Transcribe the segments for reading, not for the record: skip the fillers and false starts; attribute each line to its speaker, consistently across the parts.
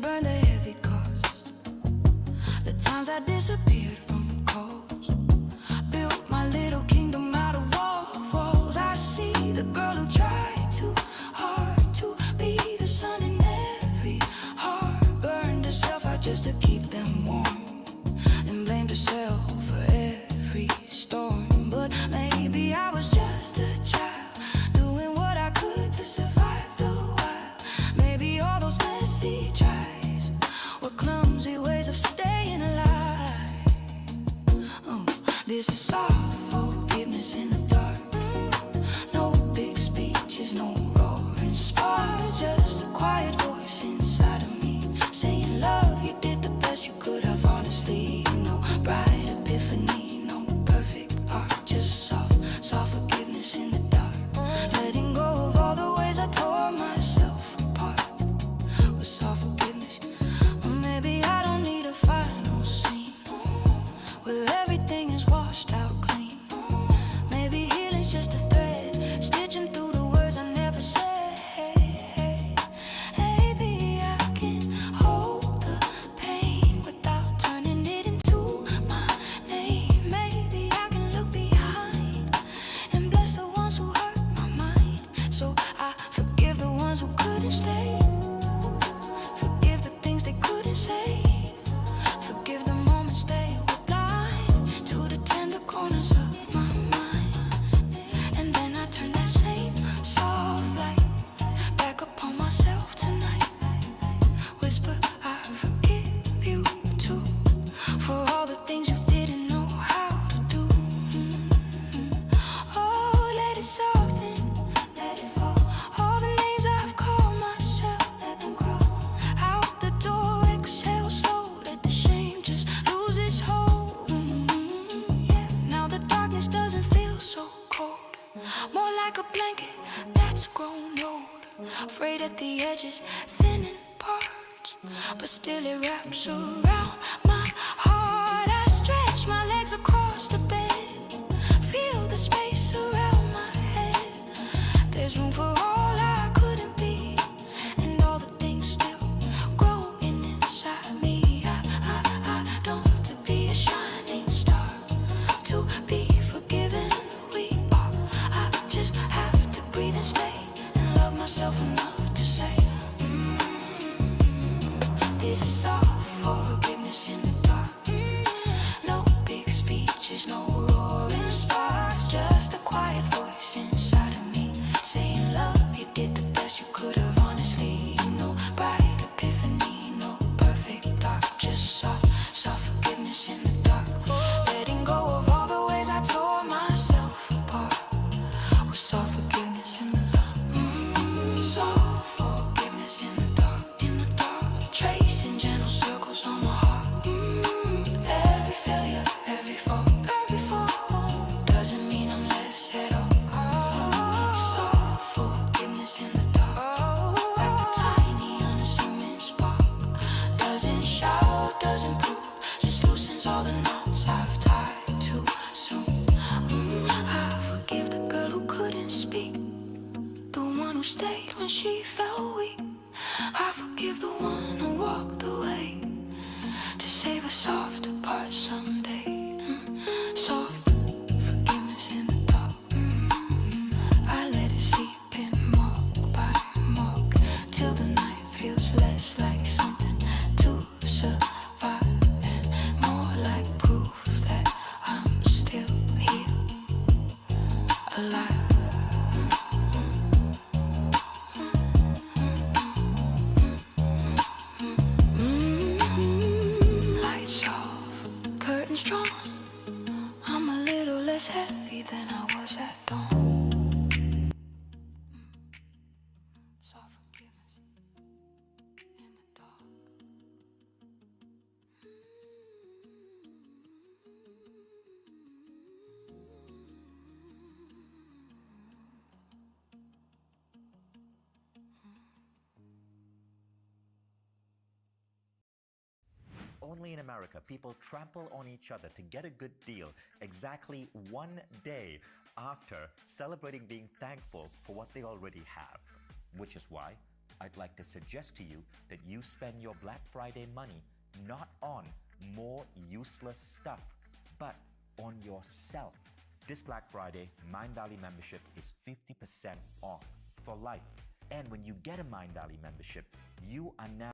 Speaker 1: burn the heavy cost. The times I disappeared from calls. Built my little kingdom out of walls. I see the girl who tried too hard to be the sun in every heart. Burned herself out just to keep them warm. And blamed herself for every storm. But maybe I was just a child, doing what I could to survive the wild. Maybe all those messy tries were clumsy ways of staying alive. Oh, this is soft forgiveness in the dark. No big speeches, no roaring sparks, just a quiet voice inside of me saying, love, you did the best you could have, honestly. No bright epiphany, no perfect art, just soft forgiveness in the dark. Letting go of all the ways I tore myself apart with soft forgiveness. Or maybe I don't need a final scene where everything is washed out clean. Maybe healing's just a thread stitching through the words I never said. Maybe I can hold the pain without turning it into my name. Maybe I can look behind and bless the ones who hurt my mind. So I forgive the ones who couldn't stay. Forgive the things they couldn't say. Forgive the moments they were blind to the tender corners of my mind. And then I turn that same soft light back upon myself tonight. Whisper, I forgive you too for all the things you didn't know how to do. Oh, let it soften, let it fall. All the names I've called myself, let them crawl out the door. Exhale slow, let the shame just lose its hold. Yeah, now the darkness doesn't feel so cold, more like a blanket that's grown old. Afraid at the edges, thinning parts, but still it wraps around my heart. I stretch my legs across the bed, feel the space around my head. There's room for all I couldn't be, and all the things still growing inside me. I don't have to be a shining star to be forgiven. We are. I just have to breathe and stay and love myself enough to say, this is soft forgiveness in the dark. No big speeches, no roaring sparks, just a quiet voice inside of me saying, love, you did the best you could have, honestly. No bright epiphany, no perfect art, just soft forgiveness in the dark. Letting go of all the ways I tore myself apart with soft forgiveness in the dark. Soft forgiveness in the dark, in the dark. Tracing gentle circles on my heart. Every failure, every fall doesn't mean I'm less at all. Soft forgiveness in the dark, like a tiny unassuming spark. Doesn't shout, doesn't prove, just loosens all the knots I've tied too soon. I forgive the girl who couldn't speak, the one who stayed when she felt weak. I forgive the one who walked away to save a softer part someday. Soft forgiveness in the dark. I let it seep in mark by mark till the night feels less like something to survive and more like proof that I'm still here, alive. Lights off, curtains drawn. I'm a little less heavy than I was at dawn. Soft forgiveness in the dark.
Speaker 2: Only in America, people trample on each other to get a good deal exactly one day after celebrating being thankful for what they already have. Which is why I'd like to suggest to you that you spend your Black Friday money not on more useless stuff, but on yourself. This Black Friday, Mind Valley membership is 50% off for life. And when you get a Mind Valley membership, you are now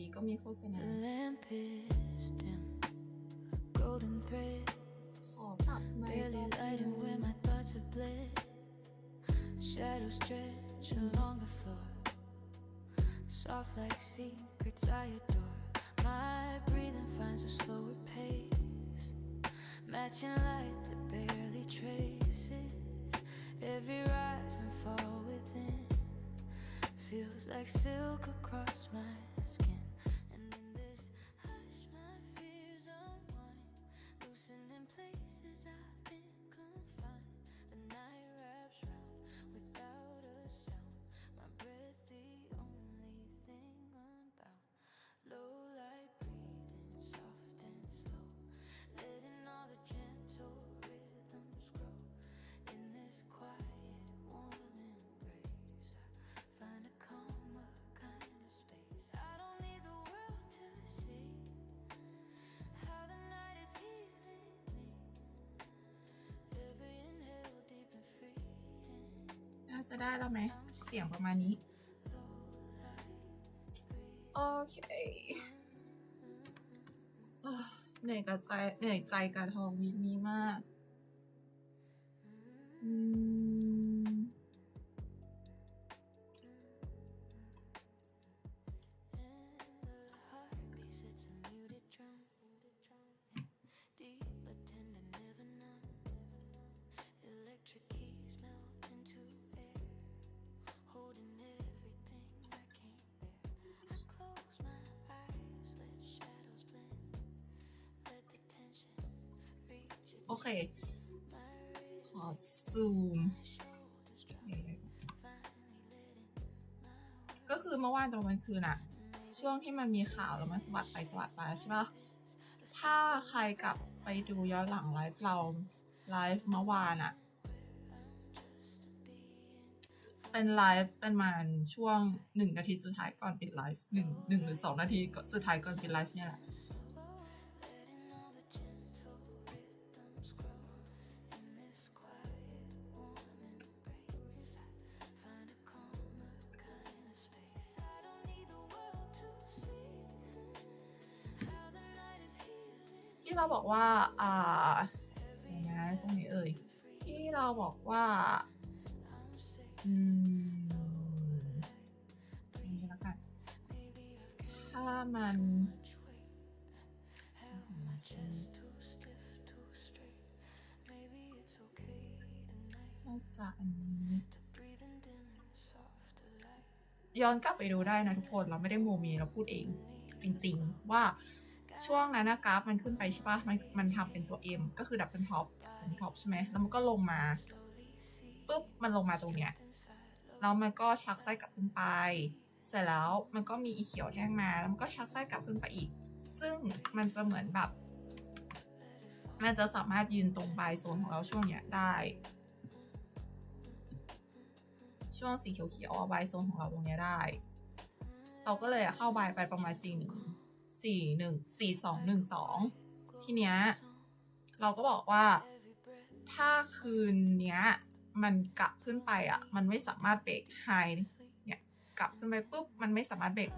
Speaker 3: ดีๆก็มีโฆษณา
Speaker 1: The lamp is dim, golden thread
Speaker 3: ขอปรับไมค์
Speaker 1: barely lighting where my thoughts have bled. Shadows stretch along the floor, soft like secrets I adore. My breathing finds a slower pace, matching light that barely traces. Every rise and fall within feels like silk across my skin. And in this hush, my fears unwind, loosening places I've been confined. The night wraps round without a sound, my breath the only thing unbound. Low light breathing, soft and slow, letting all the gentle rhythms grow. In this quiet, warm embrace, I find a calmer kind of space. I don't need the world to see how the night is healing me. Every inhale deep and free.
Speaker 3: น่าจะได้แล้วไหมเสียงประมาณนี้ โอเคเหนื่อยใจกับทองวีคนี้มาก
Speaker 1: Heartbeat sets a muted drum, deep but tender, never numb. Electric keys melt into air, holding everything I can't bear. I close my eyes, let shadows blend, let the tension reach its
Speaker 3: โอเค
Speaker 1: my wrist,
Speaker 3: ขอซูม
Speaker 1: my shoulders drop,
Speaker 3: ใหญ่ๆก่อน
Speaker 1: finally letting my world
Speaker 3: ก็คือเมื่อวานตอนกลางคืนอะช่วงที่มันมีข่าวแล้วมันสวัสดไปสวัสดมาใช่ปะถ้าใครกลับไปดูย้อนหลังไลฟ์เราไลฟ์เมื่อวานอะเป็นไลฟ์ประมาณช่วง1 นาทีสุดท้ายก่อนปิดไลฟ์หนึ่งหรือ2 นาทีสุดท้ายก่อนปิดไลฟ์เนี่ยแหละ
Speaker 1: letting all the gentle rhythms grow. In this quiet, warm embrace, I find a calmer kind of space. I don't need the world to see how the night is healing.
Speaker 3: ที่เราบอกว่าเดี๋ยวนะตรงนี้ที่เราบอกว่าอย่างนี้แล้วกันถ้ามัน
Speaker 1: Held my chest too stiff, too straight. Maybe it's okay tonight
Speaker 3: น่าจะอันนี้
Speaker 1: to breathe in dim and softer light.
Speaker 3: ย้อนกลับไปดูได้นะทุกคนเราไม่ได้โมเมเราพูดเองจริงๆว่าช่วงนั้นนะกราฟมันขึ้นไปใช่ปะมันทำเป็นตัว M ก็คือดับเบิลท็อปใช่ไหมแล้วมันก็ลงมาปุ๊บมันลงมาตรงเนี้ยแล้วมันก็ชักไส้กลับขึ้นไปเสร็จแล้วมันก็มีอีเขียวแท่งมาแล้วมันก็ชักไส้กลับขึ้นไปอีกซึ่งมันจะเหมือนแบบมันจะสามารถยืนตรงปลายโซนของเราช่วงเนี้ยได้ช่วงสีเขียวๆบายโซนของเราตรงเนี้ยได้เราก็เลยเข้าบายไปประมาณ4-2-1-2ทีเนี้ยเราก็บอกว่าถ้าคืนเนี้ยมันกลับขึ้นไปอ่ะมันไม่สามารถเบรกไฮเนี่ยกลับขึ้นไปปุ๊บมันไม่สามารถเบรก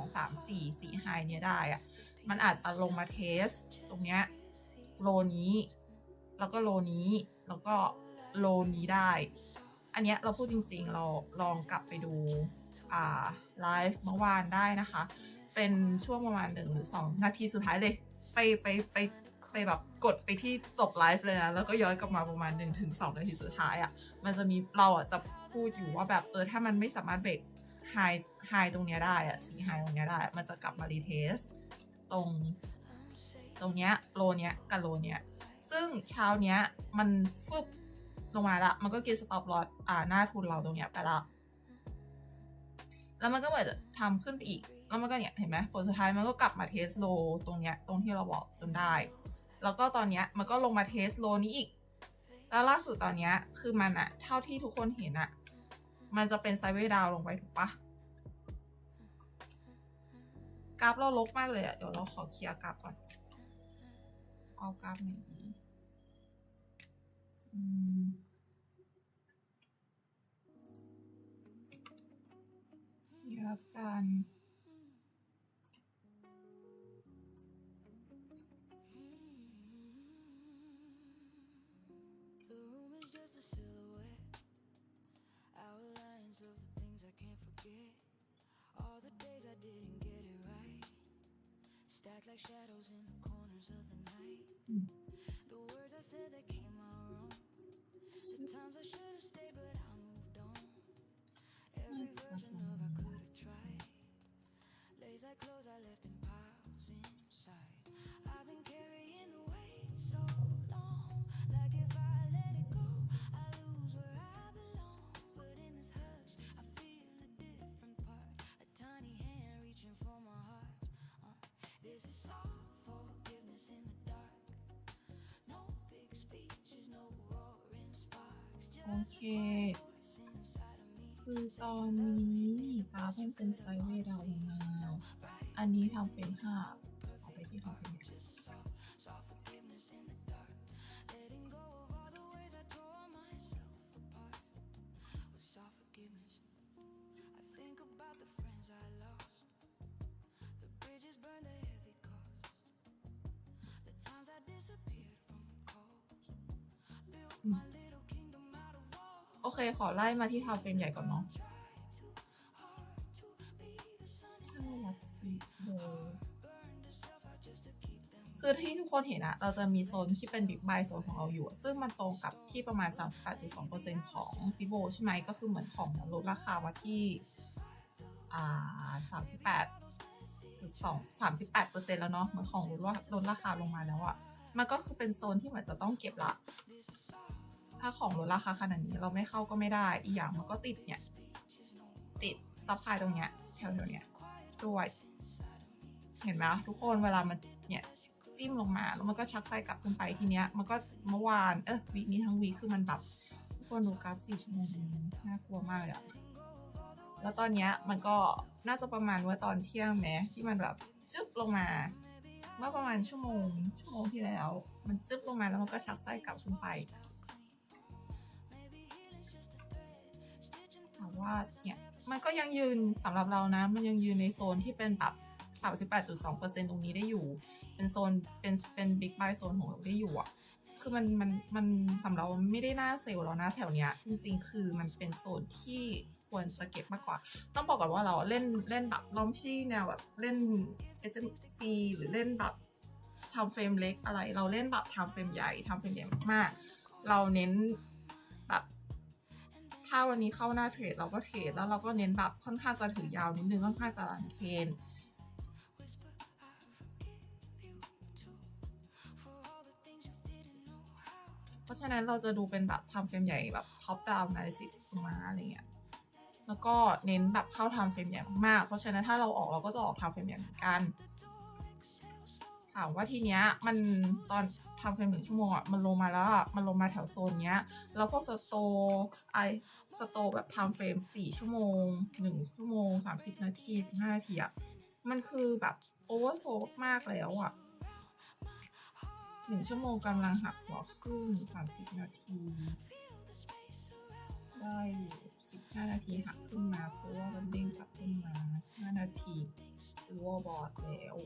Speaker 3: 1-2-3-4 ไฮเนี้ยได้อ่ะมันอาจจะลงมาเทสตรงเนี้ยโลนี้แล้วก็โลนี้แล้วก็โลนี้ได้อันเนี้ยเราพูดจริงๆเราลองกลับไปดูไลฟ์เมื่อวานได้นะคะเป็นช่วงประมาณ1 หรือ 2 นาทีสุดท้ายเลยไปแบบกดไปที่จบไลฟ์เลยนะแล้วก็ย้อนกลับมาประมาณ1 ถึง 2 นาทีสุดท้ายอ่ะมันจะมีเราอ่ะจะพู พูดอยู่ว่าแบบถ้ามันไม่สามารถเบรกไฮตรงเนี้ยได้อะสีไฮตรงเนี้ยได้มันจะกลับมารีเทสตรงเนี้ยโลเนี้ยกับโลเนี้ยซึ่งเช้าเนี้ยมันฟึบลงมาละมันก็กินสต็อปลอสหน้าทุนเราตรงเนี้ยไปละแล้วมันก็เหมือนจะทำขึ้นไปอีกแล้วมันก็เนี่ยเห็นไหมผลสุดท้ายมันก็กลับมาเทสโลตรงเนี้ยตรงที่เราบอกจนได้แล้วก็ตอนเนี้ยมันก็ลงมาเทสโลนี้อีกแล้วล่าสุดตอนเนี้ยคือมันอะเท่าที่ทุกคนเห็นอะมันจะเป็นไซด์เวย์ดาวลงไปถูกปะกราฟเราลกมากเลยอะเดี๋ยวเราขอเคลียร์กราฟก่อนเอากราฟไหนดีนี่ละกัน
Speaker 1: Like shadows in the corners of the night. The words I said that came out wrong. The times I should have stayed, but I moved on. Every version of I could have tried. Lays like clothes I left in piles inside. I've been carrying the weight so long. Like if I let it go, I lose where I belong. But in this hush, I feel a different part. A tiny hand reaching for my heart. This is all forgiveness in the dark. No big speeches, no roaring sparks.
Speaker 3: โอเคคือตอนนี้กราฟมันเป็นไซด์เวย์ดาวลงมาอันนี้ทำเฟรม5เอาไปที่ทำเฟรมโอเคขอไล่มาที่ทำเฟรมใหญ่ก่อนเนาะคือที่ทุกคนเห็นอะเราจะมีโซนที่เป็นบิ๊กไบโซนของเราอยู่ซึ่งมันตรงกับที่ประมาณ 38.2% ของฟิโบใช่ไหมก็คือเหมือนของลดราคามาที่38% แล้วเนาะเหมือนของลดราคาลงมาแล้วอะมันก็คือเป็นโซนที่เหมือนจะต้องเก็บละถ้าของลดราคาขนาดนี้เราไม่เข้าก็ไม่ได้อีกอย่างมันก็ติดซัพพลายตรงเนี้ยแถวเนี้ยด้วยเห็นไหมทุกคนเวลามันเนี่ยจิ้มลงมาแล้วมันก็ชักไส้กลับขึ้นไปทีเนี้ยมันก็เมื่อวานวีคนี้ทั้งวีคคือมันแบบทุกคนดูกราฟ4 ชั่วโมงน่ากลัวมากเลยอะแล้วตอนเนี้ยมันก็น่าจะประมาณว่าตอนเที่ยงแม้ที่มันแบบจึ๊บลงมาเมื่อประมาณชั่วโมงที่แล้วมันจึ๊บลงมาแล้วมันก็ชักไส้กลับขึ้นไปถามว่าเนี่ยมันก็ยังยืนสำหรับเรานะมันยังยืนในโซนที่เป็นแบบ 38.2% ตรงนี้ได้อยู่เป็นโซนเป็นบิ๊กไบโซนของเราได้อยู่อ่ะคือมันสำหรับเราไม่ได้น่าเซลล์แล้วนะแถวเนี้ยจริงๆคือมันเป็นโซนที่ควรจะเก็บมากกว่าต้องบอกก่อนว่าเราเล่นแบบเราไม่ใช่แนวแบบเล่น SMC หรือเล่นแบบทำเฟรมเล็กอะไรเราเล่นแบบทำเฟรมใหญ่มากๆเราเน้นแบบถ้าวันนี้เข้าหน้าเทรดเราก็เทรดแล้วเราก็เน้นแบบค่อนข้างจะถือยาวนิดนึงค่อนข้างจะรันเทรนเพราะฉะนั้นเราจะดูเป็นแบบทำเฟรมใหญ่แบบท็อปดาวน์ใน10มาอะไรเงี้ยแล้วก็เน้นแบบเข้าทำเฟรมใหญ่มากๆเพราะฉะนั้นถ้าเราออกเราก็จะออกทำเฟรมใหญ่เหมือนกันถามว่าทีเนี้ยมันตอนทำเฟรม1 ชั่วโมงอ่ะมันลงมาแล้วมันลงมาแถวโซนเนี้ยแล้วพวกสโตแบบทำเฟรม4 ชั่วโมง1 ชั่วโมง30 นาที15 นาทีอ่ะมันคือแบบโอเวอร์โซลมากแล้วอ่ะ1 ชั่วโมงกำลังหักหัวครึ่ง30 นาทีได้15 นาทีหักขึ้นมาเพราะว่ามันเด้งกลับขึ้นมา5 นาทีคือวอลบอร์ดแล้ว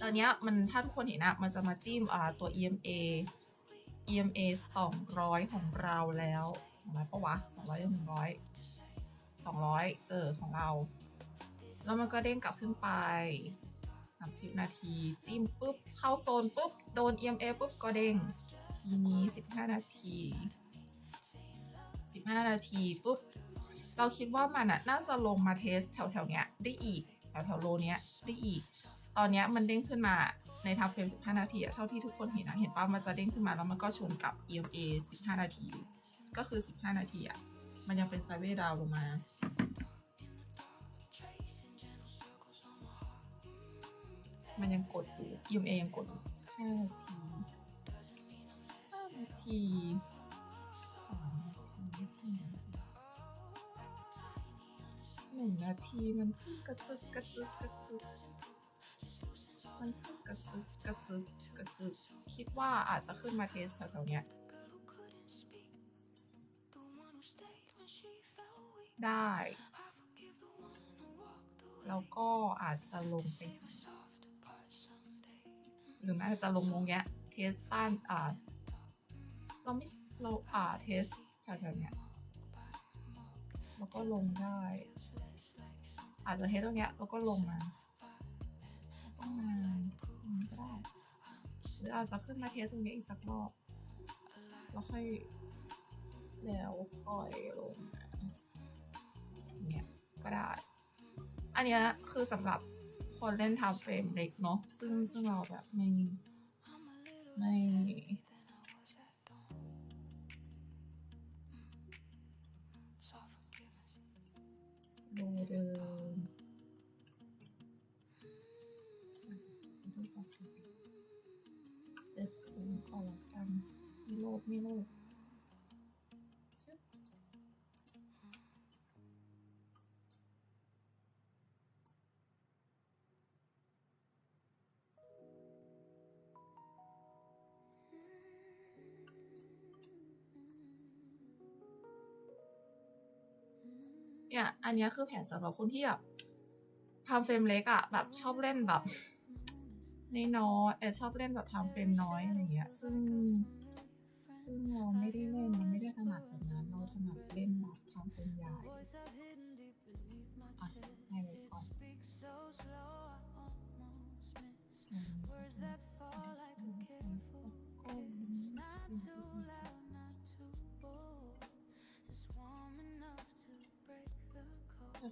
Speaker 3: ตอนนี้มันถ้าทุกคนเห็นอะมันจะมาจิ้มตัว EMA 200ของเราแล้ว200ปะวะ200 หรือ100 200ของเราแล้วมันก็เด้งกลับขึ้นไป30 นาทีจิ้มปุ๊บเข้าโซนปุ๊บโดน EMA ปุ๊บก็เด้งทีนี้15 นาที 15 นาทีปุ๊บเราคิดว่ามันน่าจะลงมาเทสแถวๆเนี้ยได้อีกแถวโลเนี้ยได้อีกตอนเนี้ยมันเด้งขึ้นมาในไทม์เฟรม15 นาทีเท่าที่ทุกคนเห็นเห็นป่ะมันจะเด้งขึ้นมาแล้วมันก็ชนกับ EMA 15 นาทีก็คือ15 นาทีมันยังเป็นไซด์เวย์ดาวลงมามันยังกดอยู่ EMA ยังกดอยู่5 นาที5 นาที3 นาที1 นาทีมันขึ้นกระจึกกระจึกกระจึกมันขึ้นกระจึกกระจึกกระจึกคิดว่าอาจจะขึ้นมาเทสแถวๆเนี้ยได้แล้วก็อาจจะลงไปหรือแม้อาจจะลงเนี้ยเทสต้านเราไม่เราเทสแถวๆเนี้ยแล้วก็ลงได้อาจจะเทสตรงเนี้ยแล้วก็ลงมาก็ได้หรืออาจจะขึ้นมาเทสตรงนี้อีกสักรอบแล้วค่อยลงมาเนี่ยก็ได้อันนี้คือสำหรับคนเล่นไทม์เฟรมเล็กเนาะซึ่งเราแบบไม่โลเดิม70ก่อนละกันไม่โลภเนี่ยอันนี้คือแผนสำหรับคนที่แบบทำเฟรมเล็กแบบชอบเล่นแบบน้อยชอบเล่นแบบทำเฟรมน้อยอะไรเงี้ยซึ่งเราไม่ได้เล่นเราไม่ได้ถนัดแบบนั้นเราถนัดเล่นแบบทำเฟรมใหญ่ให้ไว้ก่อน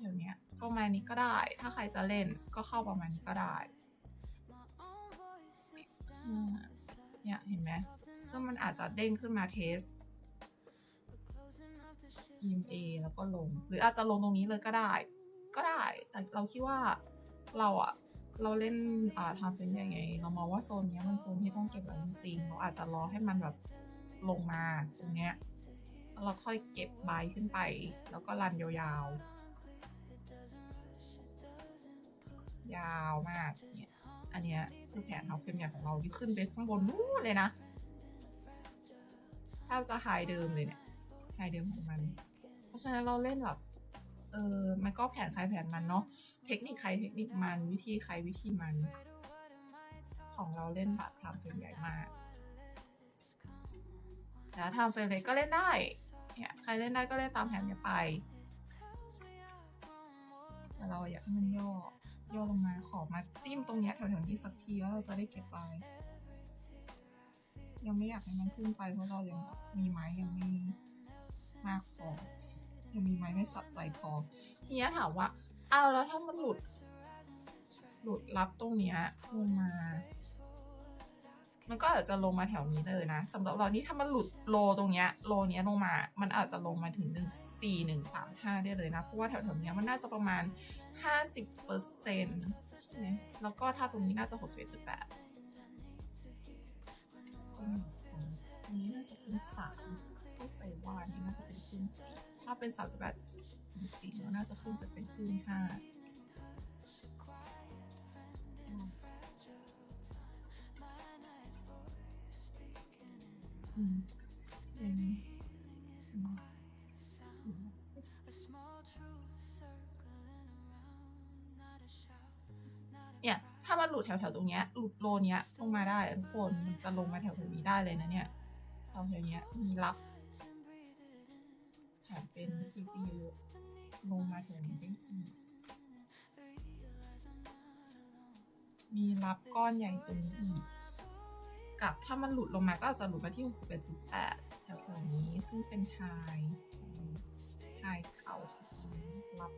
Speaker 3: แถวๆเนี้ยประมาณนี้ก็ได้ถ้าใครจะเล่นก็เข้าประมาณนี้ก็ได้เนี่ยเห็นไหมซึ่งมันอาจจะเด้งขึ้นมาเทส EMA แล้วก็ลงหรืออาจจะลงตรงนี้เลยก็ได้แต่เราคิดว่าเราเล่นทำเป็นยังไงเรามองว่าโซนนี้มันโซนที่ต้องเก็บไว้จริงๆเราอาจจะรอให้มันแบบลงมาตรงเนี้ยแล้วเราค่อยเก็บบายขึ้นไปแล้วก็รันยาวมากเนี่ยอันเนี้ยคือแผนทำเฟรมใหญ่ของเราที่ขึ้นไปข้างบนนู้นเลยนะถ้าจะไฮเดิมเลยเนี่ยไฮเดิมของมันเพราะฉะนั้นเราเล่นแบบมันก็แผนใครแผนมันเนาะเทคนิคใครเทคนิคมันวิธีใครวิธีมันของเราเล่นแบบทำเฟรมใหญ่มากแล้วทำเฟรมเล็กก็เล่นได้เนี่ยใครเล่นได้ก็เล่นตามแผนนี้ไปแต่เราอยากให้มันย่อลงมาขอมาจิ้มตรงเนี้ยแถวๆนี้สักทีแล้วเราจะได้เก็บไปยังไม่อยากให้มันขึ้นไปเพราะเรายังมีไม้ยังไม่มากพอยังมีไม้ไม่สับใจพอทีนี้ถามว่าแล้วถ้ามันหลุดรับตรงเนี้ยลงมามันก็อาจจะลงมาแถวนี้เลยนะสำหรับเรานี่ถ้ามันหลุดโลตรงเนี้ยโลเนี้ยลงมามันอาจจะลงมาถึง14135ได้เลยนะเพราะว่าแถวๆเนี้ยมันน่าจะประมาณ50%ใช่ไหมแล้วก็ถ้าตรงนี้น่าจะ61.8นี้น่าจะเป็น3เข้าใจว่านี่น่าจะเป็นคลื่น4ถ้าเป็น38.4แล้วน่าจะขึ้นไปเป็นคลื่น5เนี่ยถ้ามันหลุดแถวๆตรงเนี้ยหลุดโลเนี้ยลงมาได้ทุกคนมันจะลงมาแถวๆนี้ได้เลยนะเนี่ยแถวๆเนี้ยมีรับแถมเป็นตีลงมาแถวนี้ได้อีกมีรับก้อนใหญ่ตรงนี้อีกกับถ้ามันหลุดลงมาก็อาจจะหลุดมาที่61.8แถวๆนี้ซึ่งเป็นไฮ เอารับ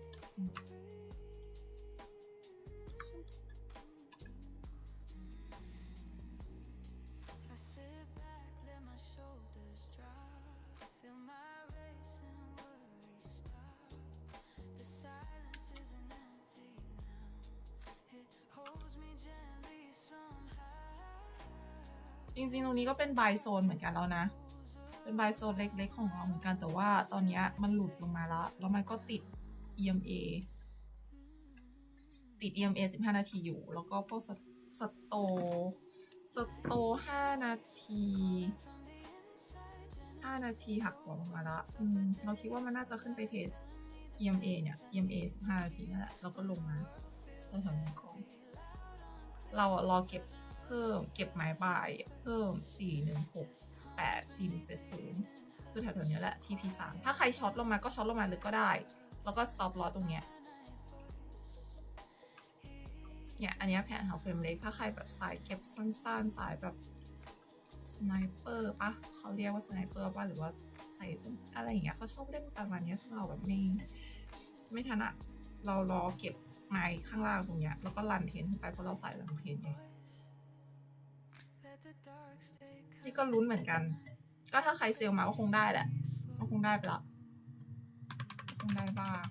Speaker 3: จริงๆตรงนี้ก็เป็นบายโซนเหมือนกันแล้วนะเป็นบายโซนเล็กๆของเราเหมือนกันแต่ว่าตอนนี้มันหลุดลงมาแล้วมันก็ติด EMA 15 นาทีอยู่แล้วก็พวกสโต5 นาทีหักตัวลงมาละเราคิดว่ามันน่าจะขึ้นไปเทส EMA เนี่ย EMA 15 นาทีนั่นแหละแล้วก็ลงมาแถวๆนี้ก่อนเรารอเก็บไม้บ่ายเพิ่ม4168 4170คือแถวๆนี้แหละ TP3 ถ้าใครช็อตลงมาก็ช็อตลงมาเลยก็ได้แล้วก็ stop loss ตรงเนี้ยเนี่ยอันนี้แผนของเฟรมเล็กถ้าใครแบบสายเก็บสั้นๆสายแบบสไนเปอร์ปะเขาเรียกว่าสไนเปอร์ปะหรือว่าใส่อะไรอย่างเงี้ยเขาชอบเล่นประมาณนี้ซึ่งเราแบบไม่ถนัดเรารอเก็บไม้ข้างล่างตรงเนี้ยแล้วก็รันเทรนขึ้นไปเพราะเราสายรันเทรนไงนี่ก็ลุ้นเหมือนกันก็ถ้าใครเซลมาก็คงได้แหละก็คงได้ไปละคงได้บ้าง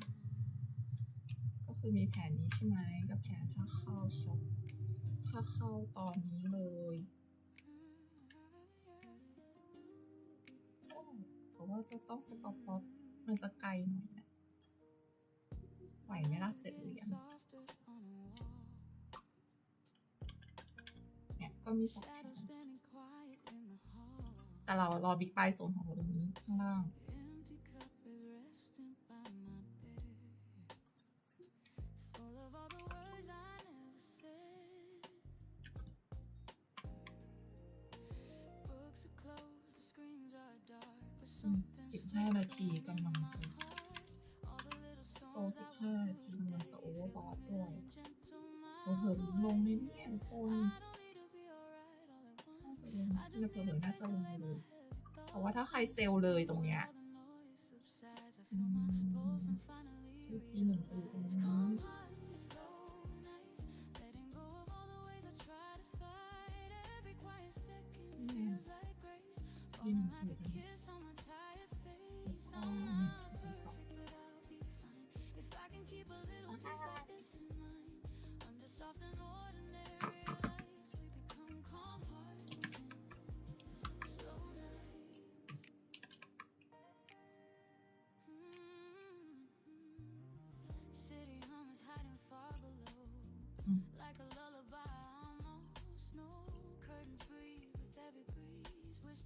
Speaker 3: ก็คือมีแผนนี้ใช่ไหมกับแผนถ้าเข้าช็อปถ้าเข้าตอนนี้เลยเพราะว่าจะต้องสต็อปลอสมันจะไกลหน่อยนะไหวไหมล่ะ7 เหรียญเนี่ยก็มี2 แผนแต่เรารอบิ๊กไบโซนของเราตรงนี้ข้างล่าง15 นาทีกำลังจะโต15 นาทีกำลังจะโอเวอร์บอทด้วยเผลอๆลงเลยเนี่ยทุกคนน่าจะลงน่าจะลงเลยเพราะว่าถ้าใครเซลเลยตรงเนี้ยที1จะอยู่ตรงนี้ที1จะอยู่ตรงนี้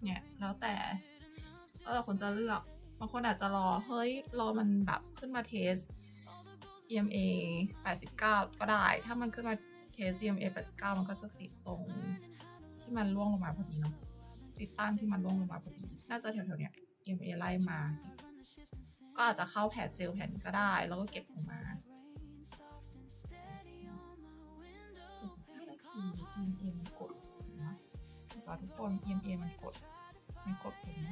Speaker 3: เนี่ยแล้วแต่คนจะเลือกบางคนอาจจะรอเฮ้ยรอมันแบบขึ้นมาเทส EMA 89ก็ได้ถ้ามันขึ้นมาเทส EMA 89มันก็จะติดตรงที่มันร่วงลงมาพอดีเนาะติดตั้งที่มันร่วงลงมาพอดีน่าจะแถวๆเนี้ย EMA ไล่มาก็อาจจะเข้าแผนเซลล์แผนก็ได้แล้วก็เก็บออกมา15 นาที EMA มันกดนะทุกคน EMA มันกดเห็นไหม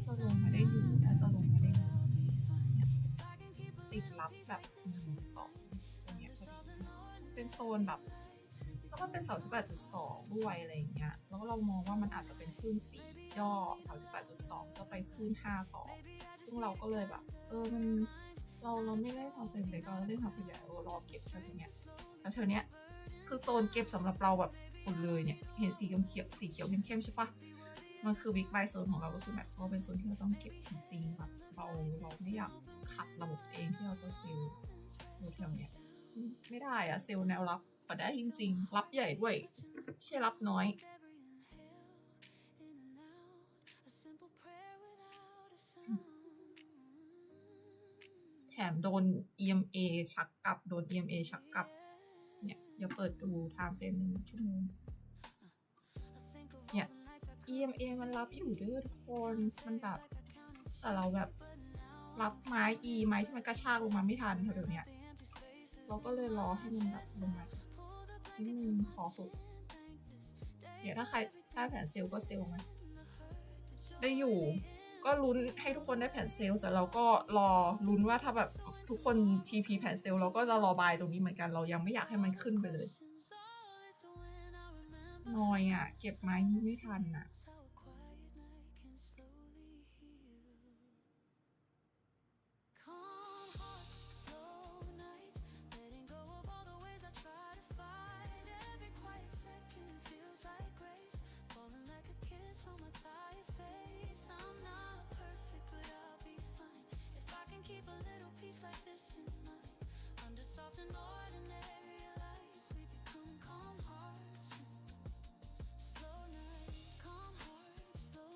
Speaker 3: จะลงมาได้อยู่น่าจะลงมาได้อยู่ติดรับแบบ1 2ตรงเนี้ยพอดีเป็นโซนแบบแล้วก็เป็น 38.2 ด้วยอะไรอย่างเงี้ยแล้วเรามองว่ามันอาจจะเป็นคลื่น4ย่อ 38.2 ก็ไปคลื่น5ต่อซึ่งเราก็เลยแบบมันเราไม่ได้ทำเป็นเลยก็เล่นทำเป็นใหญ่รอเก็บแถวเนี้ยแล้วแถวเนี้ยคือโซนเก็บสำหรับเราแบบหมดเลยเนี่ยเห็นสีเขียวเข้มๆใช่ปะมันคือบิ๊กไบโซนของเราก็คือแบบว่าเป็นโซนที่เราต้องเก็บจริงๆแบบเราไม่อยากขัดระบบเองที่เราจะเซลล์แถวเนี้ยไม่ได้อะเซลล์แนวรับก็ได้จริงๆรับใหญ่ด้วยไม่ใช่รับน้อยแถมโดน EMA ชักกลับเนี่ยเดี๋ยวเปิดดูไทม์เฟรม1 ชั่วโมงเนี่ย EMA มันรับอยู่เด้อทุกคนมันแบบแต่เราแบบรับไม้ที่มันกระชากลงมาไม่ทันเดี๋ยวนี้เราก็เลยรอให้มันแบบลงมาขอฝึกเดี๋ยวถ้าใครได้แผนเซลก็เซลไหม ได้อยู่ก็ลุ้นให้ทุกคนได้แผ่นเซลล์เสร็จเราก็รอลุ้นว่าถ้าแบบทุกคน TP แผ่นเซลล์เราก็จะรอบายตรงนี้เหมือนกันเรายังไม่อยากให้มันขึ้นไปเลยนอยอ่ะเก็บไม้นี้ไม่ทันอ่ะ
Speaker 1: Keep a little piece like this in mind. Under soft and ordinary lights, we become calm hearts. Slow nights, calm hearts, slow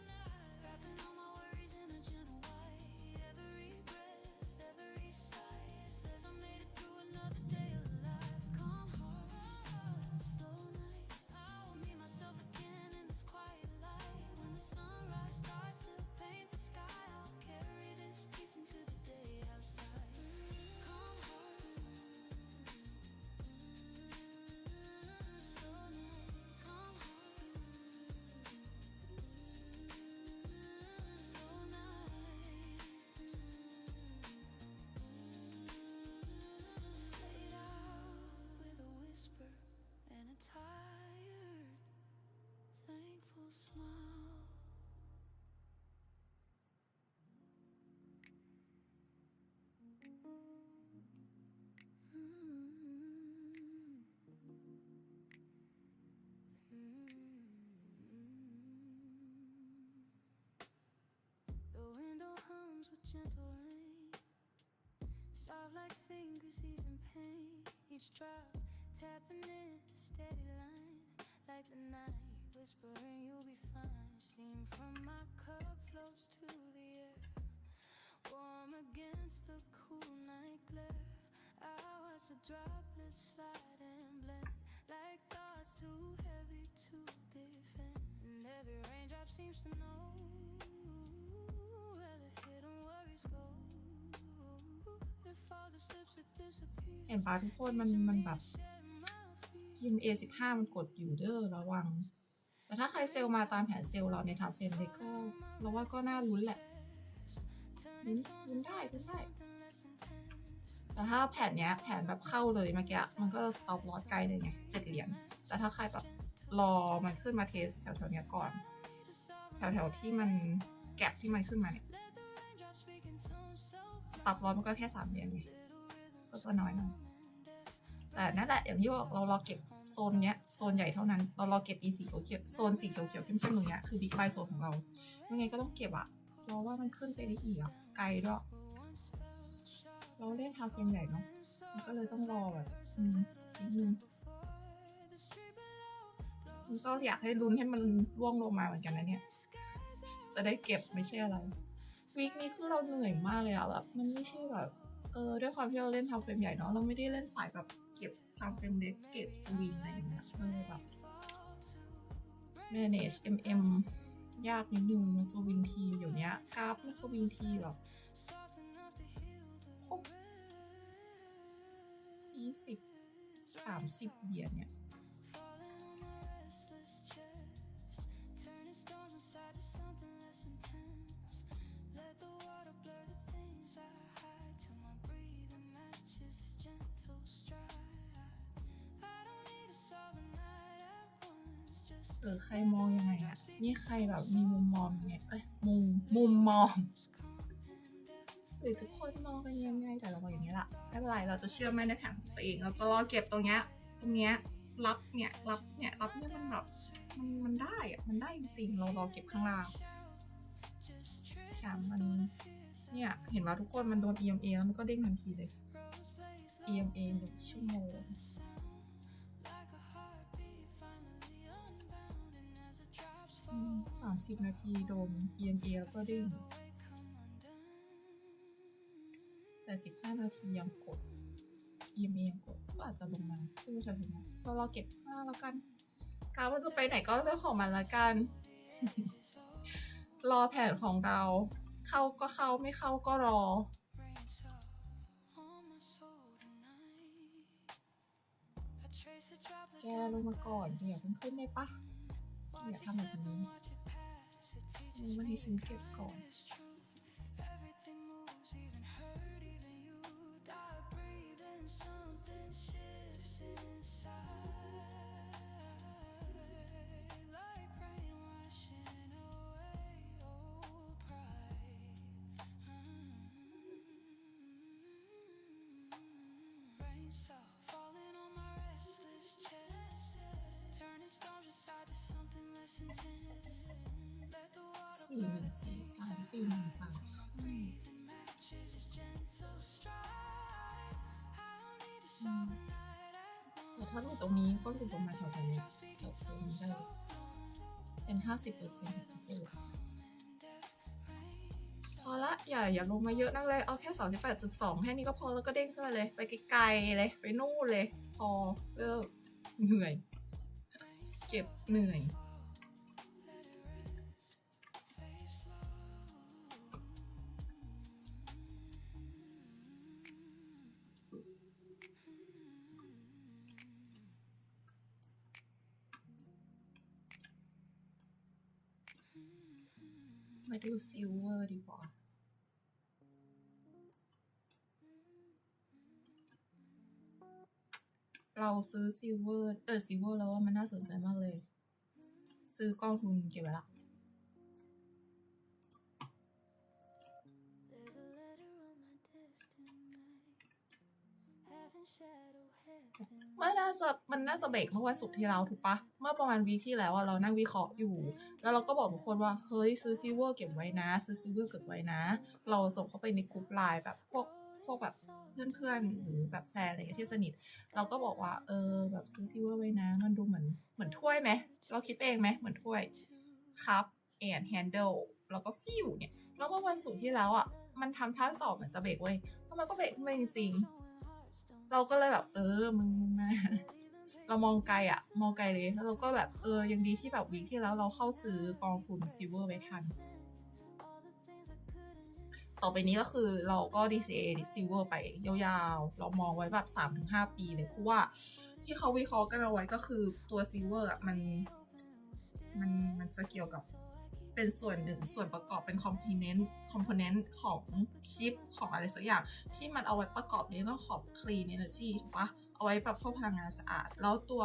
Speaker 1: nights, wrapping all my worries in a gentle white. Every breath, every sigh says I made it through another day alive. Calm hearts, slow nights. I will meet myself again in this quiet light. When the sunrise starts to paint the sky, I'll carry this peace into the day outside. Calm hearts, slow nights. Calm hearts, slow nights. Fade out with a whisper and a tired, thankful smile. The window hums with gentle rain, soft like fingers easing pain. Each drop tapping in a steady line, like the night whispering you'll be fine. Steam from my cup flows to the air, warm against the cool night glare. I watch the droplets slide and blend, like thoughts too heavy to defend. And every raindrop seems to know where the hidden worries go. It falls, it slips, it disappears.
Speaker 3: เห็นปะทุกคนมันแบบEMA 15มันกดอยู่เด้อระวังแต่ถ้าใครเซลล์มาตามแผนเซลล์เราในไทม์เฟรมเล็กก็เราว่าก็น่าลุ้นแหละลุ้นได้แต่ถ้าแผนเนี้ยแผนแบบเข้าเลยเมื่อกี้มันก็สต็อปลอสไกลเลยไง7 เหรียญแต่ถ้าใครแบบรอมันขึ้นมาเทสแถวๆเนี้ยก่อนแถวที่มันแก็บที่มันขึ้นมาเนี่ยสต็อปลอสมันก็แค่3 เหรียญไงก็ตัวน้อยหน่อยแต่นั่นแหละอย่างที่บอกเรารอเก็บโซนเนี้ยโซนใหญ่เท่านั้นเรารอเก็บ E สีเขียวโซนสีเขียวเข้มๆตรงเนี้ยคือบิ๊กไบโซนของเรายังไงก็ต้องเก็บอะเราว่ามันขึ้นไปได้อีกอะไกลด้วยเราเล่นทางเฟรมใหญ่เนาะมันก็เลยต้องรอแบบนิดนึงมันก็อยากให้ลุ้นให้มันร่วงลงมาเหมือนกันนะเนี่ยจะได้เก็บไม่ใช่อะไรวีคนี้คือเราเหนื่อยมากเลยอะแบบมันไม่ใช่แบบด้วยความที่เราเล่นทางเฟรมใหญ่เนาะเราไม่ได้เล่นสายแบบเก็บทางเฟรมเล็กเก็บสวิงอะไรอย่างเงี้ยแบบ manage MM ยากนิดนึงมันสวิงทีเดี๋ยวนี้กราฟมันสวิงทีแบบ20-30 เหรียญเนี่ยใครมองยังไงอะนี่ใครแบบมีมุมมองยังไงมุมมองหรือทุกคนมองกันยังไงแต่เราบอกอย่างนี้แหละไม่เป็นไรเราจะเชื่อมั่นในแผนของตัวเองเราจะรอเก็บตรงเนี้ยรับเนี่ยมันแบบมันได้อะมันได้จริงๆเรารอเก็บข้างล่างแถมมันเนี่ยเห็นว่าทุกคนมันโดน EMA แล้วมันก็เด้งทันทีเลย EMA 1 ชั่วโมง30 นาทีโดน EMA แล้วก็เด้งแต่15 นาทียังกด EMA ยังกดก็อาจจะลงมาซึ่งจะถึงนะเราเก็บข้างแล้วกันการว่าจะไปไหนก็เรื่องของมันละกัน รอแผนของเราเข้าก็เข้าไม่เข้าก็รอแกลงมาก่อนอย่าเพิ่งขึ้นได้ปะอย่าทำแบบนี้ มันให้ฉันเก็บก่อนแต่ถ้าหลุดตรงนี้ก็หลุดลงมาแถวๆนี้แถวโซนนี้ได้เป็น 50% พอละอย่าลงมาเยอะนักเลยเอาแค่ 38.2 แค่นี้ก็พอแล้วก็เด้งขึ้นมาเลยไปไกลๆเลยไปนู่นเลยพอเลิกเหนื่อยเก็บเหนื่อยมาดูซิลเวอร์ดีกว่าเราซื้อซิลเวอร์แล้วว่ามันน่าสนใจมากเลยซื้อกองทุนเก็บไว้ละมันน่าจะเบรกเมื่อวันศุกร์ที่แล้วถูกปะเมื่อประมาณวีคที่แล้วเรานั่งวิเคราะห์อยู่แล้วเราก็บอกทุกคนว่าเฮ้ยซื้อซิลเวอร์เก็บไว้นะซื้อซิลเวอร์เก็บไว้นะเราส่งเข้าไปในกลุ่มไลน์แบบพวกแบบเพื่อนๆหรือแบบแฟนอะไรที่สนิทเราก็บอกว่าแบบซื้อซิลเวอร์ไว้นะมันดูเหมือนถ้วยไหมเราคิดเองไหมเหมือนถ้วยคัพแอนด์แฮนเดิลแล้วก็ฟิวเนี่ยแล้วเมื่อวันศุกร์ที่แล้วมันทำท่าสอบเหมือนจะเบรกเว้ยแล้วมันก็เบรกขึ้นมาจริงๆเราก็เลยแบบมึงมาเรามองไกลเลยแล้วเราก็แบบยังดีที่แบบวีคที่แล้วเราเข้าซื้อกองทุนซิลเวอร์ไว้ทันต่อไปนี้ก็คือเราก็ DCA Silver ไปยาวๆเรามองไว้แบบ 3-5 ปีเลยเพราะว่าที่เขาวิเคราะห์กันเอาไว้ก็คือตัว Silver มันจะเกี่ยวกับเป็นส่วนหนึ่งส่วนประกอบเป็น component ของชิปของอะไรสักอย่างที่มันเอาไว้ประกอบในเรื่องของ clean energy ถูกปะเอาไว้แบบพวกพลังงานสะอาดแล้วตัว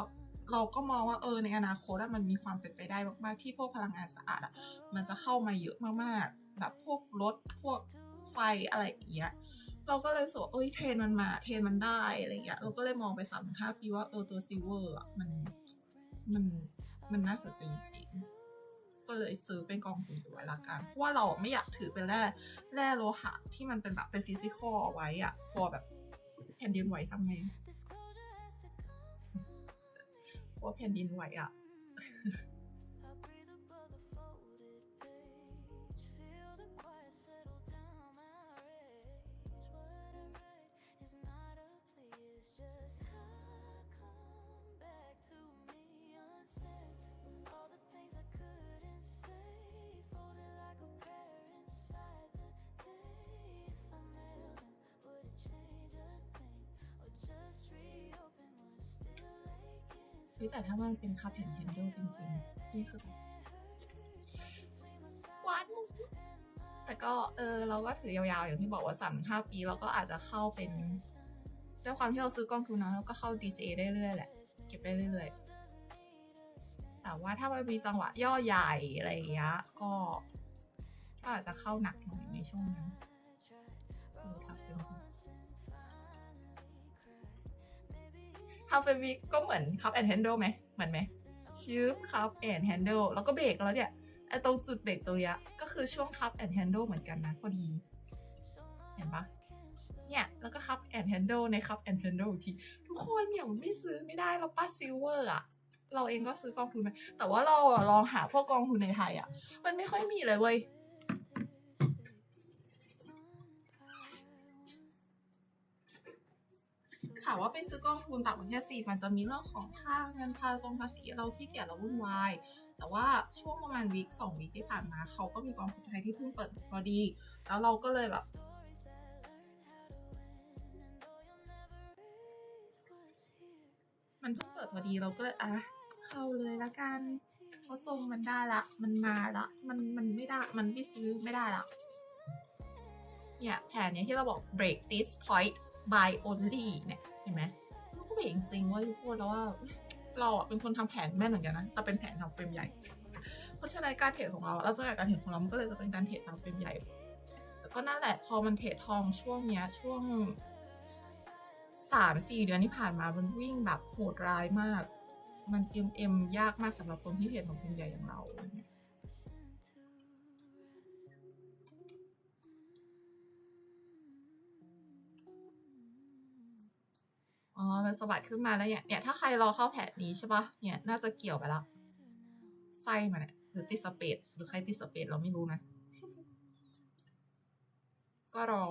Speaker 3: เราก็มองว่าในอนาคตมันมีความเป็นไปได้มากๆที่พวกพลังงานสะอาดมันจะเข้ามาเยอะมากๆแบบพวกรถพวกไฟอะไรอย่างเงี้ยเราก็เลยรู้สึกว่าเทรนมันได้อะไรเงี้ยเราก็เลยมองไป 3-5 ปีว่าตัวซิลเวอร์มันน่าสนใจจริงๆก็เลยซื้อเป็นกองทุนไว้ละกันเพราะว่าเราไม่อยากถือเป็นแร่โลหะที่มันเป็นแบบเป็นฟิสิกอลไว้พอแบบแผ่นดินไหวทำไงเพราะแผ่นดินไหวแต่ถ้ามันเป็นคัพแอนด์แฮนเดิลจริงๆนี่คือหวานแต่ก็เราก็ถือยาวๆอย่างที่บอกว่า 3-5 ปีเราก็อาจจะเข้าเป็นด้วยความที่เราซื้อกองทุนนะเราก็เข้า DCA ได้เรื่อยๆแหละเก็บได้เรื่อยๆแต่ว่าถ้ามันมีจังหวะย่อใหญ่อะไรอย่างเงี้ยก็อาจจะเข้าหนักหน่อยในช่วงนั้นทำเป็นวิกก็เหมือนคัพแอนด์แฮนเดิลไหมเหมือนไหมชืบคัพแอนด์แฮนเดิลแล้วก็เบรกแล้วเนี่ยไอ้ตรงจุดเบรกตรงนี้ก็คือช่วงคัพแอนด์แฮนเดิลเหมือนกันนะพอดีเห็นปะเนี่ยแล้วก็คัพแอนด์แฮนเดิลในคัพแอนด์แฮนเดิลอีกทีทุกคนอย่างไม่ซื้อไม่ได้เราป้าซิลเวอร์เราเองก็ซื้อกองทุนไปแต่ว่าเราลองหาพวกกองทุนในไทยมันไม่ค่อยมีเลยเว้ยถามว่าไปซื้อกองทุนต่างประเทศสิมันจะมีเรื่องของค่าเงินภาษีเราที่เกียจเราวุ่นวายแต่ว่าช่วงประมาณวีค2 วีคที่ผ่านมาเขาก็มีกองทุนไทยที่เพิ่งเปิดพอดีแล้วเราก็เลยแบบมันเพิ่งเปิดพอดีเราก็เลยเข้าเลยละกัน เพราะทรงมันได้ละมันมาละมันไม่ได้มันไม่ซื้อไม่ได้ละเนี่ยแผนเนี้ยที่เราบอก break this point by only เนี่ยเห็นไหมมันก็เบรกจริงๆว่าทุกคนแล้วว่าเราอ่ะเป็นคนทำแผนแม่นเหมือนกันนะแต่เป็นแผนทำเฟรมใหญ่เพราะฉะนั้นการเทรดของเราลักษณะการเทรดของเรามันก็เลยจะเป็นการเทรดตามเฟรมใหญ่แต่ก็นั่นแหละพอมันเทรดทองช่วงเนี้ยช่วง 3-4 เดือนที่ผ่านมามันวิ่งแบบโหดร้ายมากมันยากมากสำหรับคนที่เทรดของเฟรมใหญ่อย่างเราเนี่ยอ๋อมันสะบัดขึ้นมาแล้วเนี่ยถ้าใครรอเข้าแผนนี้ใช่ปะเนี่ยน่าจะเกี่ยวไปแล้วไส้มาเนี่ยหรือติดสเปดหรือใครติดสเปดเราไม่รู้นะ ก็รอ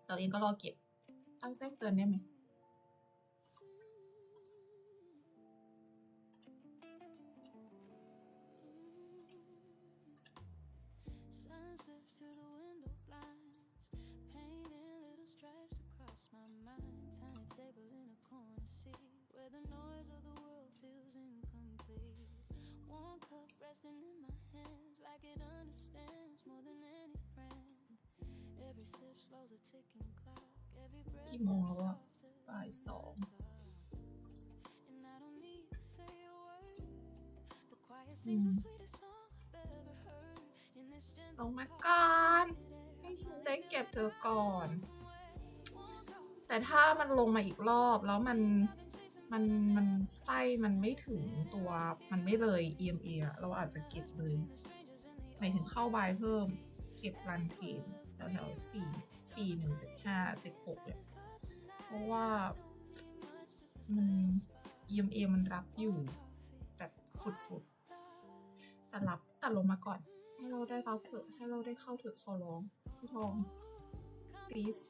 Speaker 3: เราเองก็รอเก็บตั้งแจ้งเตือนได้ไหมกี่โมงแล้วอะบ่าย 2ลงมาก่อนให้ฉันได้เก็บเธอก่อนแต่ถ้ามันลงมาอีกรอบแล้วมันไส้มันไม่ถึงตัวมันไม่เลย EMA เราอาจจะเก็บเลยหมายถึงเข้าบายเพิ่มเก็บรันเกมแถว4-1-7-5-7-6เนี่ยเพราะว่ามัน EMA มันรับอยู่แบบฟุดๆแต่ลงมาก่อนให้เราได้รับเถอะให้เราได้เข้าเถอะขอร้องพี่ทอง please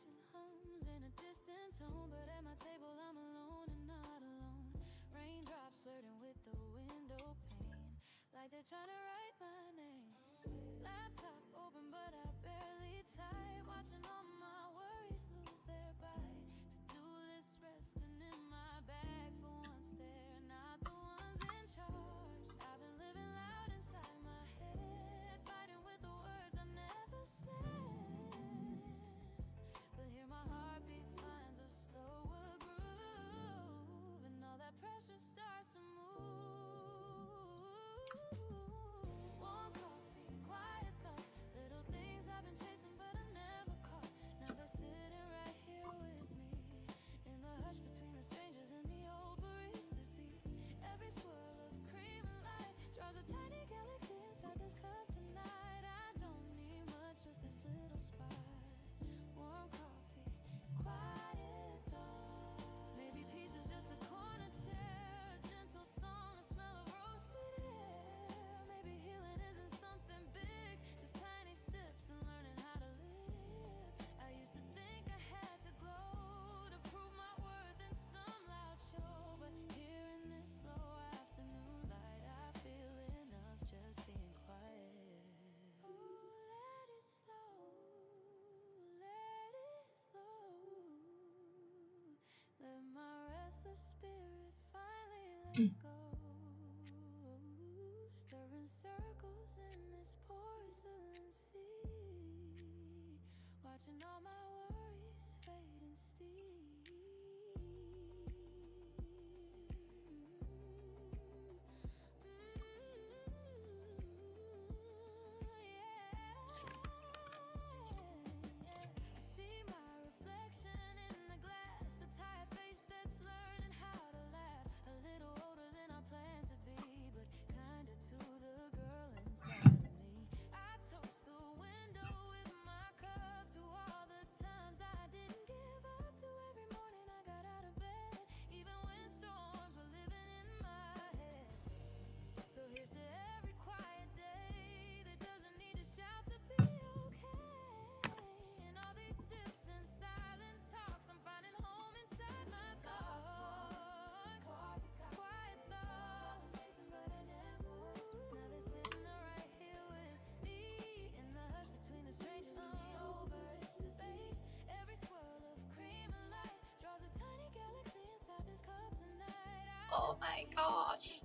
Speaker 3: Oh my gosh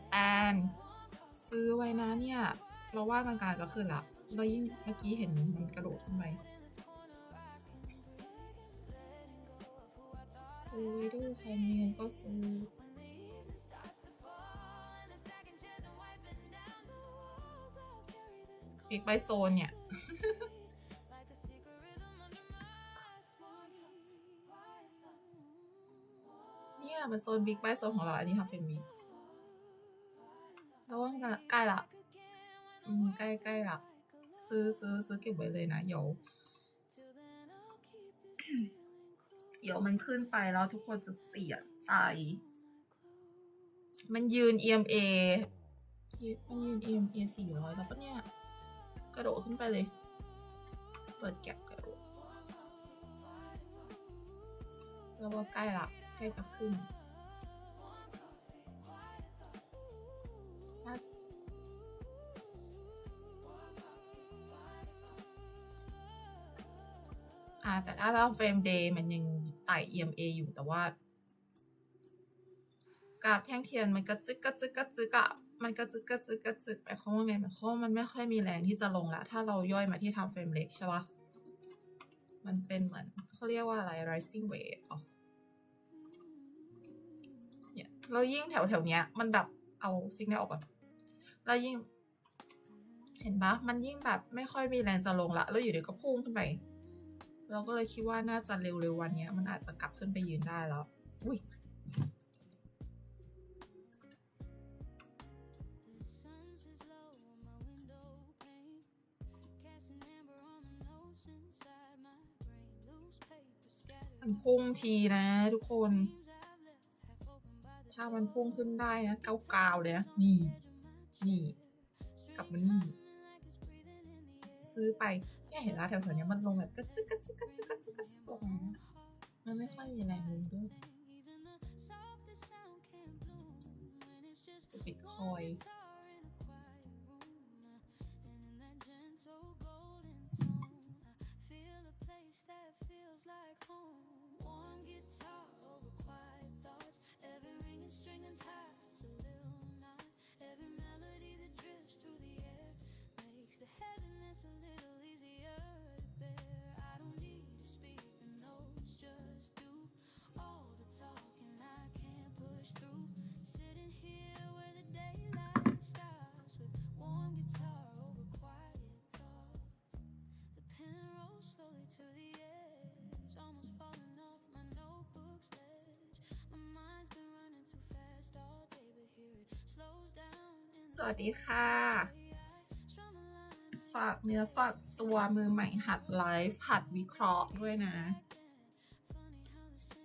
Speaker 3: แปนซื้อไว้นะเนี่ยเราว่ามันกำลังจะขึ้นละเรายิ่งเมื่อกี้เห็นมันกระโดดขึ้นไปซื้อไว้ด้วยใครมีเงินก็ซื้อบิ๊กไบโซนเนี่ย เนี่ยมันโซนบิ๊กไบโซนของเราอันนี้ทำเฟรมบิ๊กแล้วว่าใกล้ละใกล้ละซื้อเก็บไว้เลยนะเดี๋ยวมันขึ้นไปแล้วทุกคนจะเสียใจมันยืน EMA 400แล้วปะเนี่ยกระโดดขึ้นไปเลยเปิดแก็บกระโดดแล้วว่าใกล้ละใกล้จะขึ้นแต่ถ้าเราเฟรมเดย์มันยังไต่ EMA อยู่แต่ว่ากราฟแท่งเทียนมันกระจึกอะมันกระจึกไปเขาว่าไงมันเพราะมันไม่ค่อยมีแรงที่จะลงละถ้าเราย่อยมาที่ทำเฟรมเล็กใช่ปะมันเป็นเหมือนเขาเรียกว่าอะไร rising wave เนี่ยเรายิ่งแถวเนี้ยมันแบบเอาซิกแนลออกก่อนแล้วยิ่งเห็นปะมันยิ่งแบบไม่ค่อยมีแรงจะลงละแล้วอยู่เดี๋ยวก็พุ่งขึ้นไปเราก็เลยคิดว่าน่าจะเร็วๆวันนี้มันอาจจะกลับขึ้นไปยืนได้แล้วอุ้ยมันพุ่งทีนะทุกคนถ้ามันพุ่งขึ้นได้นะเก้าเลยนะนี่กลับมานี่ซื้อไปเนี่ยเห็นแล้วแถวๆนี้มันลงแบบกระซึกลงมามันไม่ค่อยมีแรงลงด้วยบิตคอยสวัสดีค่ะฝากเนื้อฝากตัวมือใหม่หัดไลฟ์หัดวิเคราะห์ด้วยนะ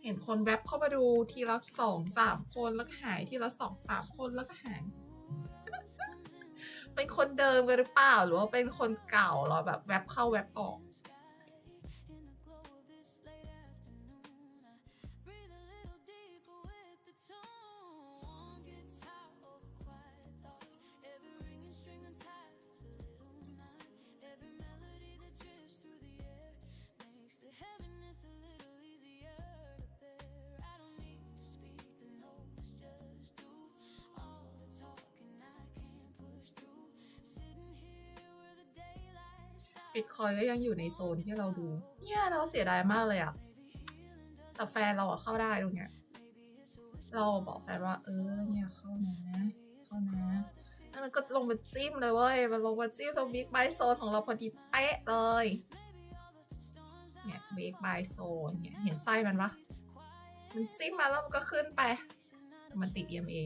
Speaker 3: เห็นคนแวบเข้ามาดูทีละ2-3 คนแล้วก็หายทีละ2-3 คนแล้วก็หายเป็นคนเดิมกันหรือเปล่าหรือว่าเป็นคนเก่าเหรอแบบแวบเข้าแวบออกบิตคอยก็ยังอยู่ในโซนที่เราดูเนี่ยเราเสียดายมากเลยอะแต่แฟนเราอะเข้าได้ตรงเนี้ยเราบอกแฟนว่าเนี่ยเข้านะแล้วมันก็ลงมาจิ้มเลยเว้ยมันลงมาจิ้มตรงบิ๊กไบโซนของเราพอดีเป๊ะเลยเนี่ยบิ๊กไบโซนเนี่ยเห็นไส้มันปะมันจิ้มมาแล้วมันก็ขึ้นไปมันติด EMA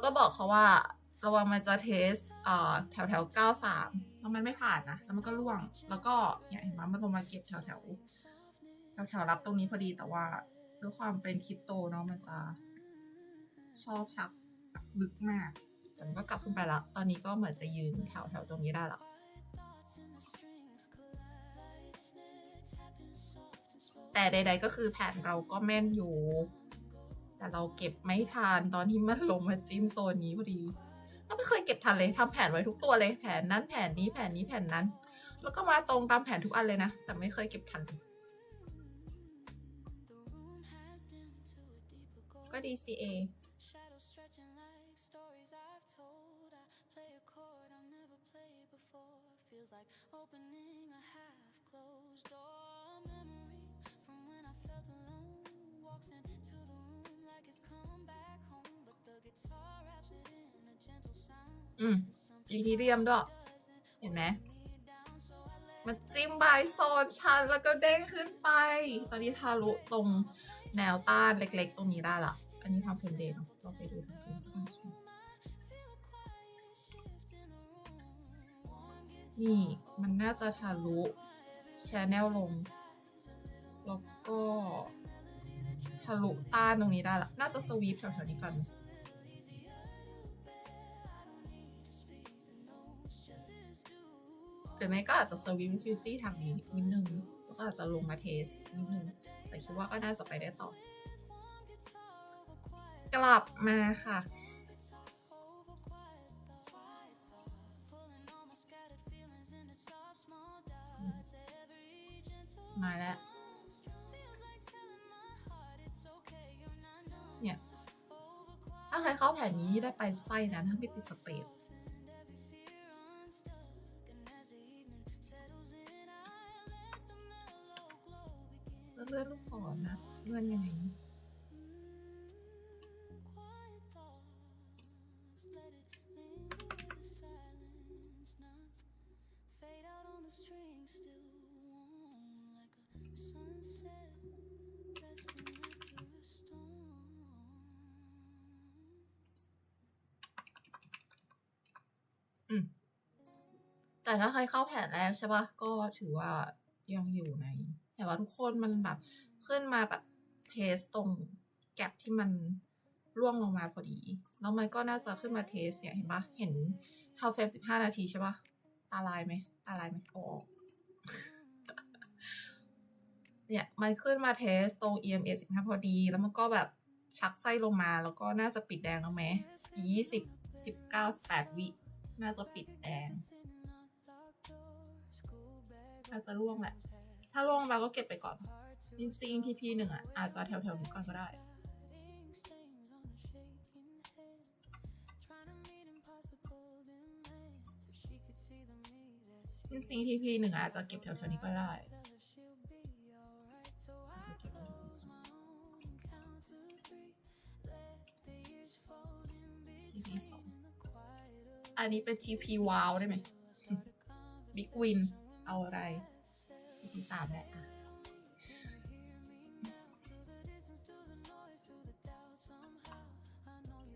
Speaker 3: ก็บอกเขาว่าระวังมันจะเทสแถว93แล้วมันไม่ผ่านนะแล้วมันก็ล่วงแล้วก็เนี่ยเห็นไหมมันลงมาเก็บแถวรับตรงนี้พอดีแต่ว่าด้วยความเป็นคริปโตเนาะมันจะชอบชักลึกมากแต่มันก็กลับขึ้นไปแล้วตอนนี้ก็เหมือนจะยืนแถวตรงนี้ได้แล้วแต่ใดๆก็คือแผนเราก็แม่นอยู่แต่เราเก็บไม่ทันตอนที่มันลงมาจิ้มโซนนี้พอดีเราไม่เคยเก็บทันเลยทำแผนไว้ทุกตัวเลยแผนนั้นแผนนี้แผนนั้นแล้วก็มาตรงตามแผนทุกอันเลยนะแต่ไม่เคยเก็บทัน ก็ DCA
Speaker 1: Shadows stretching like stories I've told. I play a chord I've never played before. Feels like opening a half-closed door. A memory from when I felt alone. Walks into the room like it's come back home. But the guitar wraps it in a gentle sound.
Speaker 3: อีทีเรียมด้วยเห็นไหมมันจิ้มบายโซนชันแล้วก็เด้งขึ้นไปตอนนี้ทะลุตรงแนวต้านเล็กๆตรงนี้ได้ละอันนี้ทำเพลนเดย์เนาะเราไปดูเพลนสักนิดนี่มันน่าจะทะลุแชนแนลลงแล้วก็ทะลุต้านตรงนี้ได้ละน่าจะสวีปแถวๆนี้กันหรือไม่ก็อาจจะสวิมฟิวตี้ทางนี้นิดนึงแล้วก็อาจจะลงมาเทสนิดนึงแต่คิดว่าก็น่าจะไปได้ต่อกลับมาค่ะมาแล้วเนี่ยถ้าใครเข้าแผนนี้ได้ไปไส้นะถ้าไม่ติดสเปซจะเลื่อนลูกศรนะเลื่อนยังไงแต่ถ้าใครเข้าแผนแรกใช่ปะก็ถือว่ายังอยู่ในแต่ว่าทุกคนมันแบบขึ้นมาแบบเทสตรงแก็บที่มันร่วงลงมาพอดีแล้วมันก็น่าจะขึ้นมาเทสเนี่ยเห็นปะเห็นเท่าเฟรม15 นาทีใช่ปะตาลายไหมอ๋อ เนี่ยมันขึ้นมาเทสตรง EMA 15พอดีแล้วมันก็แบบชักไส้ลงมาแล้วก็น่าจะปิดแดงแล้วไหม20 19 18 วิน่าจะปิดแดงน่าจะร่วงแหละถ้าร่วงมาก็เก็บไปก่อนจริงๆ TP 1อ่ะอาจจะแถวๆนี้ก่อนก็ได้จริงๆ TP 1อาจจะเก็บแถวๆนี้ก็ได้TP 2อันนี้เป็น TP วาวได้ไหม Big Win เอาอะไร TP 3แหละ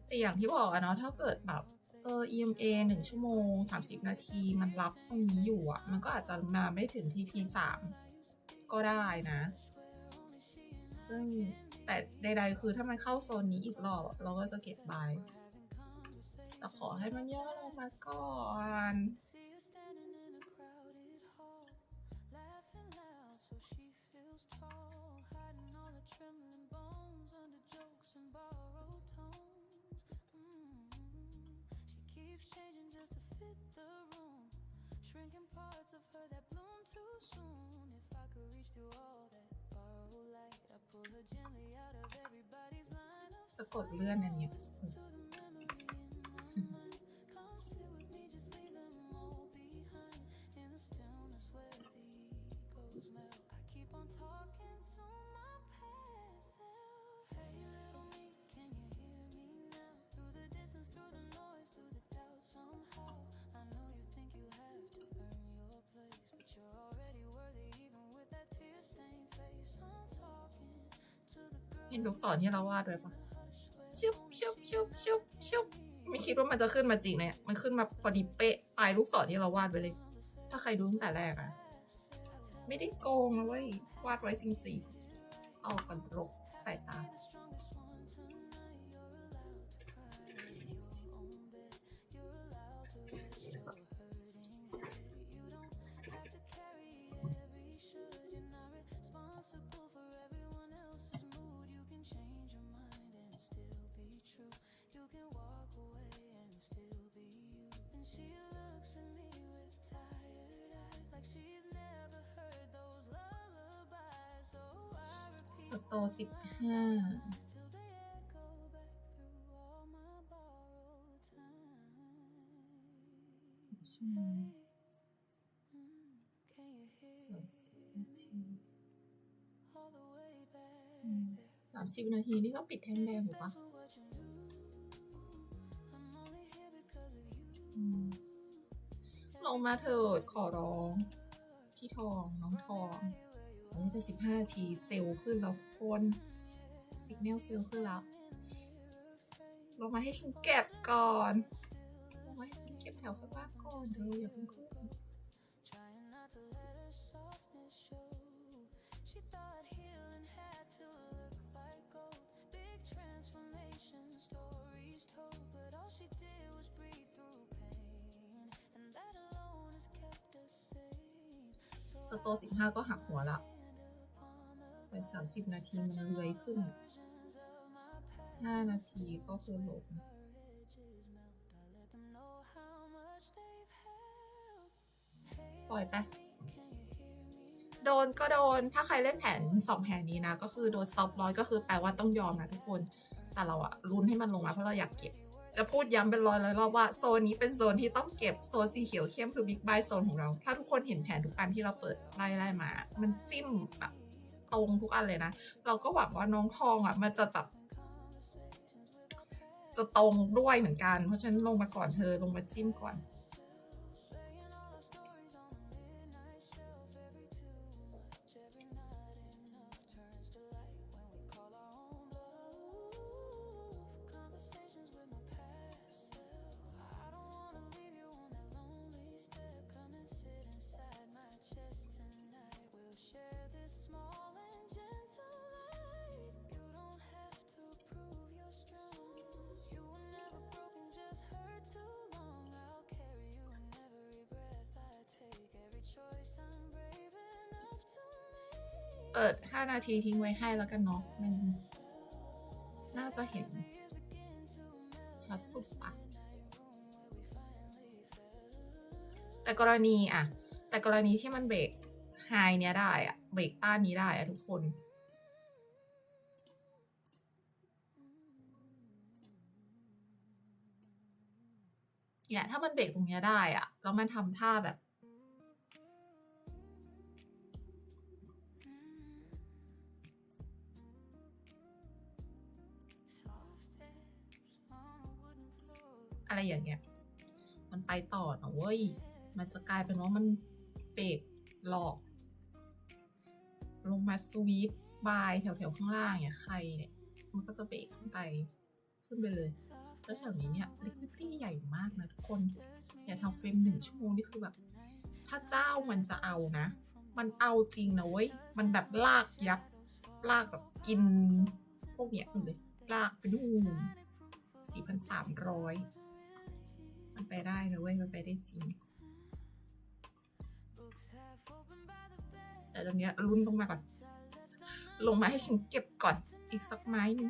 Speaker 3: แต่อย่างที่บอกอะเนาะถ้าเกิดแบบEMA 1 ชั่วโมง 30 นาทีมันรับตรงนี้อยู่อะมันก็อาจจะมาไม่ถึง TP 3ก็ได้นะซึ่งแต่ใดๆคือถ้ามันเข้าโซนนี้อีกรอบเราก็จะเก็บบายแต่ขอให้มันย่อลงมาก่อนสะกดเลื่อนอันเนี้ยเห็นลูกศรที่เราวาดไว้ปะชุบไม่คิดว่ามันจะขึ้นมาจริงเลยมันขึ้นมาพอดีเป๊ะปลายลูกศรที่เราวาดไว้เลยถ้าใครดูตั้งแต่แรกอะไม่ได้โกงนะเว้ยวาดไว้จริงๆเอากันรกสายตาสโต15 ชั่วโมง30 นาที30 นาทีนี่ก็ปิดแท่งแดงถูกปะลงมาเถิดขอร้องพี่ทองน้องทองอันนี้จะ15 นาทีเซลล์ขึ้นแล้วคนสิกแนลเซลล์ขึ้นแล้วลงมาให้ฉันเก็บก่อนลงมาให้ฉันเก็บแถวข้างล่างก่อนเธออย่าเพิ่งขึ้นสโต15ก็หักหัวละแต่30 นาทีมันเลื้อยขึ้น5 นาทีก็คือลงปล่อยไปโดนก็โดนถ้าใครเล่นแผน2 แผนนี้นะก็คือโดน stop loss ก็คือแปลว่าต้องยอมนะทุกคนแต่เราอะลุ้นให้มันลงมาเพราะเราอยากเก็บจะพูดย้ำเป็นร้อยรอบว่าโซนนี้เป็นโซนที่ต้องเก็บโซนสีเขียวเข้มคือ Big Buy โซนของเราถ้าทุกคนเห็นแผนทุกอันที่เราเปิดไล่มา มันจิ้มแบบตรงทุกอันเลยนะเราก็หวังว่าน้องทองอ่ะมันจะแบบจะตรงด้วยเหมือนกันเพราะฉะนั้นลงมาก่อนเธอลงมาจิ้มก่อนเปิด5 นาทีทิ้งไว้ให้แล้วกันเนาะมันน่าจะเห็นชัดสุดปะแต่กรณีที่มันเบรกไฮเนี้ยได้อะเบรกต้านนี้ได้อะทุกคนเนี่ยถ้ามันเบรกตรงเนี้ยได้อะแล้วมันทำท่าแบบอะไรอย่างเงี้ยมันไปต่อนะเว้ยมันจะกลายเป็นว่ามันเบรกหลอกลงมาสวีปบายแถวข้างล่างเนี่ยใครเนี่ยมันก็จะเบรกขึ้นไปเลยแล้วแถวนี้เนี่ย liquidity ใหญ่มากนะทุกคนอย่าทำเฟรม1 ชั่วโมงนี่คือแบบถ้าเจ้ามันจะเอานะมันเอาจริงนะเว้ยมันแบบลากยับลากแบบกินพวกเนี้ยเลยลากไปนู่น4,300มันไปได้นะเว้ยมันไปได้จริงแต่ตอนนี้ลุ้นลงมาก่อนลงมาให้ฉันเก็บก่อนอีกสักไม้นึง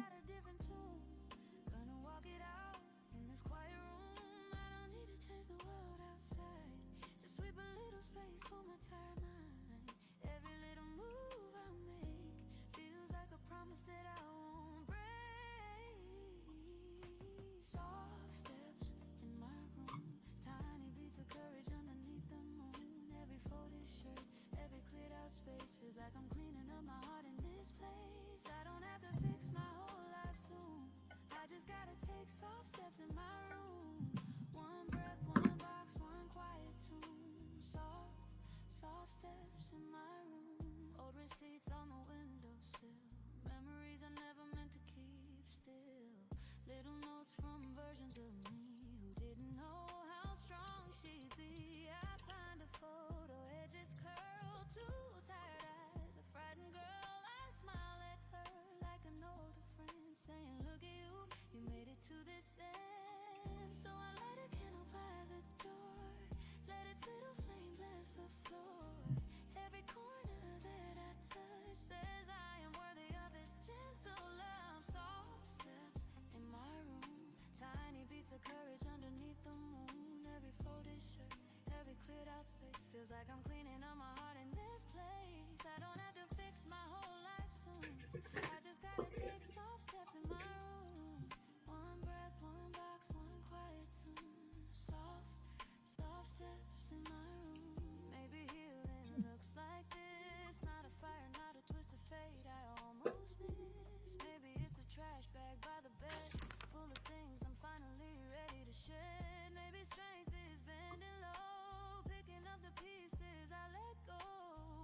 Speaker 1: pieces I let go,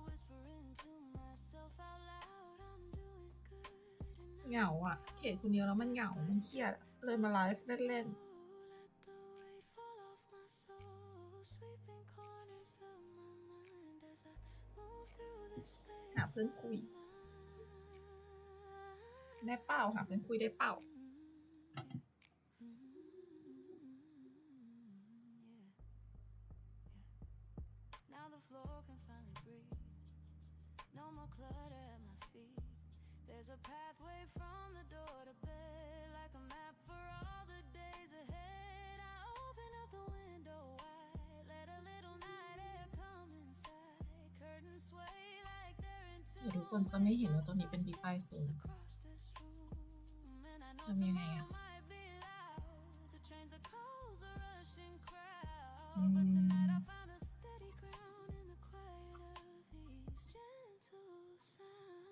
Speaker 1: whispering to myself out loud, I'm doing good.
Speaker 3: เหงาอ่ะเทรดคนเดียวแล้วมันเหงา มันเครียดอะเลยมาไลฟ์เล่น
Speaker 1: Let the weight fall off my soul, sweeping corners of my mind as I move through this
Speaker 3: ๆ หา
Speaker 1: space.
Speaker 3: เพื่อนคุย ได้เปล่าหาเพื่อนคุยได้เปล่า
Speaker 1: Now the floor can finally breathe. No more clutter at my feet. There's a pathway from the door to bed, like a map for all the days ahead. I open up the window wide, let a little night air come inside. Curtains sway like they're in
Speaker 3: เดี๋ยวทุกคนจะไม่เห็นว่าตัวนี้เป็นบิ๊กไบโซน
Speaker 1: across this room. And I know
Speaker 3: ทำยังไงอ่ะ
Speaker 1: tomorrow might be loud. The trains are closed, a rushing crowd. But tonight I found a steady ground in the quiet of these gentle sounds.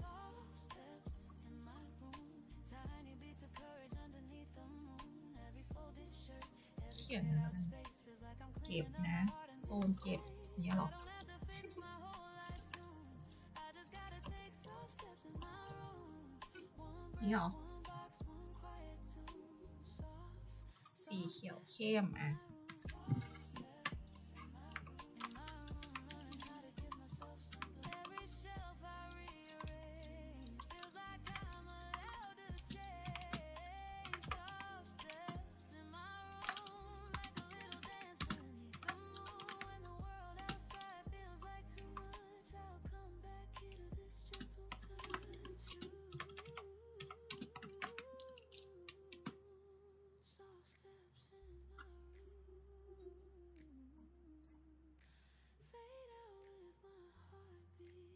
Speaker 1: Soft steps in my room, tiny beats of courage underneath the moon. Every folded shirt,
Speaker 3: เขี
Speaker 1: every
Speaker 3: ยน
Speaker 1: bit
Speaker 3: อะไร
Speaker 1: of space feels like I'm
Speaker 3: เก็บ
Speaker 1: cleaning
Speaker 3: นะ
Speaker 1: up my heart and
Speaker 3: โซนเก็บเนี่ยหรอ
Speaker 1: don't have to fix my whole life soon. I just gotta take soft steps in my room. One
Speaker 3: นี่หรอ
Speaker 1: breath, one box, one quiet tune. Soft
Speaker 3: สีเขียวเข้มอ่ะ
Speaker 1: every shelf I rearrange feels like I'm allowed to change. Soft steps in my room, like a little dance beneath the moon. When the world outside feels like too much, I'll come back here to this gentle touch. Soft steps in my room. Fade out with my heartbeat.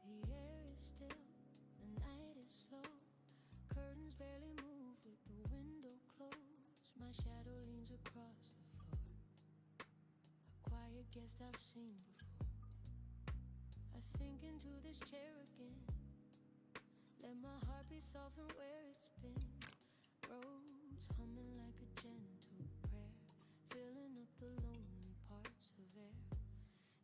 Speaker 1: The air is still, the night is slow. Curtains barely move with the window closed. My shadow leans across the floor. A quiet guest I've seen before. I sink into this chair again. Let my heart be softened where it's been. Roads humming like a gentle prayer, filling up the lonely parts of air.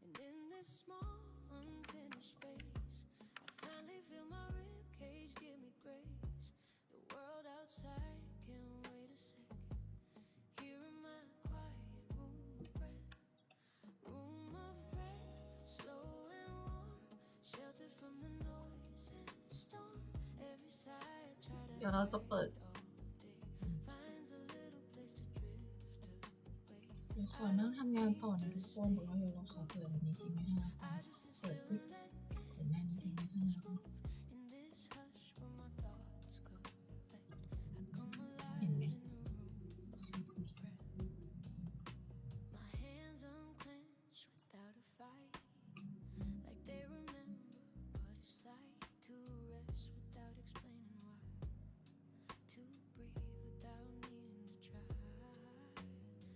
Speaker 1: And in this small, unfinished space, I finally feel my rib cage give me grace. The world outside can't wait a second. Here in my quiet room of breath, slow and warm, sheltered from the noise and storm. Every side try to
Speaker 3: เดี๋ยวเราจะเปิด
Speaker 1: finds a little place to drift away.
Speaker 3: เดี๋ยวขอนั่งทำงานต่อนะทุกคนบอกว่าเดี๋ยวเราขอเปิดอันนี้ทิ้งไว้ให้นะคะเปิดปุ๊บเปิดหน้านี้ทิ้งไว้ให้นะคะ
Speaker 1: In this hush where my thoughts collect, I come alive
Speaker 3: เห็นไหม
Speaker 1: in a room of breath. My hands unclenched without a fight, like they remember what it's like to rest without explaining why, to breathe without needing to try.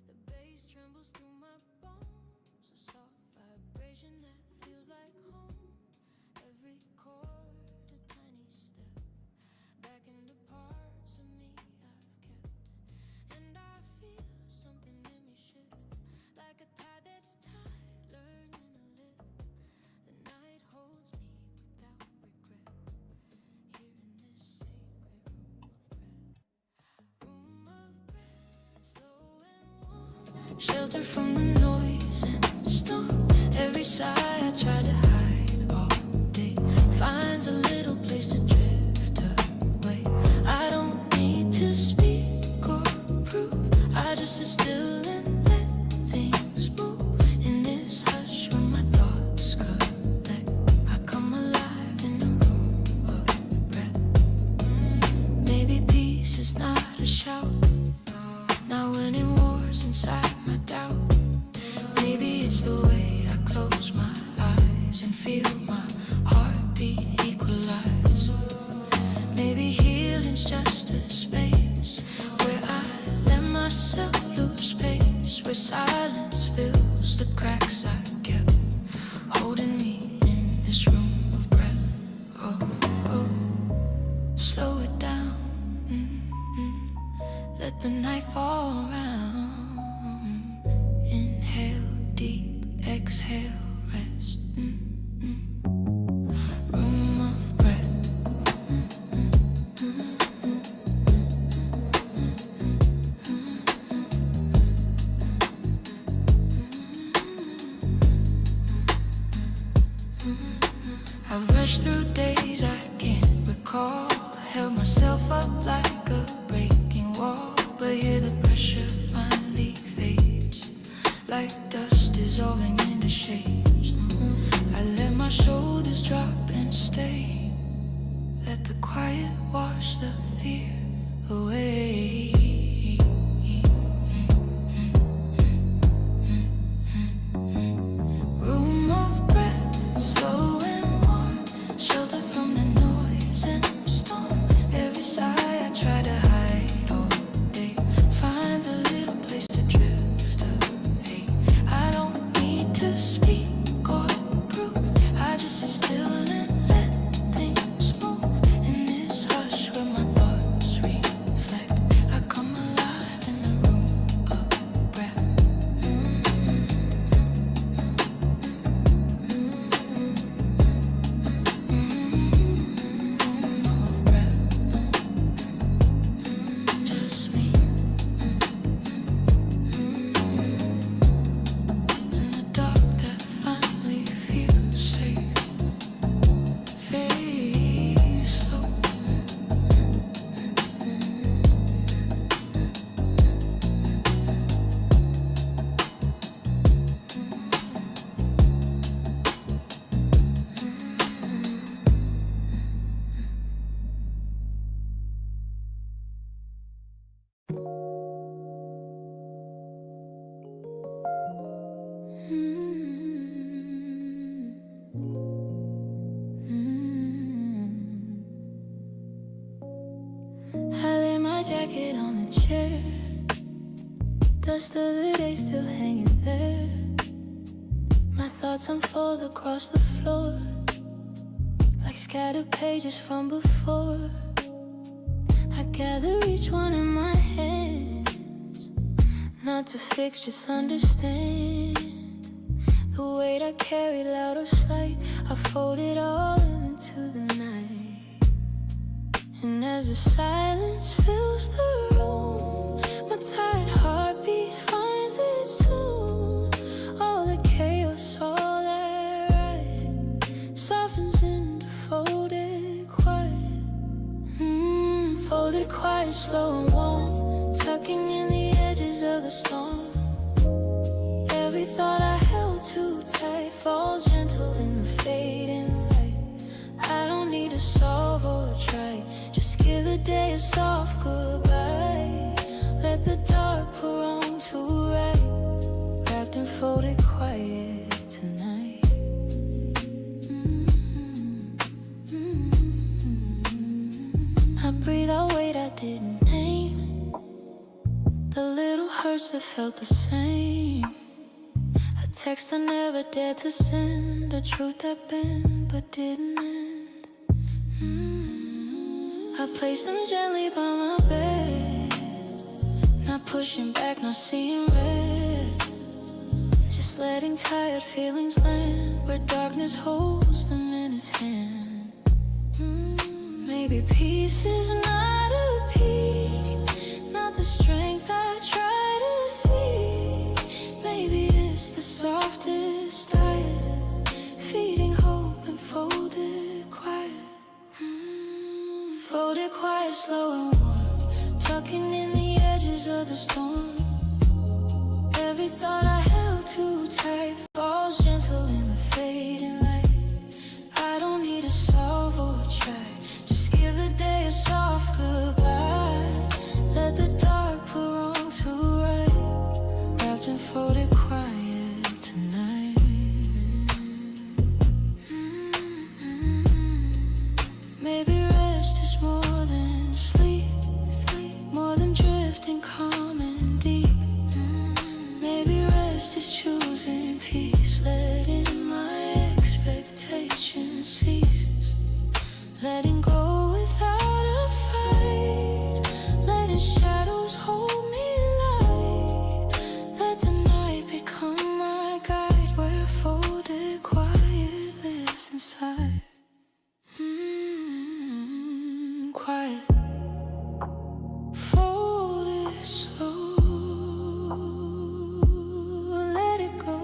Speaker 1: The bass trembles through my bones, a soft vibration that feels like home. Every chord a tiny step back into parts of me I've kept, and I feel something in me shift, like a tide that's tight, learning to live. The night holds me without regret, here in this sacred room of breath, slow and warm, sheltered from the noise and storm. Every sigh I try to hide all day finds a little place to drift away. I don't need to speak or prove, I just sit still and let things move. In this hush where my thoughts collect, I come alive in a room of breath. Maybe peace is not a shout, not winning wars inside my doubt. Maybe it's the way I close my eyes and feel my heartbeat equalize. Maybe healing's just a space where I let myself lose pace, where silence fills the cracks I kept holding me in this room of breath. Oh, oh, slow it down. Let the night fall around. Inhale deep, exhale, rest. Room of breath. I've rushed through days I can't recall. Held myself up like a breaking wall, but here the pressure finally fades, like dust dissolving into shapes. I let my shoulders drop and stay. Let the quiet wash the fear away. Room of breath, slow and warm, shelter from the noise and storm. Every sigh I try to hide all day finds a little place to drift away. I don't need to speak or prove, I just sit still and let things move. In this hush where my thoughts reflect, I come alive in a room of breath. Just me. In the dark that finally feels safe. Very slow. I lay my jacket on the chair, dust of the day still hanging there. My thoughts unfold across the floor, like scattered pages from before. I gather each one in my hands, not to fix, just understand. The weight I carry, loud or slight, I fold it all into the night. And as the silence fills the room, my tired heartbeat finds its tune. All the chaos, all that right, softens into folded quiet. Folded quiet, slow and warm, tucking in the edges of the storm. Every thought I held too tight falls gentle in the fading light. I don't need to solve or try, just give the day a soft goodbye. Let the dark pour on to right, wrapped and folded quiet tonight. I breathe out weight I didn't name, the little hurts that felt the same. A text I never dared to send, a truth that bent but didn't end. I placed them gently by my bed, not pushing back, not seeing red, just letting tired feelings land where darkness holds them in its hand. Maybe peace is not a peak, not the strength I try to see. Maybe it's the softest diet, feeding hope and folded quiet. Folded quiet, slow and warm, tucking in the edges of the storm. Every thought I held too tight falls gentle in the fading light. I don't need to solve or try, just give the day a soft goodbye. Let the dark pour on to right, wrapped and folded quiet tonight. shadows hold me light. Let the night become my guide where folded quiet lives inside. Quiet. Folded slow. Let it go.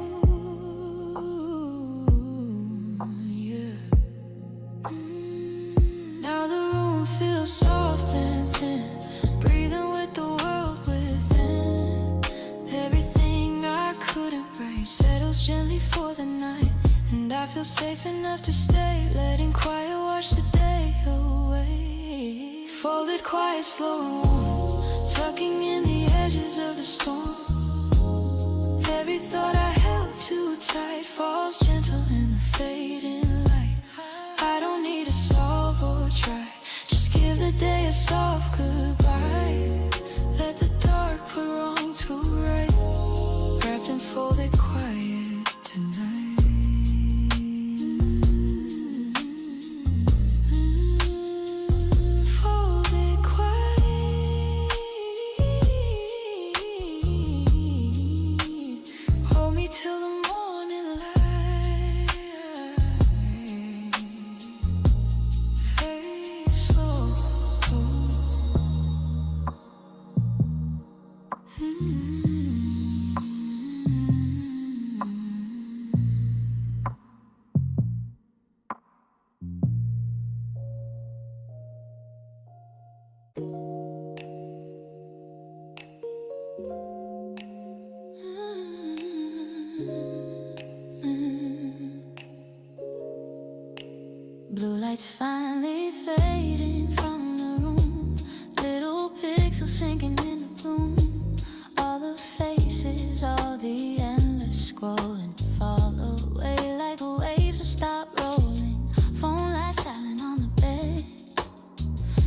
Speaker 1: Yeah. Now the room feels soft and thin, breathing with the world within. Everything I couldn't break settles gently for the night, and I feel safe enough to stay, letting quiet wash the day away. Folded quiet, slow and warm, tucking in the edges of the storm. Every thought I held too tight falls gentle in the fading light. I don't need to solve or try, just give the day a soft goodbye. Let the dark put wrong to right, wrapped in folded quiet tonight. Folded quiet, hold me till the morning light. Fade slow. Blue lights finally fading from the room, little pixels sinking in the gloom. All the faces, all the endless scrolling fall away like waves that stop rolling. Phone light silent on the bed,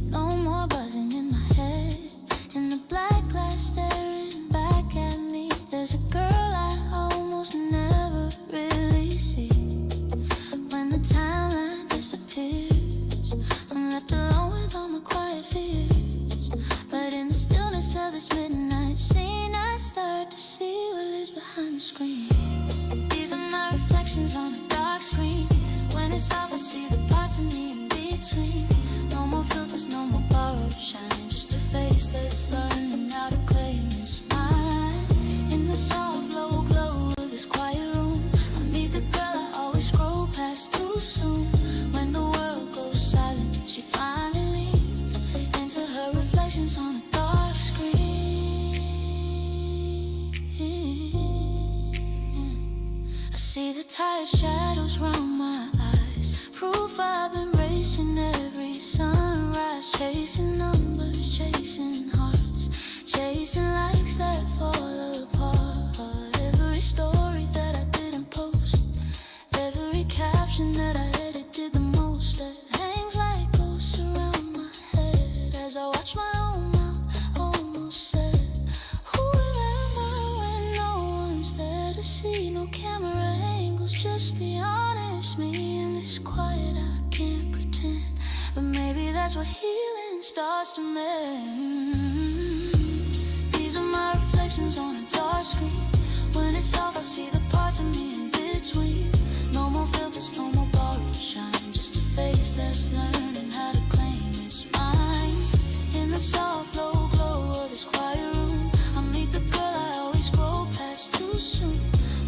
Speaker 1: no more buzzing in my head. In the black glass staring back at me, there's a girl I almost never really see. When the timeline disappears, I'm left alone with all my quiet fears. But in the stillness of this midnight scene, I start to see what lives behind the screen. These are my reflections on a dark screen. When it's off, I see the parts of me in between. No more filters, no more borrowed shine, just a face that's learning how to claim its mine. In the soft, low glow of this quiet room, I meet the girl I always scroll past too soon. When the world goes silent, she finally leans into her reflections on a dark screen. I see the tired shadows round my eyes, proof I've been racing every sunrise, chasing numbers, chasing hearts, chasing likes that fall apart. Every story that I didn't post, every caption that I edited the most, that hangs like ghosts around my head as I watch my own mouth almost said, who am I when no one's there to see? No camera angles, just the honest me in this quiet I can't pretend. But maybe that's where healing starts to mend. These are my reflections on a dark screen. When it's off, I see the parts of me in between. No more filters, no more borrowed shine, just a face that's learning how to claim its mine. In the soft, low glow of this quiet room, I meet the girl I always scroll past too soon.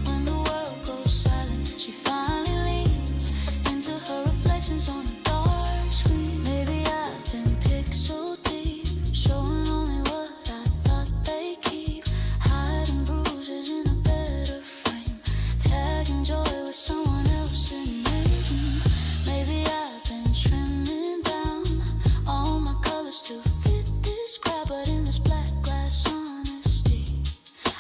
Speaker 1: When the world goes silent, she finally leans into her reflections on a dark screen. Maybe I've been pixel deep, showing only what I thought they keep, hiding bruises in a better frame, tagging joy with someone else's name. Maybe I've been trimming down all my colors to fit this crowd, but in this black glass honesty,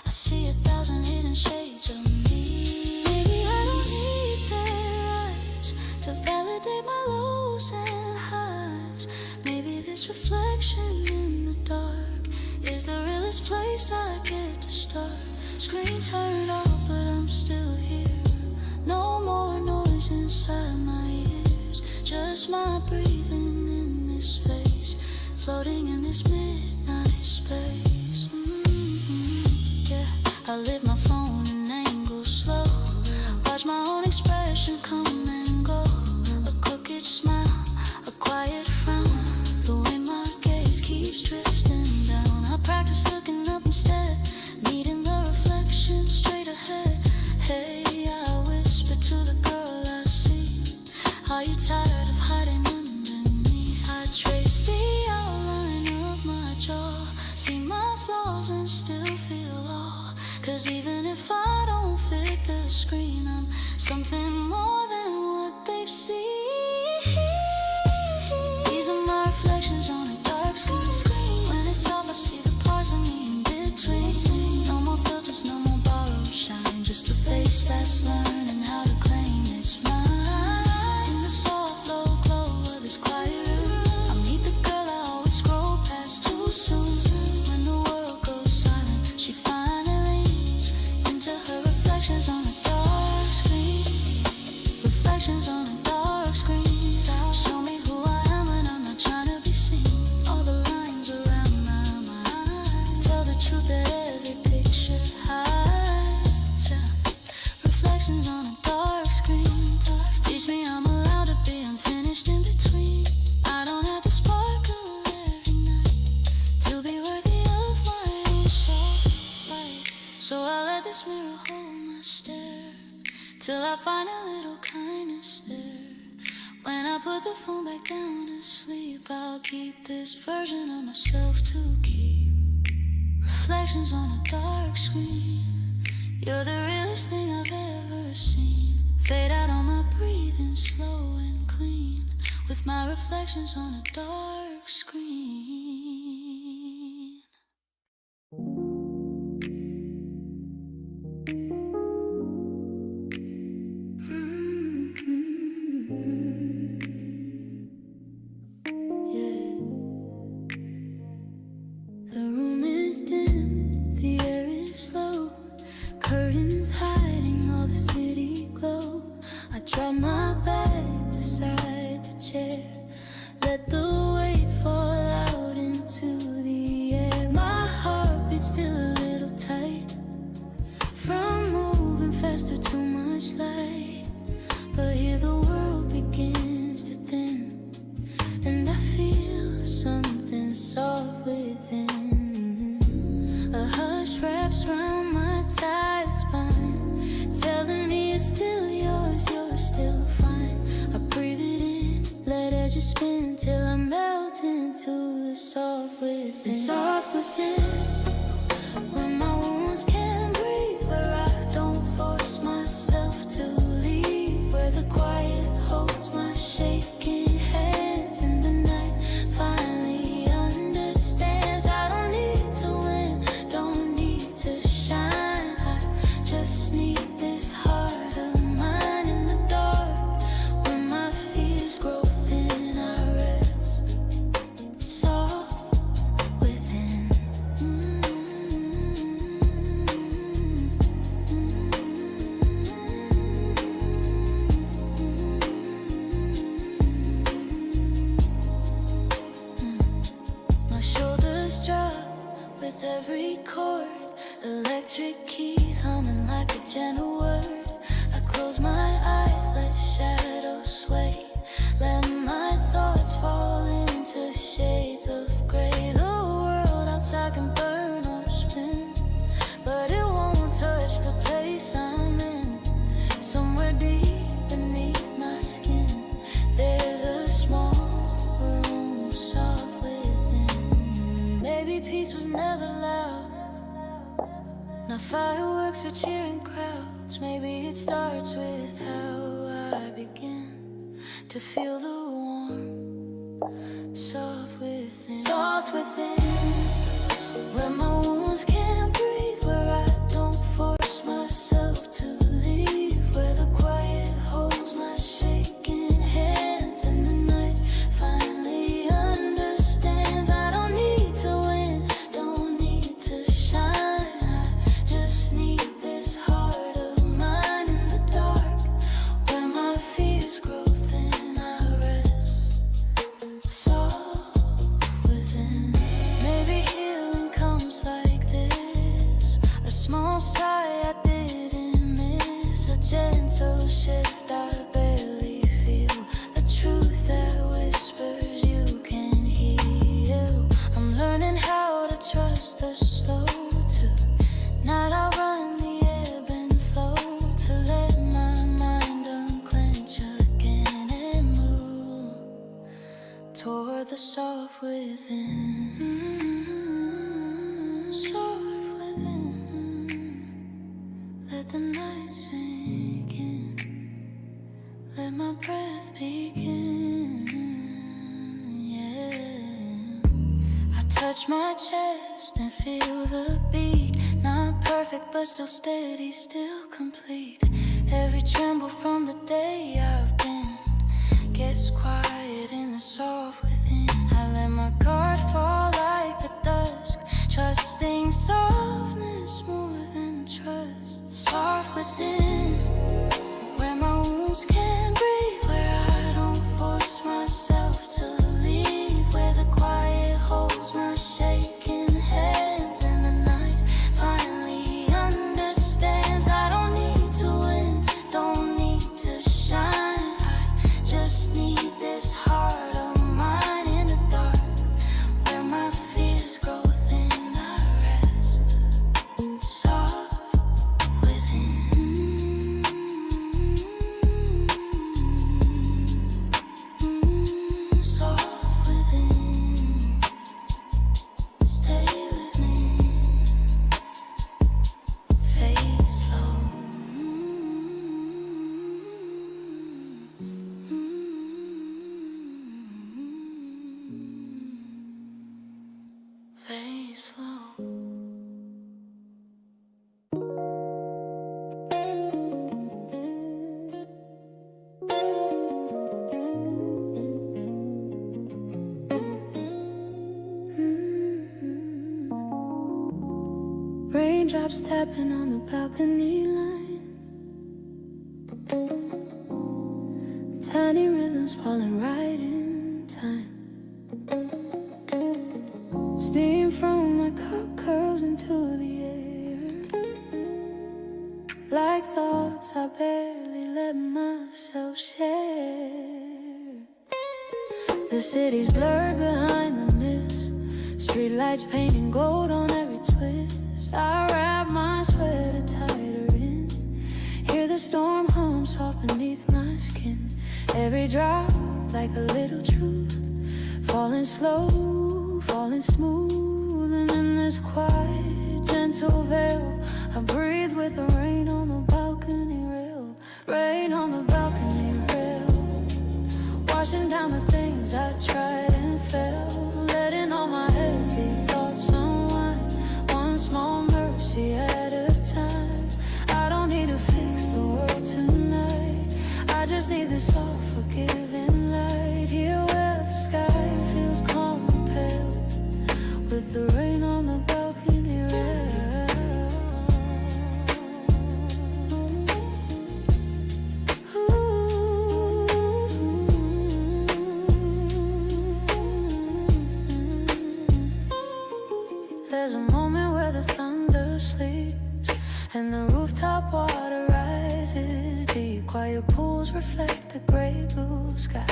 Speaker 1: I see 1,000 hidden shades of me. Maybe I don't need their eyes to validate my lows and highs. Maybe this reflection in the dark is the realest place I get to start. Screen turned off, but I'm still here. No more noise inside my ears, just my breathing in this face, floating in this midnight space. practice looking up instead, meeting the reflection straight ahead. Hey, I whisper to the girl I see, are you tired of hiding underneath? I trace the outline of my jaw, see my flaws and still feel awe. 'Cause even if I don't fit the screen, I'm something more than what they've seen. These are my reflections on a dark screen. When it's off, I see the parts of me in between. No more filters, no more borrowed shine, just a face that's learning how to claim it's mine. In the soft, low glow of this quiet room, I meet the girl I always scroll past too soon. When the world goes silent, she finally leans into her reflections on a dark screen. Reflections on a dark screen. Show me who I am when I'm not trying to be seen. All the lines around my mind tell the truth that every picture hides. Reflections on a dark screen. Teach me I'm allowed to be unfinished in between. I don't have to sparkle every night to be worthy of my own soft light. So I let this mirror hold my stare till I find a little kindness there. When I put the phone back down to sleep, I'll keep this version of myself to keep. Reflections on a dark screen. You're the realest thing I've ever seen. Fade out on my breathing, slow and clean, with my reflections on a dark screen. Yeah. The room is dim, the air is slow, curtains hiding all the city glow. I drop my bag beside the chair, let the weight fall out into the air. My heart beats still a little tight from moving faster, too much light. But here the world begins to thin, and I feel something soft within. A hush wraps round my tired spine, telling me it's still yours, you're still fine. I breathe it in, let it just spin till I melt into the soft within. Soft within, where my wounds can't breathe, where I don't force myself to leave, where the quiet holds my shaking hands, and the night finally understands. I don't need to win, don't need to shine, I just need this heart of mine in the dark, where my fears grow thin. I rest soft within. My shoulders drop with every chord, electric keys humming like a gentle word. I close my eyes, let shadows sway, let my thoughts fall into shades of gray. The world outside can burn or spin, but it won't touch the place I'm in. Somewhere deep beneath my skin, there's a small room soft within. Maybe peace was never loud, not fireworks or cheering crowds. Maybe it starts with how I begin to feel the warmth soft within. Soft within, where my wounds can't breathe, where I don't force myself to leave, where the quiet holds my shaking hands, and the night finally understands. I don't need to win, don't need to shine, I just need this heart of mine in the dark, where my fears grow thin. I rest soft within. the slow tonight I'll run the ebb and flow to let my mind unclench again and move toward the soft within. Soft within. Let the night sink in. Let my breath begin. Yeah. I touch my chest and feel the beat. Not perfect, but still steady, still complete. Every tremble from the day I've been gets quiet in the soft within. I let my guard fall like the dusk, trusting softness more than trust. Soft within, where my wounds can't breathe, where I don't force myself to leave, where the quiet holds my shaking hands and the night finally understands. I don't need to win, don't need to shine, I just need this heart of mine in the dark, where my fears grow thin. I rest soft within. Soft within. Stay with me. Fade slow. Fade slow. Raindrops tapping on the balcony line. Tiny rhythms falling right in time. Steam from my cup curls into the air. Like thoughts I barely let myself share. The city's blurred behind the mist. Streetlights painting gold on every twist. I wrap my sweater tighter in. Hear the storm hum soft beneath my skin. Every drop like a little truth. Falling slow, falling smooth. And in this quiet, gentle veil, I breathe with the rain on the balcony rail. Rain on the balcony rail. Washing down the things I tried and failed. Letting all my heavy thoughts unwind. One small mercy at a time. I don't need to fix the world tonight. I just need this soft forgiving light. Here where the sky feels calm and pale, with the rain on the balcony rail. There's a moment where the thunder sleeps and the rooftop water rises deep. Quiet pools reflect the gray blue sky.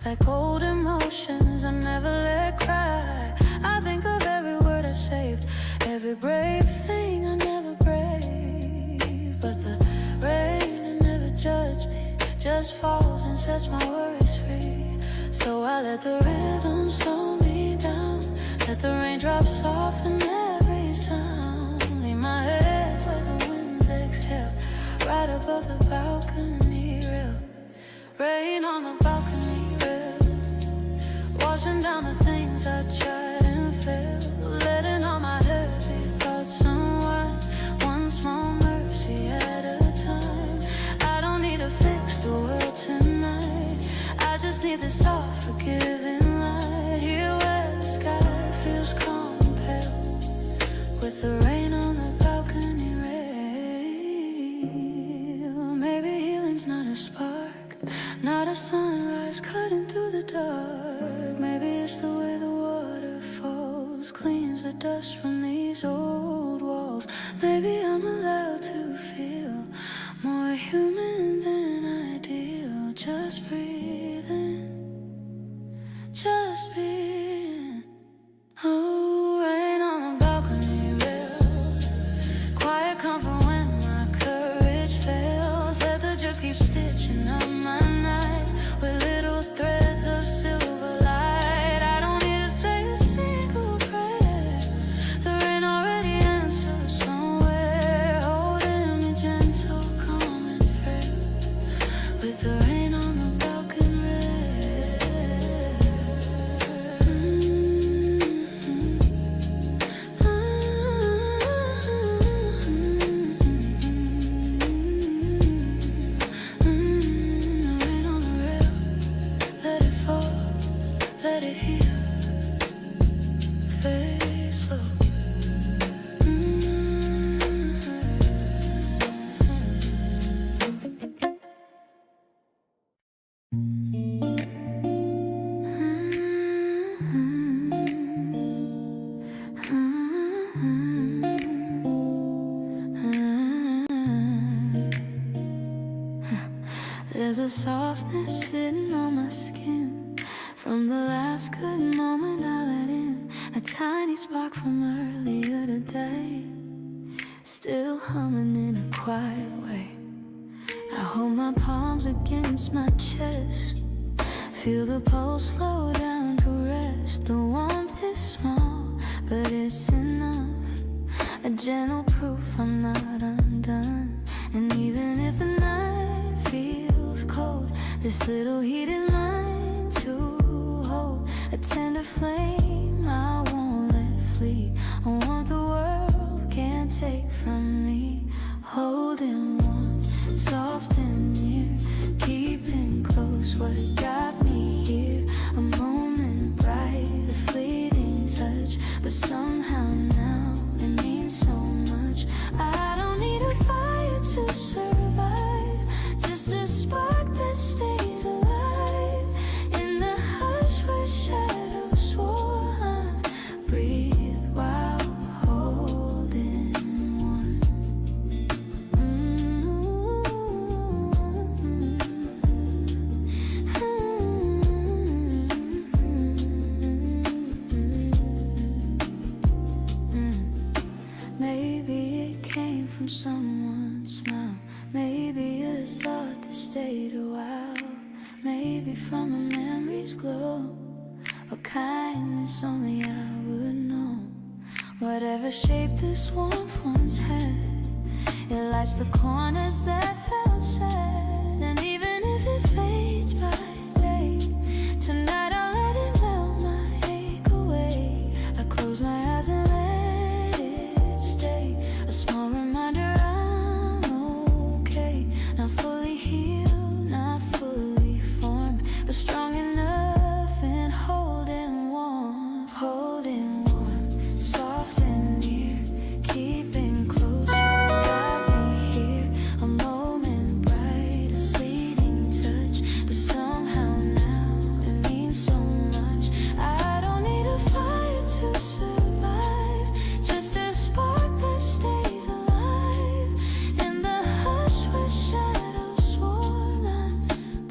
Speaker 1: Like old emotions I never let cry. I think of every word I saved, every brave thing I never brave. But the rain it never judged me, just falls and sets my worries free. So I let the rhythm slow me down. Let the raindrops soften every sound. Lean my head where the winds exhale, right above the balcony rail. Rain on the balcony rail. Washing down the things I tried and failed. Letting all my heavy thoughts unwind. One small mercy at a time. I don't need to fix the world tonight. I just need this soft forgiving light. Here where the sky feels calm and pale, with the rain on the balcony rail. Maybe healing's not a spark, not a sunrise cutting through the dark. Maybe it's the way the water falls, cleans the dust from these old walls. Maybe I'm allowed to feel more human than ideal. Just breathing, just being. Oh, rain on the balcony for There's a softness sitting on my skin from the last good moment I let in. A tiny spark from earlier today, still humming in a quiet way. I hold my palms against my chest, feel the pulse slow down to rest. The warmth is small, but it's enough, a gentle proof I'm not undone. And even if the night feels cold, this little heat is mine to hold. A tender flame I won't let flee, I want the world can't take from me. Holding warm, soft and near, keeping close what got me here. A moment bright, a fleeting touch, but somehow now it means so much. I don't need a fire to survive, just a spark that stays alive. In the hush where shadows swore, I breathe while holding warm. Maybe it came from someone's smile, maybe a thought that stayed a while, maybe from a memory's glow, or kindness only I would know. Whatever shape this warmth once had, it lights the corners that felt sad. And even if it fades by day, tonight I'll let it melt my ache away. I close my eyes and let it stay, a small reminder I'm okay. Not fully healed, not fully formed, but strong enough and holding warm. Holding warm, soft and near, keeping close what got me here. A moment bright, a fleeting touch, but somehow now it means so much. I don't need a fire to survive, just a spark that stays alive. In the hush where shadows swarm, I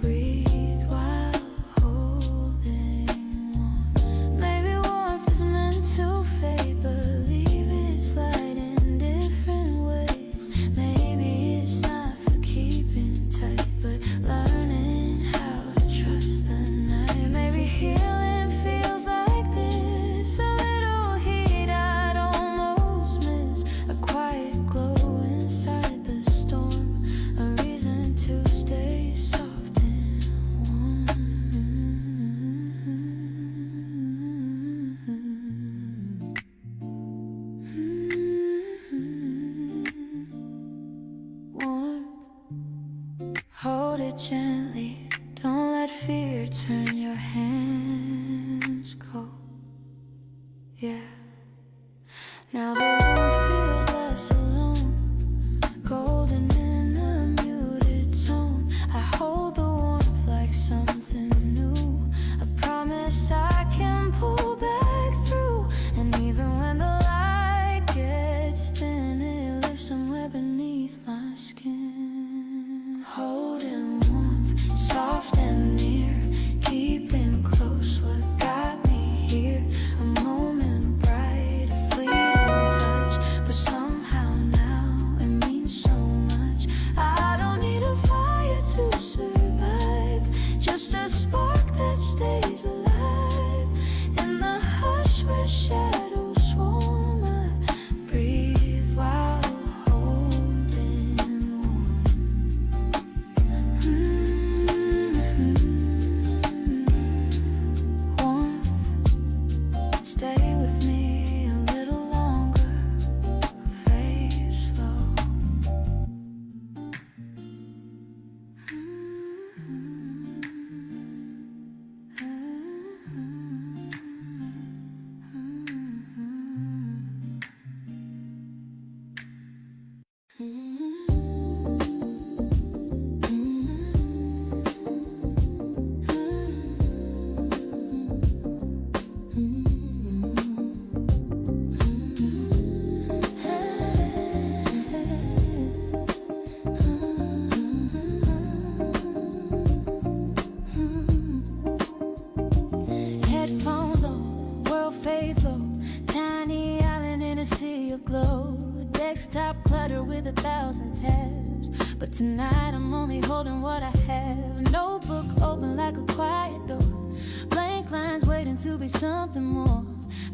Speaker 1: breathe while holding warm. Maybe warmth is meant to fade, but leave its light in different ways. Maybe it's not for keeping tight, but learning how to trust the night. Maybe healing feels like this, a little heat I'd almost miss, a quiet glow inside the storm, a reason to stay soft and warm. Warm, hold it gently, don't let fear turn your hands cold. Yeah, now the room feels less alone, golden in a muted tone. I hold the warmth like something new, a promise I can pull back through. And even when the light gets thin, it lives somewhere beneath my skin. Holding warmth, soft and near, keeping close what got me here. A moment bright, a fleeting touch, with 1,000 tabs. But tonight I'm only holding what I have. Notebook open like a quiet door. Blank lines waiting to be something more.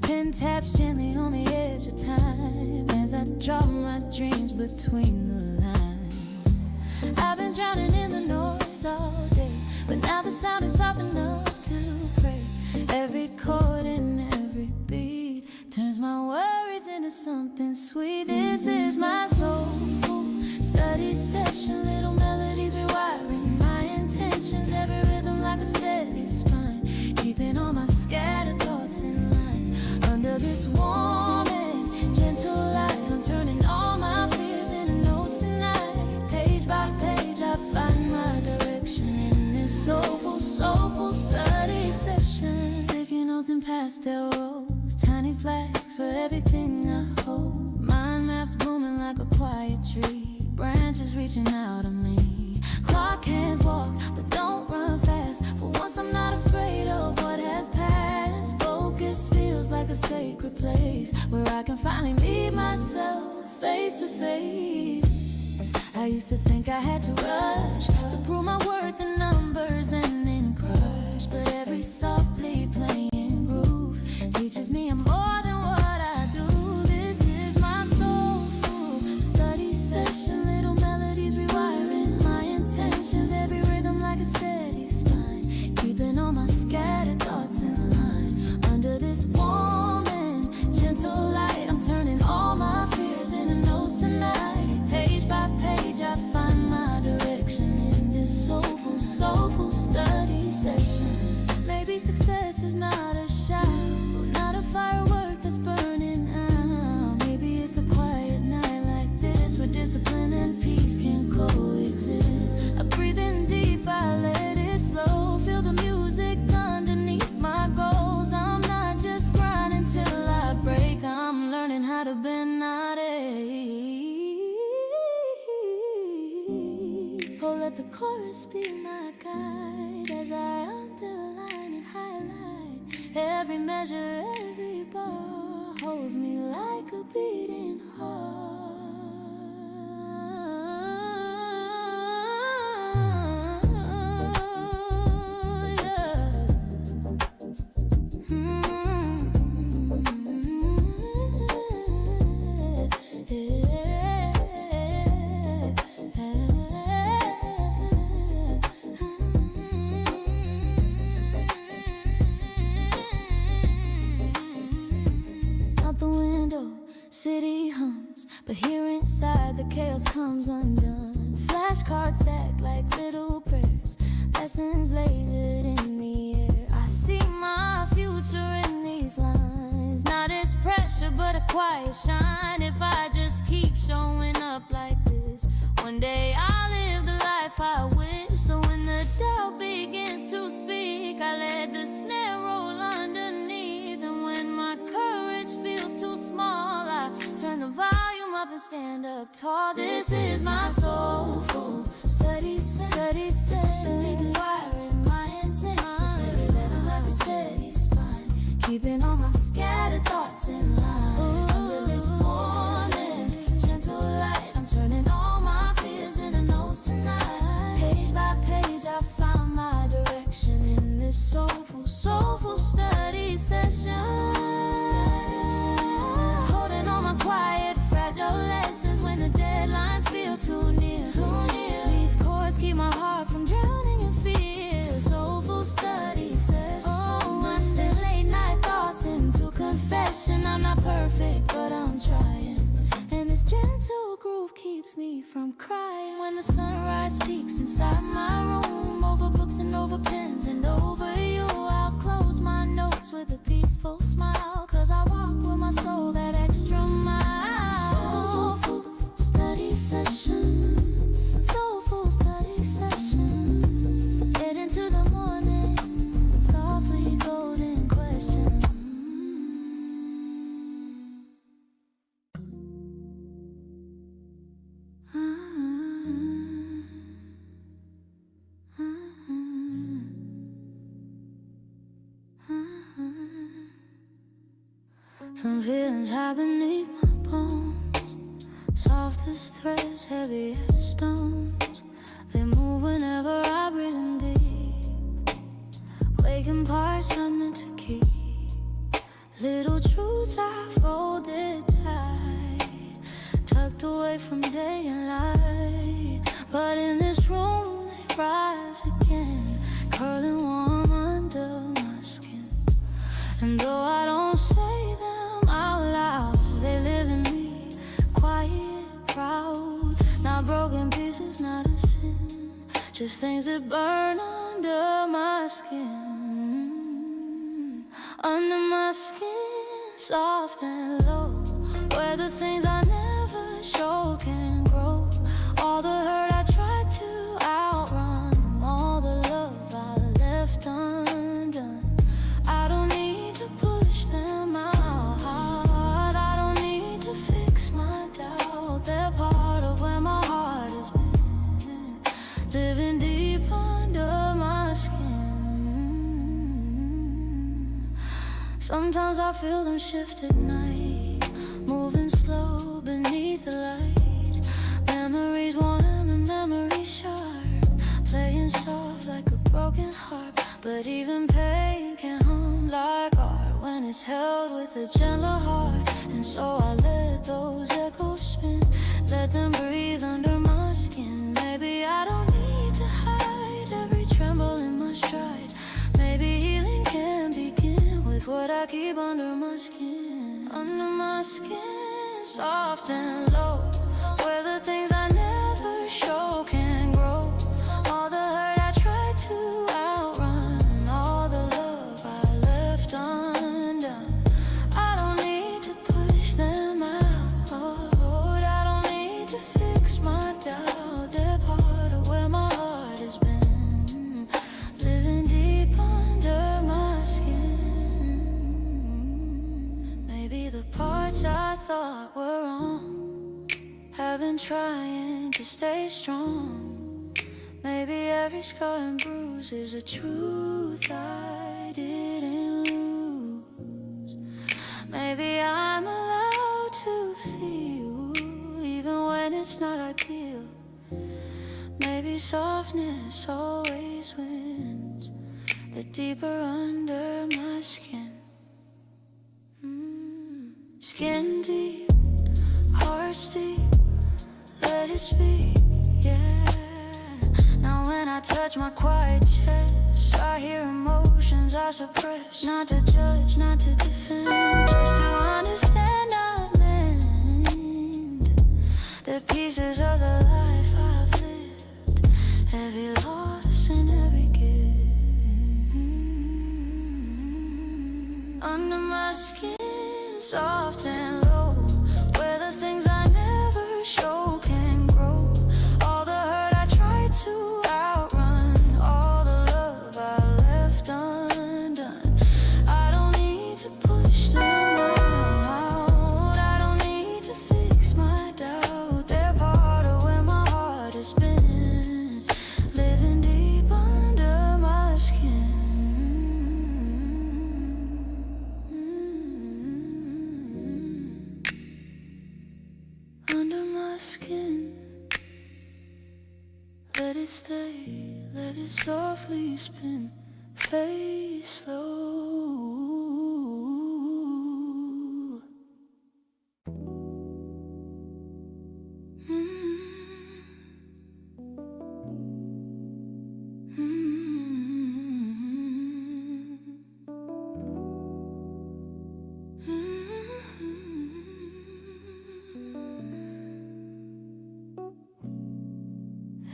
Speaker 1: Pen taps gently on the edge of time as I draw my dreams between the lines. I've been drowning in the noise all day, but now the sound is soft enough to pray. Every chord and every beat turns my worries into something sweet. This is my soulful study session. Little melodies rewiring my intentions. Every rhythm like a steady spine, keeping all my scattered thoughts in line. Under this warm and gentle light, I'm turning all my fears into notes tonight. Page by page, I find my direction in this soulful study session. Sticky notes in pastel rose, tiny flags for everything I hold. Mind maps blooming like a quiet tree, branches reaching out of me. Clock hands walk, but don't run fast. For once I'm not afraid of what has passed. Focus feels like a sacred place where I can finally meet myself face to face. I used to think I had to rush to prove my worth in numbers and in crush. But every softly playing groove teaches me I'm more than what I do. This is my soulful study session. Little melodies rewiring my intentions. Every rhythm like a steady spine, keeping all my scattered thoughts in line. Under this warm and gentle light, I'm turning all my fears into notes tonight. Page by page, I find my direction in this soulful study session. Maybe success is not a shout, not a firework that's burning out. Maybe it's a quiet night like this where discipline and peace can coexist. I breathe in deep, I let it slow. Feel the music underneath my goals. I'm not just grinding till I break. I'm learning how to bend, not ache. Oh, let the chorus be my guide as I underline and highlight. Every measure, every bar holds me like a beating heart. City hums, but here inside the chaos comes undone. Flashcards stacked like little prayers, lessons lasered in the air. I see my future in these lines. Not as pressure, but a quiet shine. If I just keep showing up like this, one day I'll live the life I wish. So when the doubt begins to speak, I let the snare roll underneath. And when my courage feels too small, I turn the volume up and stand up tall. This is my soulful study session. Wiring my intentions. Every letter like a steady spine, keeping all my scattered thoughts in line. Under this warm and gentle light, I'm turning all my fears into notes tonight. Page by page, I found my direction in this soulful study session. Holding all my quiet, fragile lessons when the deadlines feel too near. These chords keep my heart from drowning in fear. Soulful study session. Oh, I send late night thoughts into confession. I'm not perfect, but I'm trying. And this gentle groove keeps me from crying. When the sunrise peaks inside my room, over books and over pens and over you, I'll close my notes with a peaceful smile. Cause I walk with my soul that extra mile. Soulful study session. Soulful study session. Get into the morning, softly golden question. Some feelings hide beneath my bones. Softest threads, heavy as stones. They move whenever I breathe in deep. Waking parts I'm meant to keep. Little truths I folded tight, tucked away from day and light. But in this room they rise again, curling warm under my skin. And though I don't say them out loud, they live in me, quiet, proud. Not broken pieces, not a sin, just things that burn under my skin. Under my skin, soft and low, where the things I never show can grow. All the hurt I tried to outrun, all the love I left undone. I don't need to push them out, I don't need to fix my doubt. They're part of where my heart has been, living deep under my skin. Sometimes I feel them shift at night, moving slow beneath the light. Memories warm and memories sharp, playing soft like a broken harp. But even pain can hum like art when it's held with a gentler heart. And so I let those echoes spin, let them breathe under my skin. Maybe I don't need to hide every tremble in my stride. Maybe healing can begin with what I keep under my skin. Under my skin, soft and low, where the things I never show can grow. All the hurt I tried to outrun, all the love I left undone. I don't need to push them out, I don't need to fix my doubt. They're part of where my heart has been, living deep under my skin. Maybe the parts I thought were wrong have been trying to stay strong. Maybe every scar and bruise is a truth I didn't lose. Maybe I'm allowed to feel, even when it's not ideal. Maybe softness always wins, the deeper under my skin. Skin deep, heart deep, let it speak, yeah. Now when I touch my quiet chest, I hear emotions I suppress. Not to judge, not to defend, just to understand, not mend the pieces of the life I've lived, every loss and every gift. Under my skin, soft and low, where the things I never show can grow. All the hurt I tried to outrun, all the love I left undone. I don't need to push them out, I don't need to fix my doubt. They're part of where my heart has been, living deep under my skin. Under my skin, let it stay, let it softly spin, fade slow.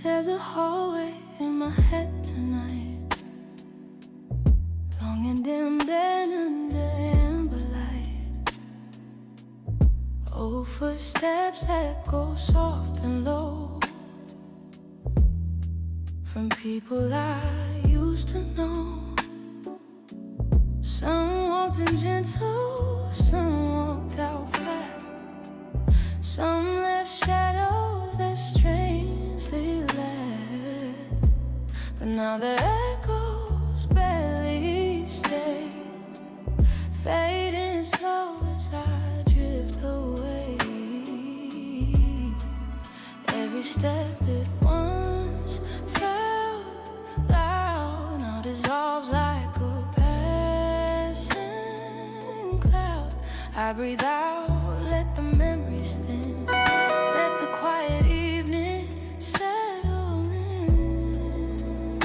Speaker 1: There's a hallway in my head tonight, long and dim, then under amber light. Old footsteps echo soft and low, from people I used to know. Some walked in gentle, some walked out flat, some left shadows that strangely left. But now the echoes barely stay, fading slow as I drift away. step that once felt loud now dissolves like a passing cloud. I breathe out, let the memories thin, let the quiet evening settle in.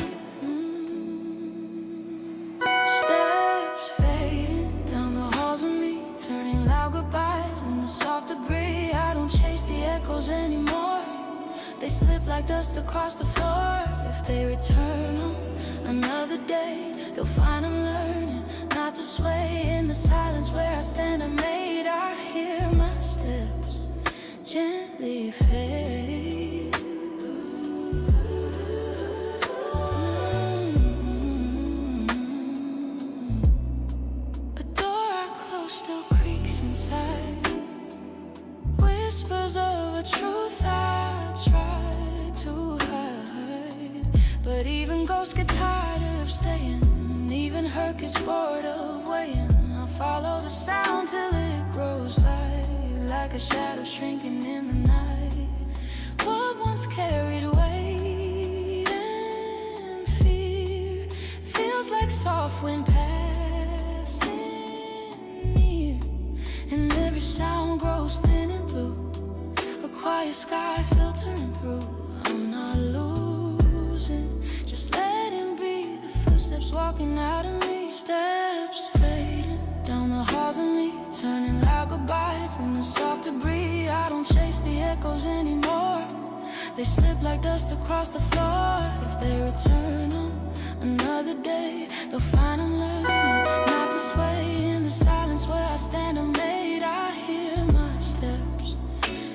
Speaker 1: Steps fading down the halls of me, turning loud goodbyes in the soft debris. I don't chase the echoes anymore. They slip like dust across the floor. If they return on another day, they'll find I'm learning not to sway in the silence where I stand. I made, I hear my steps gently fade. A door I closed still creaks inside. Whispers of a truth I try to hide. But even ghosts get tired of staying. Even hurt gets bored of waiting. I follow the sound till it grows light, like a shadow shrinking in the night. What once carried weight and fear feels like soft wind passing near, and every sound grows thin and blue. A quiet sky filtering through. I'm not losing, just letting be. The footsteps walking out of me, steps fading down the halls of me, turning loud goodbyes in the soft debris. I don't chase the echoes anymore. They slip like dust across the floor. If they return on another day, they'll find I'm learning not to sway in the silence where I stand. I'm made, I hear my steps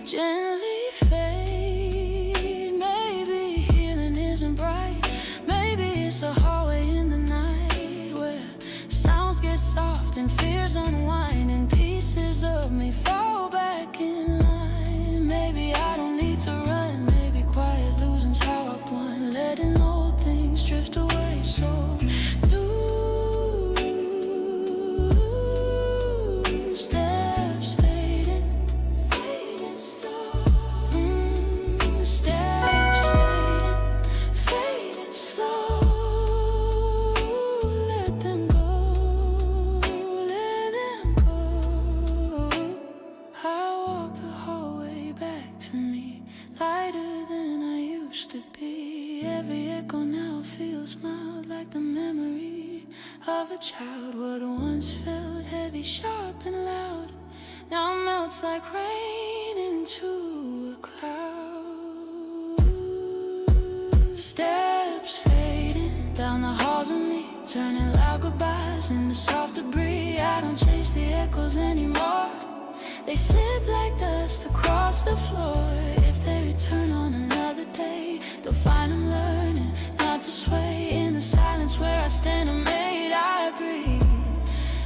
Speaker 1: gently fade. Maybe healing isn't bright. Maybe it's a hallway in the night where sounds get soft and fears unwind and pieces of me fall back in line. Maybe I don't need to run. Maybe quiet losing's how I've won, letting old things drift away. So new steps fading, fading slow. Steps fading, fading slow. Let them go, let them go. I walk the hallway back to me, lighter than I used to be. Every echo now feels mild, like the memory of a child. What once felt heavy, sharp and loud, now melts like rain into a cloud. Steps fading down the halls of me, turning loud goodbyes into soft debris. I don't chase the echoes anymore. They slip like dust across the floor. If they return on another day, they'll find I'm learning not to sway in the silence where I stand. I'm made, I breathe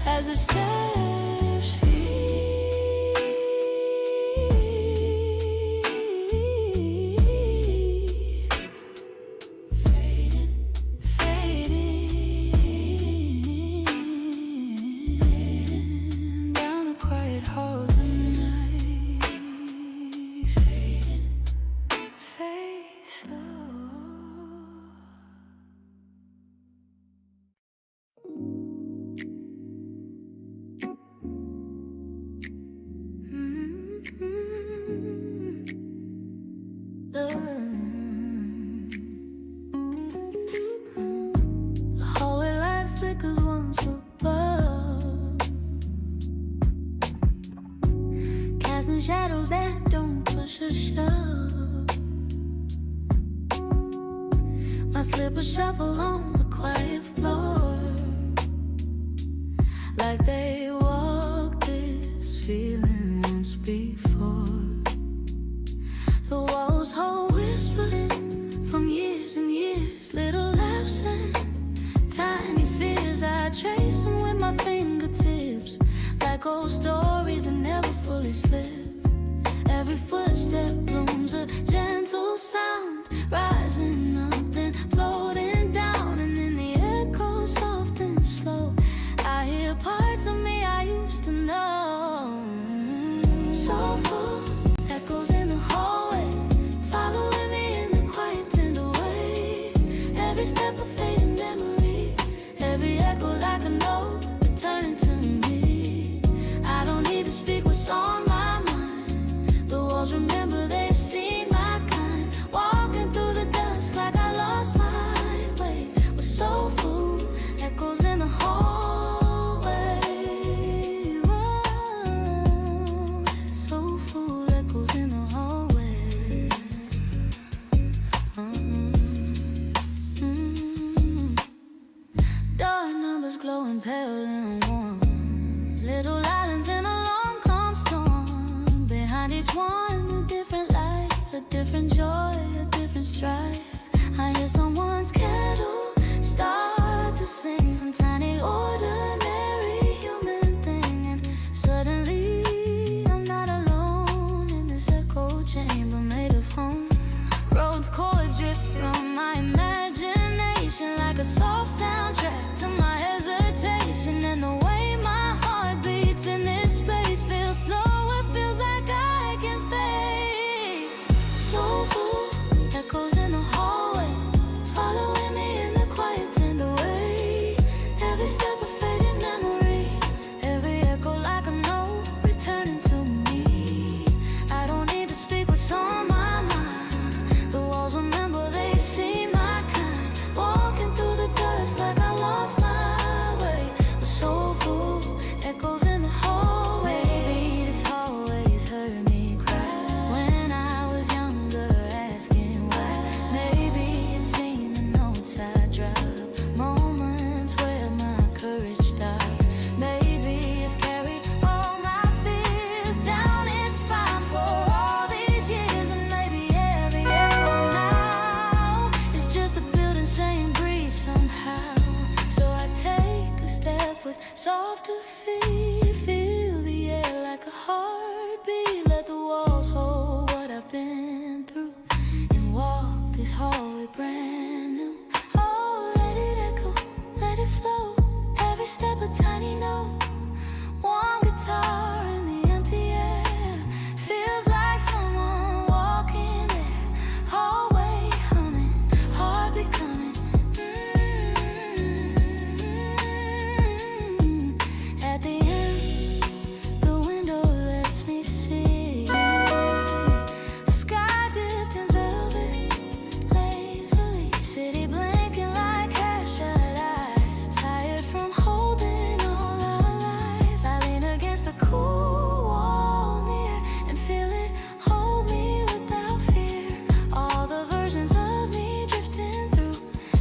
Speaker 1: as the steps fade. Fading, fading down the quiet halls of night. Fading, fade slow. The hallway light flickers once above, casting shadows that don't push or shove. My slippers shuffle on the quiet floor, like they walked this feeling once before. The walls hold whispers from years and years, little laughs and tiny fears. I trace them with my fingertips, like old stories that never fully slip. Every footstep blooms a gentle sound, rising up then floating down, and in the echo soft and slow, I hear parts of me I used to know. Soulful echoes in the hallway, following find each one a different life, a different joy, a different strife. I hear someone's kettle start to sing some tiny ordinary human thing, and suddenly I'm not alone in this echo chamber made of home. Roads, chords drift from my imagination like a soft soundtrack to my hesitation, and the way my heart beats in this space feels slow. It feels like I can face soulful echoes in the hallway, following me in the quiet tender way. Every step a faded memory, every echo like a note returning to me. I don't need to speak what's on my mind. The walls remember they've seen my kind, walking through the dust like I lost my way. The soulful echoes in the hallway. Maybe this hallway's heard me cry when I was younger, asking why. Maybe it's seen the notes I dropped, moments where my courage stopped. Maybe it's carried all my fears down its spine for all these years, and maybe every echo now is just a building saying breathe somehow. So I take a step with softer feet, feel the air like a heartbeat, let the walls hold what I've been through, and walk this hallway brand new. Oh, let it echo, let it flow, every step a tiny note, one guitar in the empty air, feels like someone walking there, hallway humming, heart becoming. At the end, the window lets me see a sky dipped in velvet, lazily, city blinking like half-shut eyes, tired from holding all our lives. I lean against the cool wall near and feel it hold me without fear. All the versions of me drifting through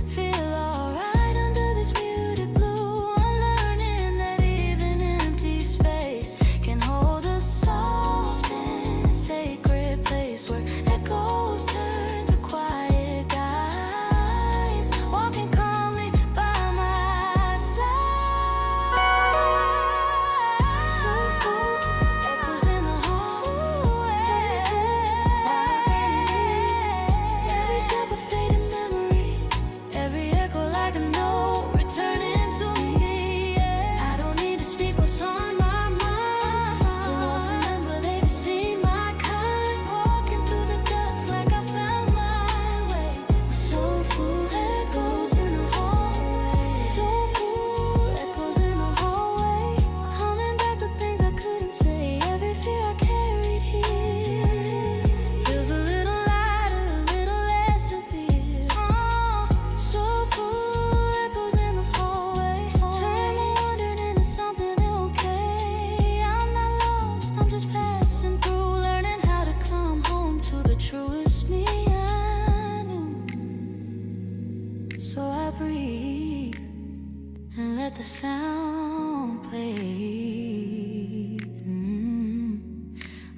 Speaker 1: feel alright under this muted blue. I'm learning that even empty space can hold a soft and sacred place where echoes turn to quiet guides, walking calmly by my side. Soulful echoes in the hallway, every step a faded memory, every echo like a note returning to me. I don't need to speak what's on my mind. The walls remember they've seen my kind, walking through the dust like I found my way. Soulful echoes in the hallway, soulful echoes in the hallway, humming back the things I couldn't say. Every fear I carried here feels a little lighter, a little less severe. Soulful echoes in the hallway, turn my wondering into something okay. I'm not lost, I'm just passing through, learning how to come home to the truest me I knew. So I breathe and let the sound play.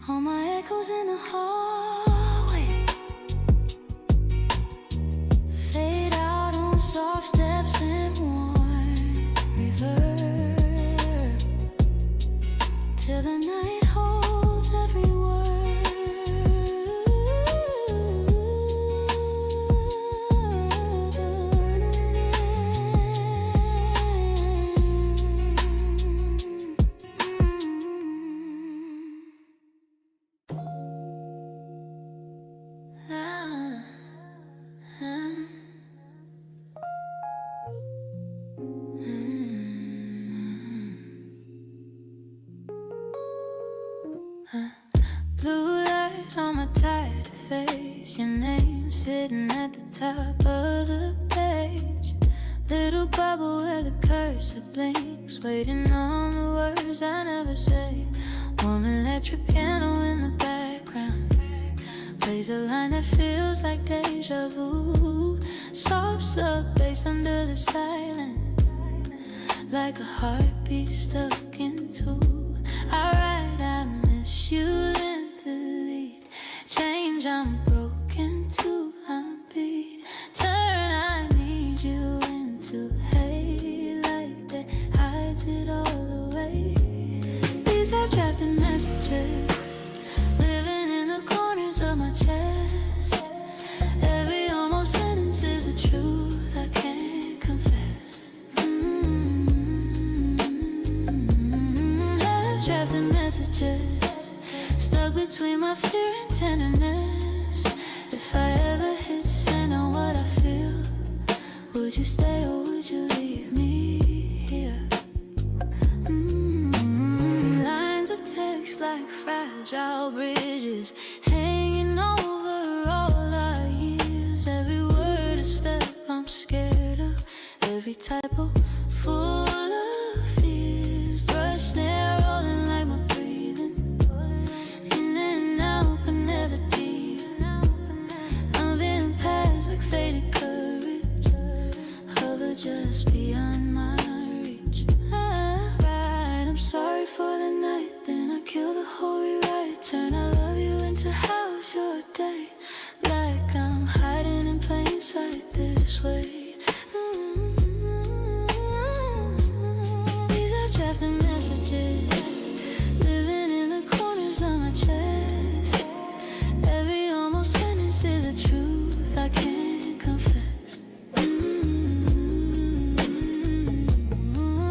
Speaker 1: All my echoes in the hallway fade out on soft steps and warm reverb till the night holds every Blue light on my tired face, your name sitting at the top of the page. Little bubble where the cursor blinks, waiting on the words I never say. Warm electric piano in the background plays a line that feels like deja vu. Soft sub bass under the silence, like a heartbeat stuck in two. Alright, I miss you in the Stuck between my fear and tenderness. If I ever hit send on what I feel, would you stay or would you leave me here? Lines of text like fragile bridges hanging over all our years. Every word a step I'm scared of, every typo full of fears. Brush snare rolling like my breathing, in and out but never deep. I'm in past like faded courage, hover just beyond my reach. Right, I'm sorry for the night, then I kill the whole rewrite. Turn I love you into how's your day, like I'm hiding in plain sight this way. These are drafted messages, living in the corners of my chest. Every almost sentence is a truth I can't confess.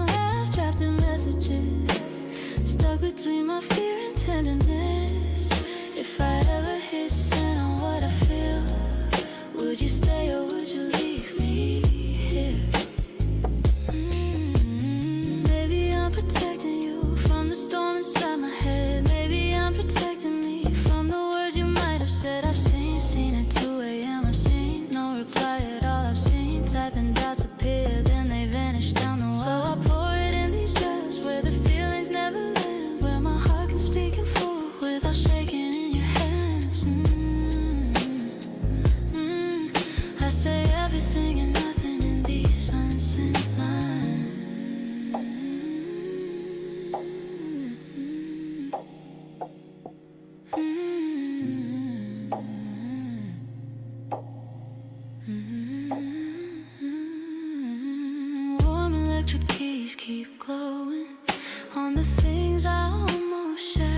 Speaker 1: Half drafted messages, stuck between my fear and tenderness. If I ever hit send on what I feel, would you stay or would you leave me here? Maybe I'm protecting you from the storm inside my head. Maybe I'm protecting me from the words you might have said. I've seen at 2 a.m. I've seen no reply at all. I've seen typing doubts appear, then they vanish down the wall. So I pour it in these drafts where the feelings never land, where my heart can speak and full without shaking in your hands. I say everything and nothing in these unsent lines. Warm electric keys keep glowing on the things I almost share.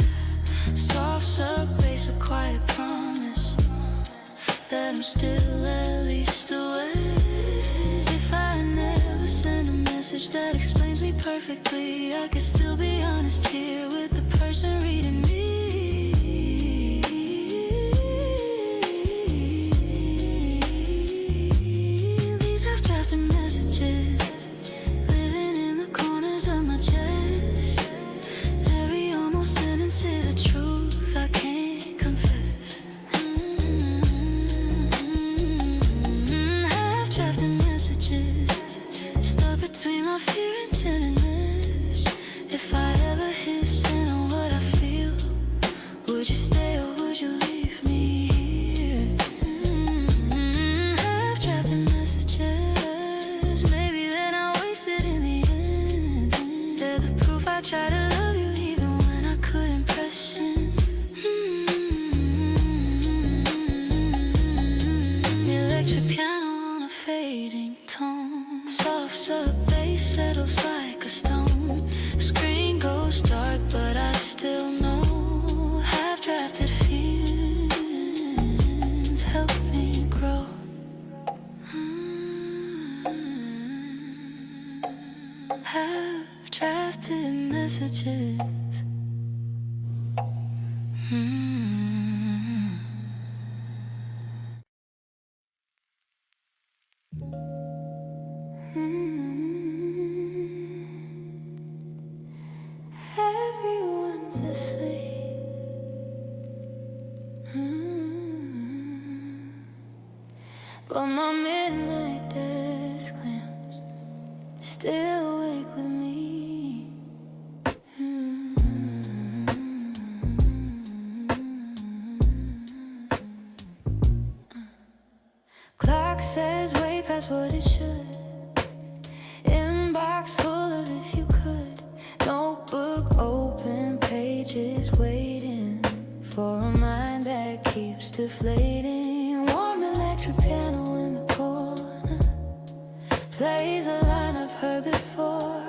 Speaker 1: Soft sub bass, a quiet promise that I'm still at least aware. If I never send a message that explains me perfectly, I could still be honest here with the person reading me. These half drafted messages, living in the corners of my chest. Every almost sentence is a truth I can't confess. Half drafted messages, stuck between my fear and tenderness. If I ever hit send on what I feel, would you stay or would you leave me here? Half drafted messages, maybe they're not wasted in the end. They're the proof I try to love you even when I couldn't press in. Electric piano on a fading tone, soft sub bass settles like a stone. Screen goes dark but I still know. Half drafted feelings help me grow. Half drafted messages. Everyone's asleep. But my midnight desk lamps still awake with me. Clock says way past what it should. Inbox full of if you could. Notebook open, pages waiting for a mind that keeps deflating. Warm electric piano in the corner plays a line I've heard before.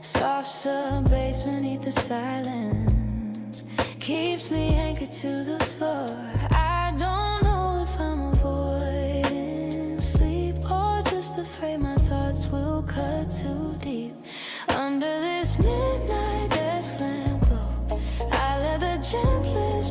Speaker 1: Soft sub bass beneath the silence keeps me anchored to the floor. I don't know if I'm avoiding sleep or just afraid my thoughts will cut too deep. Under this midnight desk lamp glow, I let the gentlest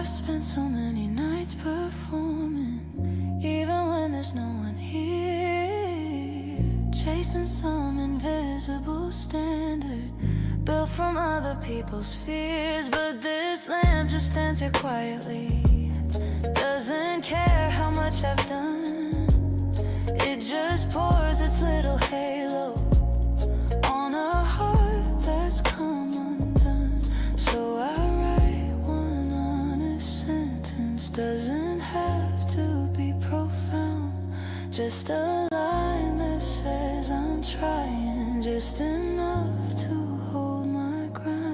Speaker 1: spent so many nights performing, even when there's no one here, chasing some invisible standard built from other people's fears. But this lamp just stands here quietly, doesn't care how much I've done. It just pours its little halo on a heart that's come undone. So I write one honest sentence, doesn't have to be profound, just a line that says I'm trying, just enough to hold my ground.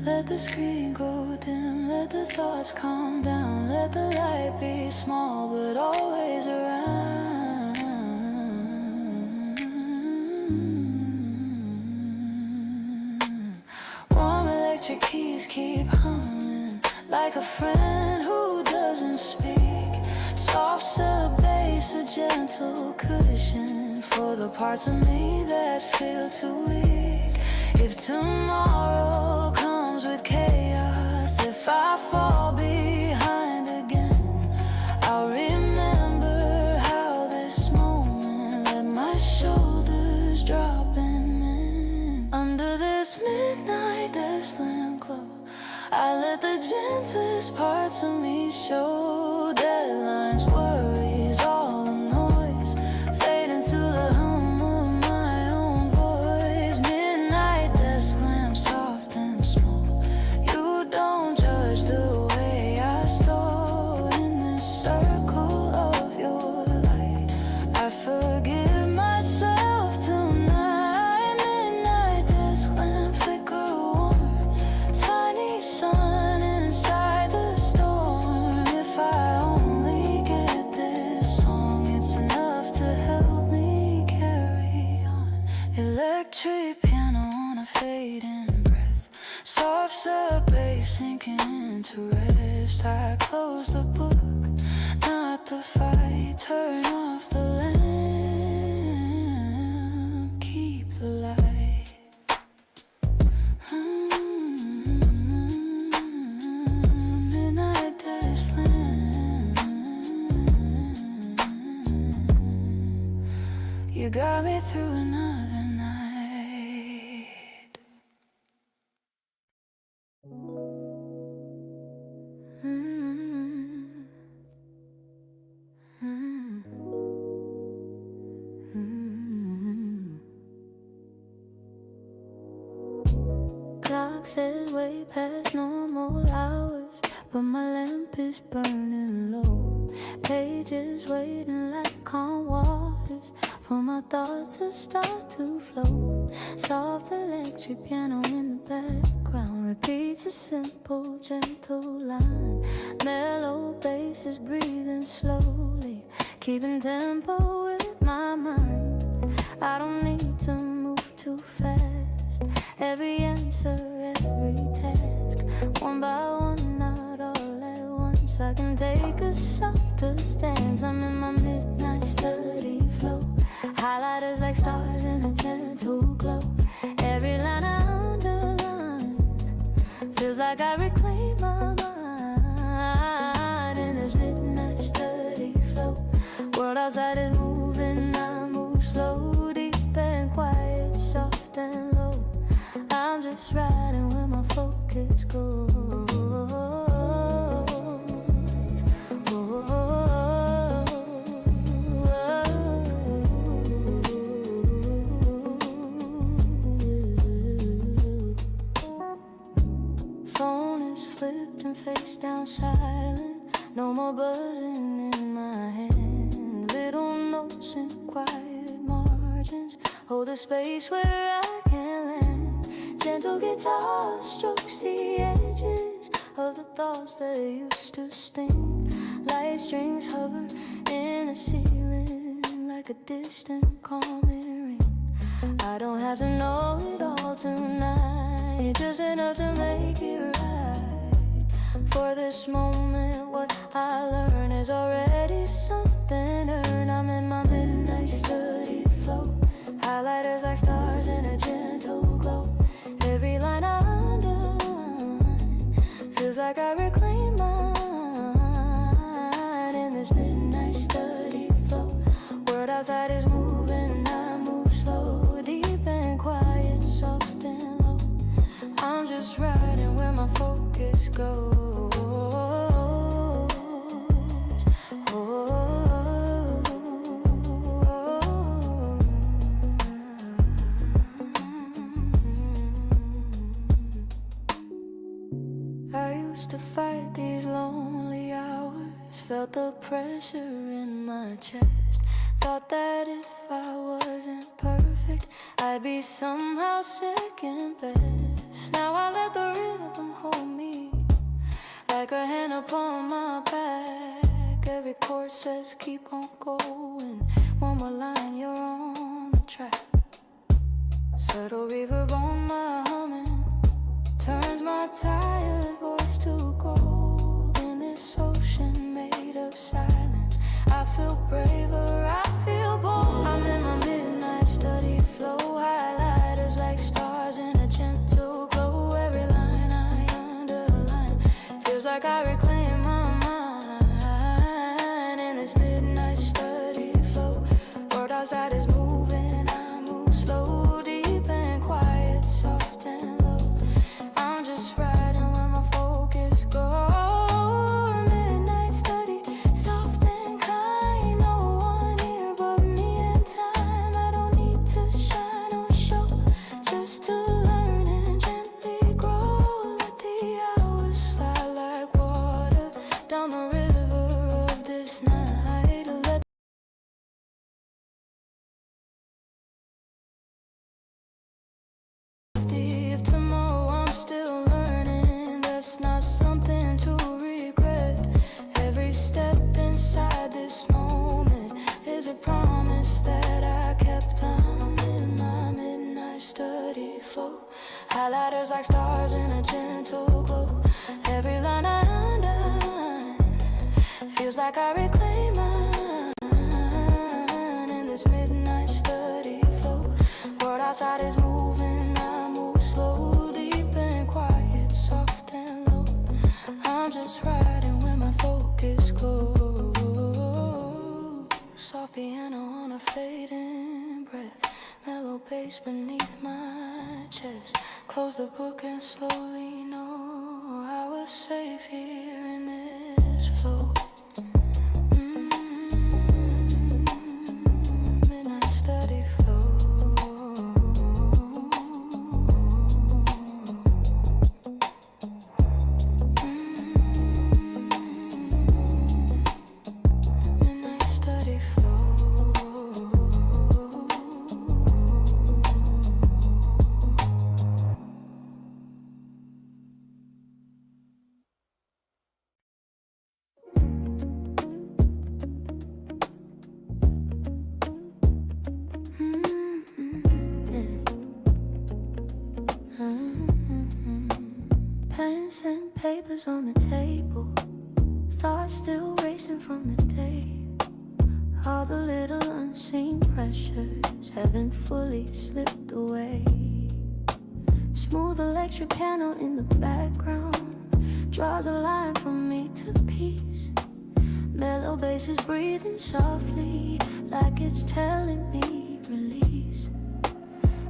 Speaker 1: Let the screen go dim, let the thoughts calm down, let the light be small but always around. Warm electric keys keep humming like a friend who doesn't speak. Soft sub bass, a gentle cushion for the parts of me that feel too weak. If tomorrow comes with chaos, if I fall behind again, I'll remember how this moment let my shoulders drop and mend. Under this midnight desk lamp glow, I let the gentlest parts of me show. Deadlines, worries, all the noise fade into the hum of my own voice. Midnight desk lamp, soft and small. You don't judge the way I stole in this circle of your light. I forgive myself tonight. Midnight desk lamp flicker warm, tiny sun inside the storm. If I only get this song, it's enough to help me carry on. Electric piano on a fading breath, soft sub bass sinking into rest. I close the book, not the fight. Turn off the lamp, keep the light. Midnight desk lamp, you got me through another night. Clock says way past normal hours, but my lamp is burning low. Pages waiting like calm waters for my thoughts to start to flow. Soft electric piano in the background repeats a simple, gentle line. Mellow bass is breathing slowly, keeping tempo with my mind. I don't need to move too fast. Every answer, every task, one by one, not all at once. I can take a softer stance. I'm in my midnight study flow. Highlighters like stars in a gentle glow. Every line I underline feels like I reclaim my mind in this midnight study flow. World outside is moving, I move slow, deep and quiet, soft and low. I'm just riding where my focus goes. Phone is flipped and face down silent. No more buzzing in my hand. Little notes in quiet margins hold a space where I can land. Gentle guitar strokes the edges of the thoughts that used to sting. Light strings hover in the ceiling like a distant calming ring. I don't have to know it all tonight, just enough to make it right. For this moment, what I learn is already something earned. I'm in my midnight study flow. Highlighters like stars in a gentle glow. goes. I used to fight these lonely hours, felt the pressure in my chest. Thought that if I wasn't perfect, I'd be somehow second best. Now I let the rhythm hold me like a hand upon my back. Every chord says keep on going. One more line, you're on the track. Subtle reverb on my humming turns my tired voice to gold. In this ocean made of silence, I feel braver, I feel bold. I'm in my midnight study flow, highlighters like stars in a gentle glow. Every line I underline feels like I reclaim my mind. In this midnight study flow, world outside is moving, I move slow, deep and quiet, soft and low. I'm just riding where my focus goes. Midnight study, soft and kind. No one here but me and time. I don't need to shine or show, just to learn and gently grow. Let the hours slide like water down the river of this night. Let if tomorrow I'm still learning, that's not something to regret. Every step inside this moment is a promise that I kept. I'm in my midnight study flow, highlighters like stars in a gentle glow. Every line I undone feels like I reclaim mine. In this midnight study flow, world outside is moving, I move slow, deep and quiet, soft and low. I'm just riding where my focus goes. Soft piano on a fading breath, mellow bass beneath my chest. Close the book and slowly know I was safe here in this flow. Midnight study flow. Midnight study flow. Pens and papers on the table, thoughts still racing from the day. All the little unseen pressures haven't fully slipped away. Smooth electric piano in the background draws a line from me to peace. Mellow bass is breathing softly like it's telling me release.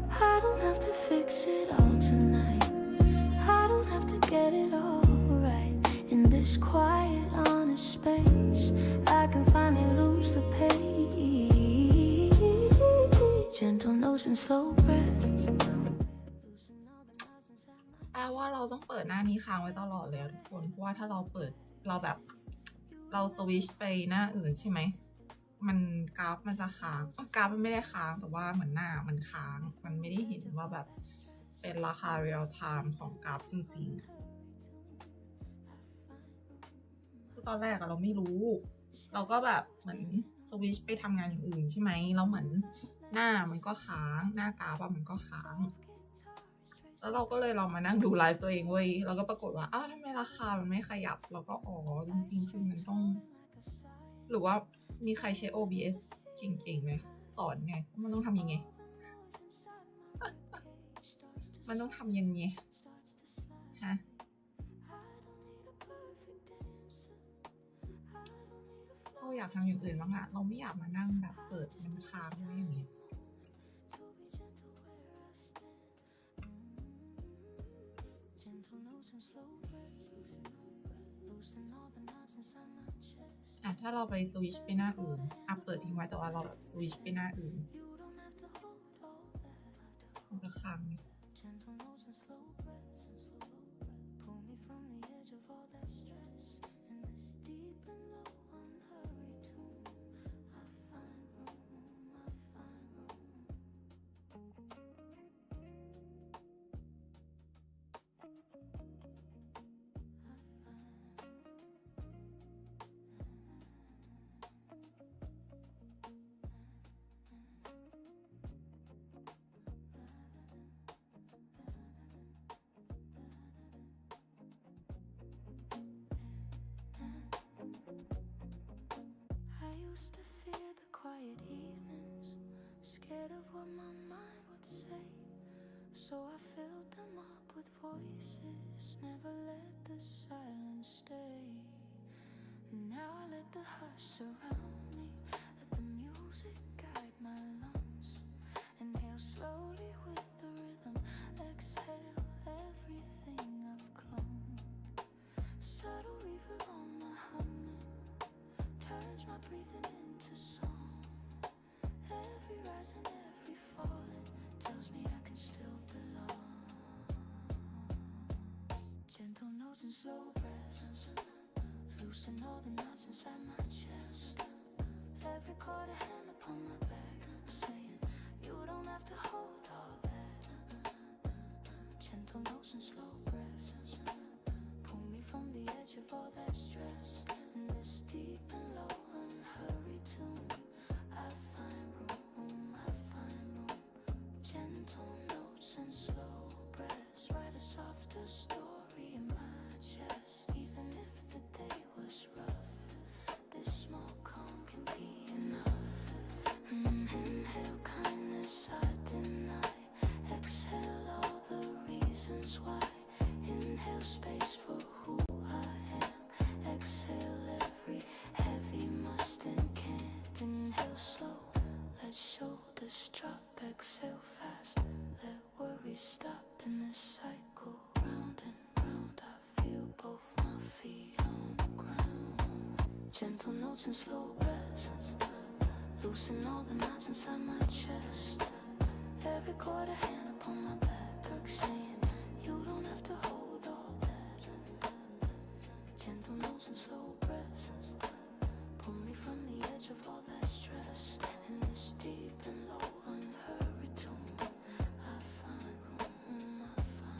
Speaker 1: I don't have to fix it all tonight, I don't have to get it all right. In this quiet, honest space, I can finally lose the pace. Gentle notes and slow breaths.
Speaker 3: แปลว่าเราต้องเปิดหน้านี้ค้างไว้ตลอดเลยทุกคนเพราะว่าถ้าเราเปิดเราแบบเราสวิชไปหน้าอื่นใช่ไหมมันกราฟมันจะค้างกราฟมันไม่ได้ค้างแต่ว่าเหมือนหน้ามันค้างมันไม่ได้เห็นว่าแบบเป็นราคา real time ของกราฟจริงๆคือตอนแรกเราไม่รู้เราก็แบบเหมือนสวิชไปทำงานอย่างอื่นใช่ไหมแล้วเหมือนหน้ามันก็ค้างหน้ากราฟมันก็ค้างแล้วเราก็เลยลองมานั่งดูไลฟ์ตัวเองเว้ยแล้วก็ปรากฏว่าอ้าวทำไมราคามันไม่ขยับแล้วก็อ๋อจริงๆคือมันต้องหรือว่ามีใครใช้ OBS เก่งๆไหมสอนไงมันต้องทำยังไง มันต้องทำยังไงฮะเราอยากทำอย่างอื่นบ้างอะเราไม่อยากมานั่งแบบเปิดมันค้างไว้อย่างเงี้ย ถ้าเราไปสวิชไปหน้าอื่นเปิดทิ้งไว้แต่ว่าเราแบบสวิชไปหน้าอื่นมันจะค้าง
Speaker 1: Scared of what my mind would say, so I filled them up with voices. Never let the silence stay. Now I let the hush surround me, let the music guide my lungs. Inhale slowly with the rhythm, exhale everything I've clung. Subtle reverb on the humming turns my breathing into song.Every rise and every falling tells me I can still belong. Gentle notes and slow breaths loosen all the knots inside my chest. Every chord a hand upon my back saying you don't have to hold all that. Gentle notes and slow breaths pull me from the edge of all that stress. In this deep and low unhurried tune,I find room.Gentle notes and slow breaths write a softer story in my chest. Even if the day was rough, this small calm can be enough. Inhale kindness I deny, exhale all the reasons why. Inhale space for who I am, exhale every heavy must and can't. Inhale slow.Let shoulders drop, exhale fast. Let worry stop in this cycle. Round and round, I feel both my feet on the ground. Gentle notes and slow breaths loosen all the knots inside my chest. Every chord a hand upon my back saying you don't have to hold all that. Gentle notes and slow breaths pull me from the edge of all that stress.In this deep and low unhurried tune, I find room, I find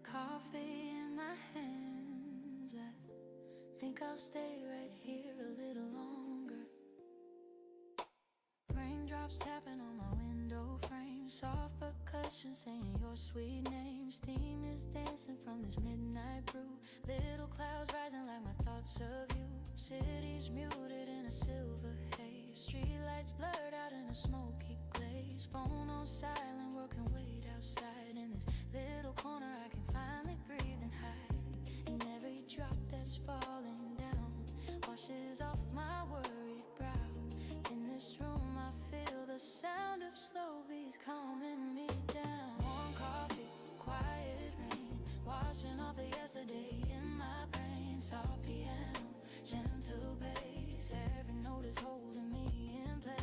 Speaker 1: room.Coffee in my hands, I think I'll stay right here a little longer. Raindrops tapping on my window frame, soft percussion saying your sweet name. Steam is dancing from this midnight brew, little clouds rising like my thoughts of you. City's muted in a silver haze, streetlights blurred out in a smoky glaze. Phone on silent, world can wait outside in this little corner I can finally breathe and hide. And every drop that's falling down washes off my worried brow. In this room I feel the sound of slow beats calming me down. Warm coffee, quiet rain, washing off the yesterday in my brain. Soft piano, gentle bass, every note is holding me in place.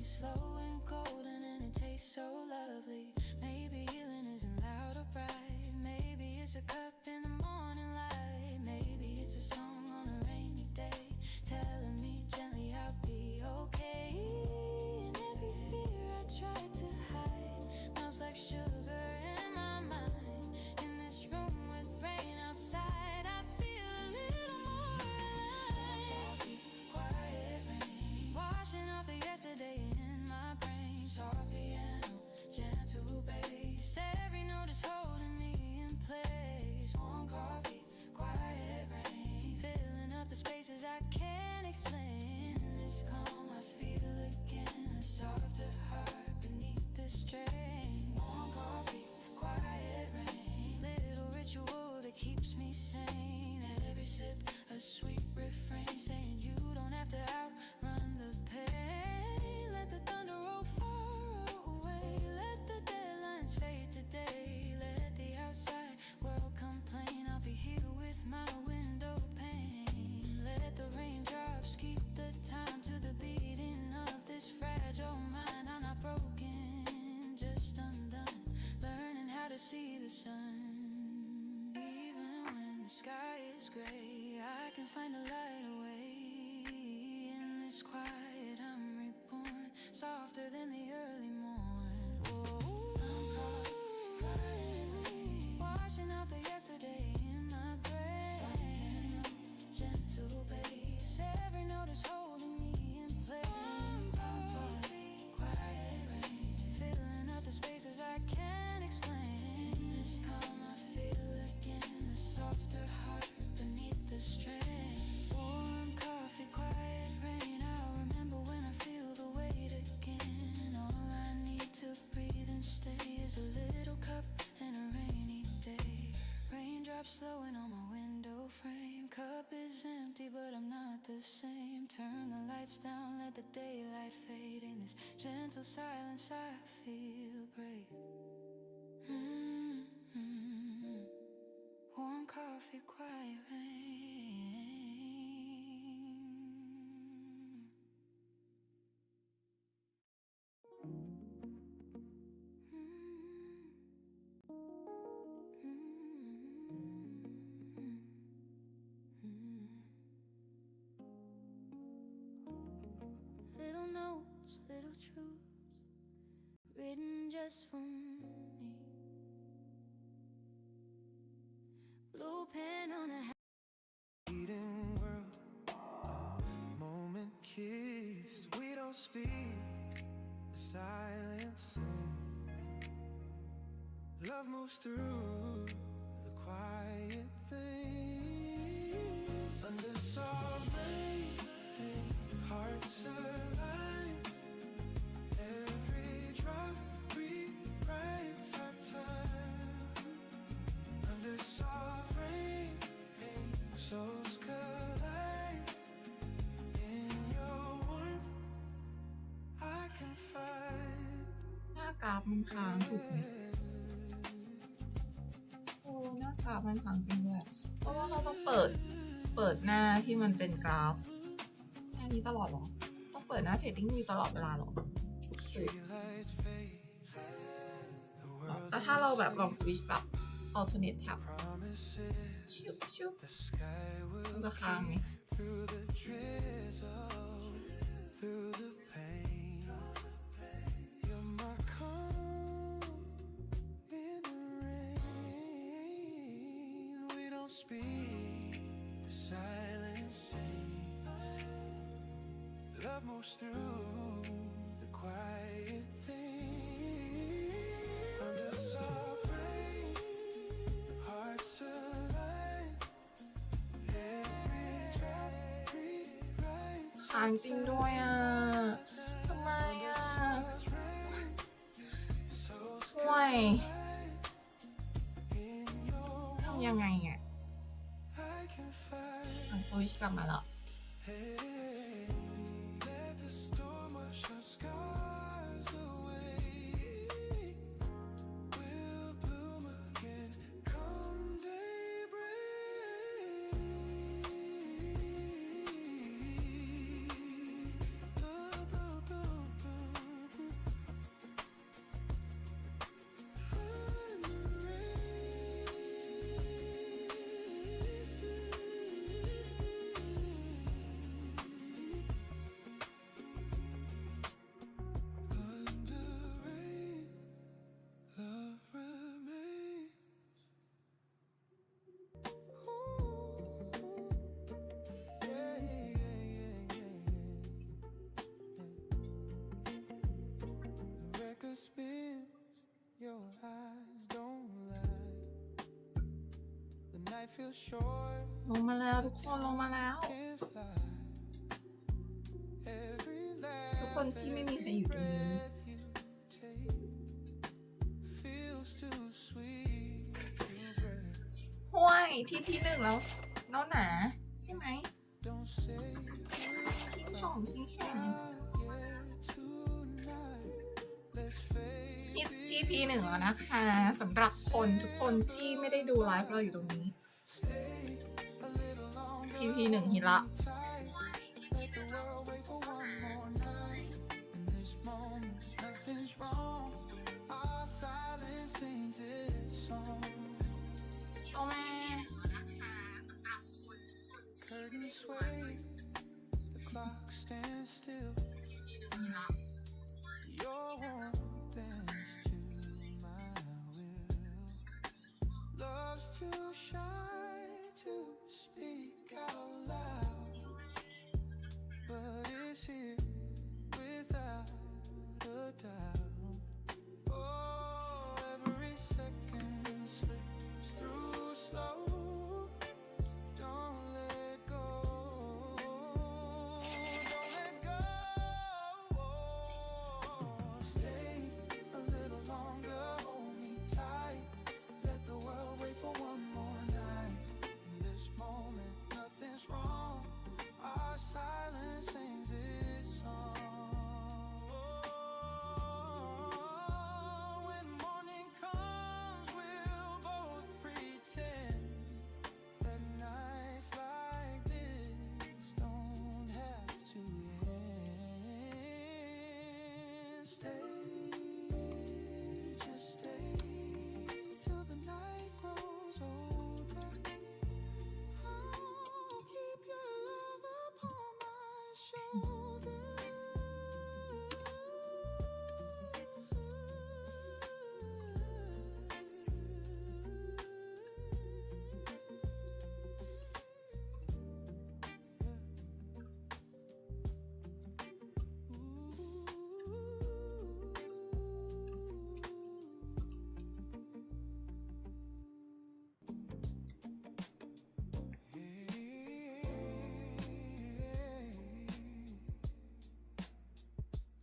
Speaker 1: slow and golden and it tastes so lovely. Maybe healing isn't loud or bright. Maybe it's a cup in the morning light. Maybe it's a song on a rainy day, telling me gently I'll be okay. And every fear I try to hide melts like sugar in my mind. In this room with rain outside, I feel a little more alive. Quiet rain, washing off the yesterday in my brain. Soft piano, gentle bass, every note is holding me in place. Warm coffee, quiet rain, filling up the spaces I can't explain. This calm I feel again, a softer heart beneath the strain. Warm coffee, quiet rain, little ritual that keeps me sane. Every sip a sweet refrain saying you don't have to outrun the pain. Let the thunder roll far away, let the deadlines fade today. Let the outside world complain, I'll be here with my window pane. Let the raindrops keep the time to the beating of this fragile mind. I'm not broken, just undone, learning how to see the sun. Even when the sky is gray, I can find a light away. In this quiet I'm reborn, softer than the early morn. Washing off the yesterday in my brain. Gentle bass, every note is holding me in place. Quiet rain, filling up the spaces I can't explain. This calm I feel again, a softer heart beneath the strain. Warm coffee, quiet rain, I'll remember when I feel the weight again. All I need to breathe and stay is a little cup and a rainy day. Raindrops slowing on my window frame. Cup is empty, but I'm not the same. Turn the lights down, let the daylight fade. In this gentle silence, I feel brave. Warm coffee, quiet rain. Little notes, little truths, written just for me. Blue pen on a
Speaker 4: Eating world, a moment kissed. We don't speak, the silence sings. Love moves through the quiet things. Under sovereign hearts align. Every drop rewrites our time. Under sovereign souls collide. In your warmth I can find.
Speaker 3: หน้ากราฟมันค้างถูกไหมโอ้หน้ากราฟมันค้างจริงด้วย เพราะว่าเราต้องเปิดหน้าที่มันเป็นกราฟแค่นี้ตลอดหรอ ต้องเปิดหน้าเทรดดิ้งมีตลอดเวลาหรอ
Speaker 4: Streetlights fade. The
Speaker 3: แล้ว
Speaker 4: world's
Speaker 3: ถ้าเราแบบลองสวิตช์แบบ alternate tab
Speaker 4: promises.
Speaker 3: ชุบชุบ
Speaker 4: The sky
Speaker 3: มัน
Speaker 4: will
Speaker 3: จะค้างไหม
Speaker 4: through the drizzle, through the pain. You're my calm in the rain. We don't speak, the silence sings. Love moves through the quiet things. Under soft rain, hearts align. Every drop rewrites
Speaker 3: ค้างจริงด้วยอ่ะ ทำไมอ่ะ ห่วยทำยังไงอ่ะ
Speaker 4: I can find.
Speaker 3: สวิตช์กลับมาแล้ว
Speaker 4: Let the storm wash our scars away. We'll bloom again come daybreak. Blue, blue, blue, blue. feel short
Speaker 3: ลงมาแล้วทุกคนลงมาแล้ว
Speaker 4: can fly. Every
Speaker 3: ทุกคนที่ไม่มีใครอยู่ตรงนี้
Speaker 4: breath you take feels too sweet to break.
Speaker 3: ห้วยที่หนึ่งแล้วหนาใช่ไหม
Speaker 4: Don't say
Speaker 3: ชิงช่องชิงแช่ง
Speaker 4: yeah tonight. Let's face
Speaker 3: ที่หนึ่งแล้วนะคะสำหรับทุกคนที่ไม่ได้ดูไลฟ์เราอยู่ตรงนี้
Speaker 4: stay a little longer.
Speaker 3: ที่หนึ่งฮิตละ
Speaker 4: Tight. Let the world wait for one more night. In this moment, nothing's wrong. Our silence sings its song.
Speaker 3: โอแม่
Speaker 4: Curtains sway, the clock stands still. Your warmth bends to my will. Love's too shy to speak out loud, but it's here without a doubt. Oh, every second slips through slow. Don't let go. Don't let go. Stay a little longer. Hold me tight. Let the world wait for one more night. In this moment, nothing's wrong. Our silence sings its song. When morning comes, we'll both pretend that nights like this don't have to end. Stay, just stay till the night grows older. I'll keep your love upon my shoulder.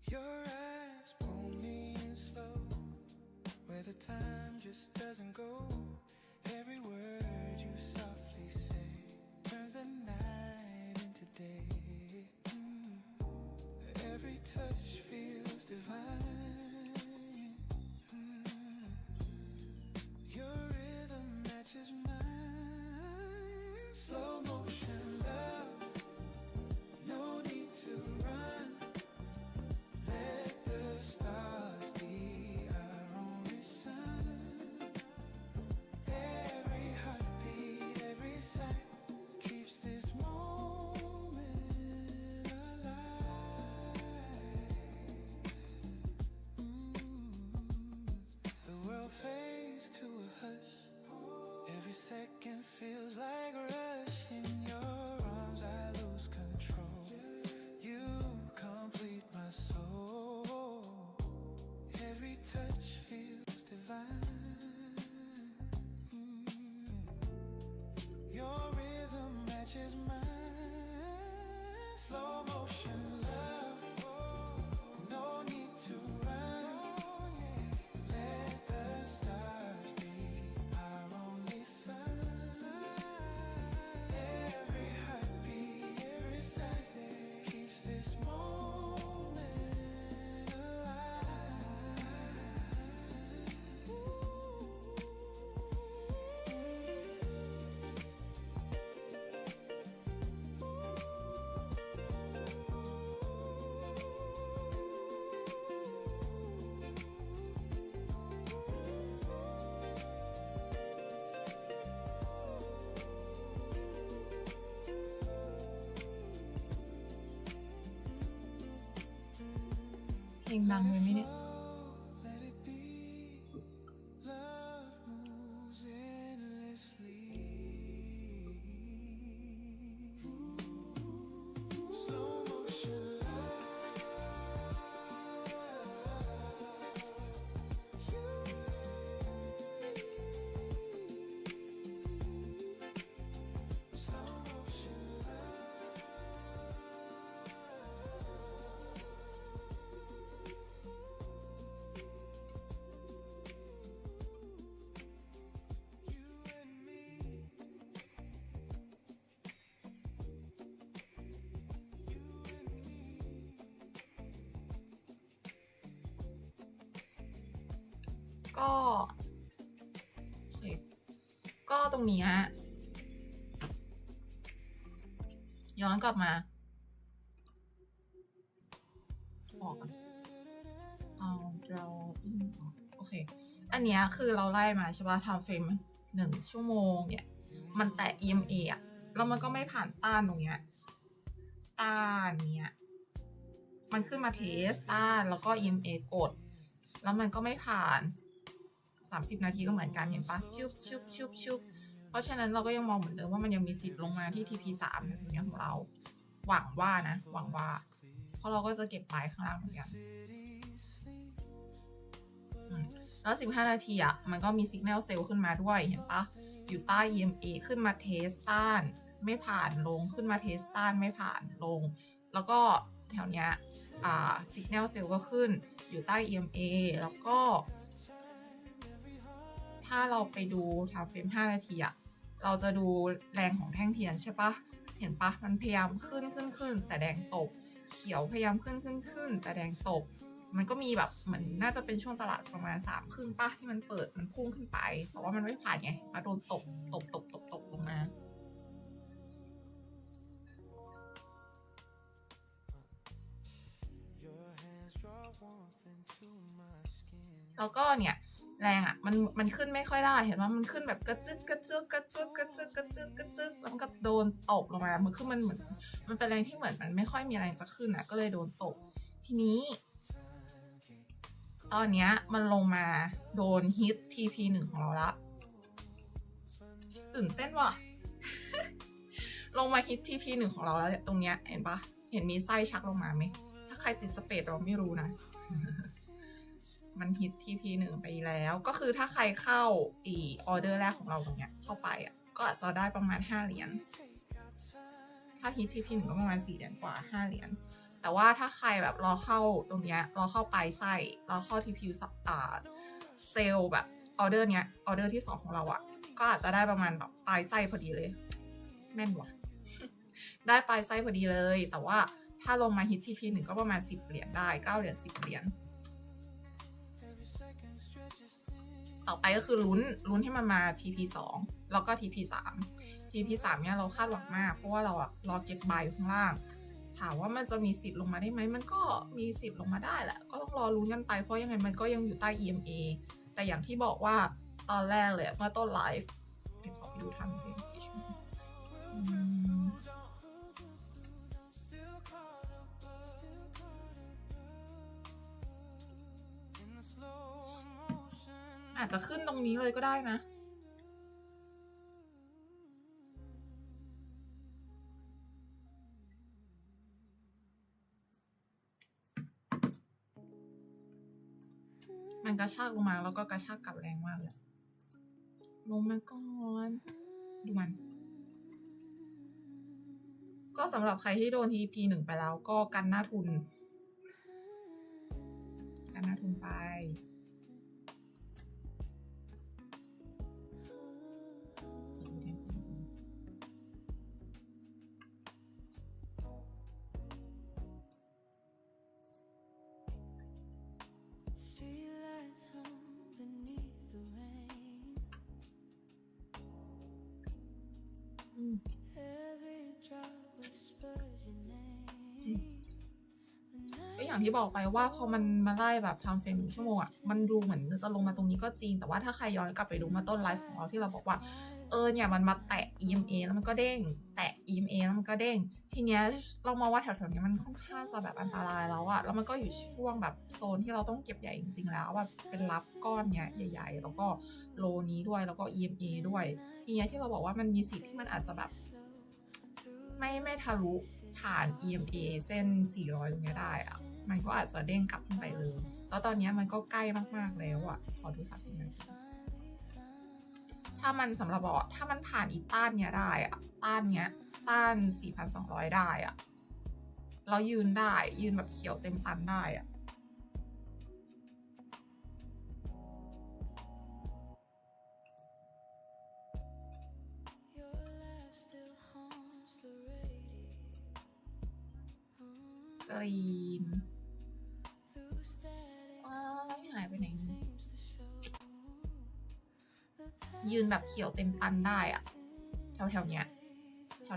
Speaker 4: Your eyes pull me in slow, where the time just doesn't go. Every word you softly say turns the night into day. Every touch feels divine. Your rhythm matches mine. Slow motion love, no need to run. Let the stars be our only sun. Every heartbeat, every sight keeps this moment alive. The world fades to a hush. Every second feels like a rush. In your arms I lose control. You complete my soul. Every touch feels divine. Your rhythm matches mine. Slow motion love, no need to run. Let the stars be our only sun. Every heartbeat, every sight keeps this moment alive.
Speaker 3: เพลงดังเลยไหมเนี่ย
Speaker 4: Let it be. Love moves endlessly. Slow motion love. You
Speaker 3: ก็โอเคก็ตรงนี้ย้อนกลับมาออกกันเอาเราโอเคอันเนี้ยคือเราไล่มาใช่ป่ะ time frame 1 ชั่วโมงเนี่ยมันแตะ EMA อ่ะแล้วมันก็ไม่ผ่านต้านตรงเนี้ยต้านเนี้ยมันขึ้นมาเทสต้านแล้วก็ EMA กดแล้วมันก็ไม่ผ่าน30 นาทีก็เหมือนกันเห็นปะชุบเพราะฉะนั้นเราก็ยังมองเหมือนเดิมว่ามันยังมีสิทธิ์ลงมาที่ TP3 แบบนี้ของเราหวังว่าเพราะเราก็จะเก็บไปข้างล่างเหมือนกันแล้ว15 นาทีมันก็มี Signal Cell ขึ้นมาด้วยเห็นปะอยู่ใต้ EMA ขึ้นมาเทสต้านไม่ผ่านลงขึ้นมาเทสต้านไม่ผ่านลงแล้วก็แถวเนี้ยSignal Cell ก็ขึ้นอยู่ใต้ EMA แล้วก็ถ้าเราไปดู time frame 5 นาทีเราจะดูแรงของแท่งเทียนใช่ปะเห็นปะมันพยายามขึ้นแต่แดงตกเขียวพยายามขึ้นแต่แดงตกมันก็มีแบบเหมือนน่าจะเป็นช่วงตลาดประมาณ3 ครึ่งปะที่มันเปิดมันพุ่งขึ้นไปแต่ว่ามันไม่ผ่านไงมาโดนตกลงมาแล้วก็เนี่ยแรงมันขึ้นไม่ค่อยได้เห็นว่ามันขึ้นแบบกระจึกแล้วมันก็โดนตกลงมามันขึ้นมันเหมือนมันเป็นแรงที่เหมือนมันไม่ค่อยมีแรงจะขึ้นก็เลยโดนตกทีนี้ตอนเนี้ยมันลงมาโดนฮิต TP1 ของเราละตื่นเต้นว่ะ ลงมาฮิต TP1 ของเราแล้วตรงเนี้ยเห็นปะเห็นมีไส้ชักลงมาไหมถ้าใครติดสเปดเราไม่รู้นะ มันฮิต TP1 ไปแล้วก็คือถ้าใครเข้าออเดอร์แรกของเราตรงเนี้ยเข้าไปก็อาจจะได้ประมาณ5 เหรียญถ้าฮิต TP1 ก็ประมาณ4 เหรียญกว่า5 เหรียญแต่ว่าถ้าใครแบบรอเข้าตรงเนี้ยรอเข้าปลายไส้รอเข้า TP เซลล์แบบออเดอร์เนี้ยออเดอร์ที่2ของเราก็อาจจะได้ประมาณแบบปลายไส้พอดีเลยแม่นว่ะ ได้ปลายไส้พอดีเลยแต่ว่าถ้าลงมาฮิต TP1 ก็ประมาณ10 เหรียญได้9 เหรียญ10 เหรียญต่อไปก็คือลุ้นให้มันมา TP2 แล้วก็ TP3 เนี่ยเราคาดหวังมากเพราะว่าเรารอเก็บใบข้างล่างถามว่ามันจะมีสิทธิ์ลงมาได้ไหมมันก็มีสิทธิ์ลงมาได้แหละก็ต้องรอลุ้นกันไปเพราะยังไงมันก็ยังอยู่ใต้ EMA แต่อย่างที่บอกว่าตอนแรกเลยเมื่อต้นไลฟ์ขอไปดูทันเฟรม4 ชั่วโมงอาจจะขึ้นตรงนี้เลยก็ได้นะมันกระชากลงมาแล้วก็กระชากกลับแรงมากเลยลงมาก่อนดูมันก็สำหรับใครที่โดน TP1 ไปแล้วก็กันหน้าทุนไปก็อย่างที่บอกไปว่าพอมันมาไล่แบบทำเฟรม1 ชั่วโมงมันดูเหมือนจะลงมาตรงนี้ก็จริงแต่ว่าถ้าใครย้อนกลับไปดูมาต้นไลฟ์ของเราที่เราบอกว่าเนี่ยมันมาแตะ EMA แล้วมันก็เด้งแตะ EMA แล้วมันก็เด้งทีเนี้ยเรามองว่าแถวๆนี้มันค่อนข้างจะแบบอันตรายแล้วแล้วมันก็อยู่ช่วงแบบโซนที่เราต้องเก็บใหญ่จริงๆแล้วแบบเป็นรับก้อนเนี้ยใหญ่ๆแล้วก็โลนี้ด้วยแล้วก็ EMA ด้วยทีเนี้ยที่เราบอกว่ามันมีสิทธิ์ที่มันอาจจะแบบไม่ทะลุผ่าน EMA เส้น400ตรงนี้ได้มันก็อาจจะเด้งกลับขึ้นไปเลยแล้วตอนนี้มันก็ใกล้มากๆแล้วขอดู30 นาทีถ้ามันสำหรับถ้ามันผ่านอีต้านเนี้ยได้ต้านเนี้ยต้าน 4,200 ได้เรายืนแบบเขียวเต็มตันได้กรีนหายไปไหน ยืนแบบเขียวเต็มตันได้อะแถวเนี้ย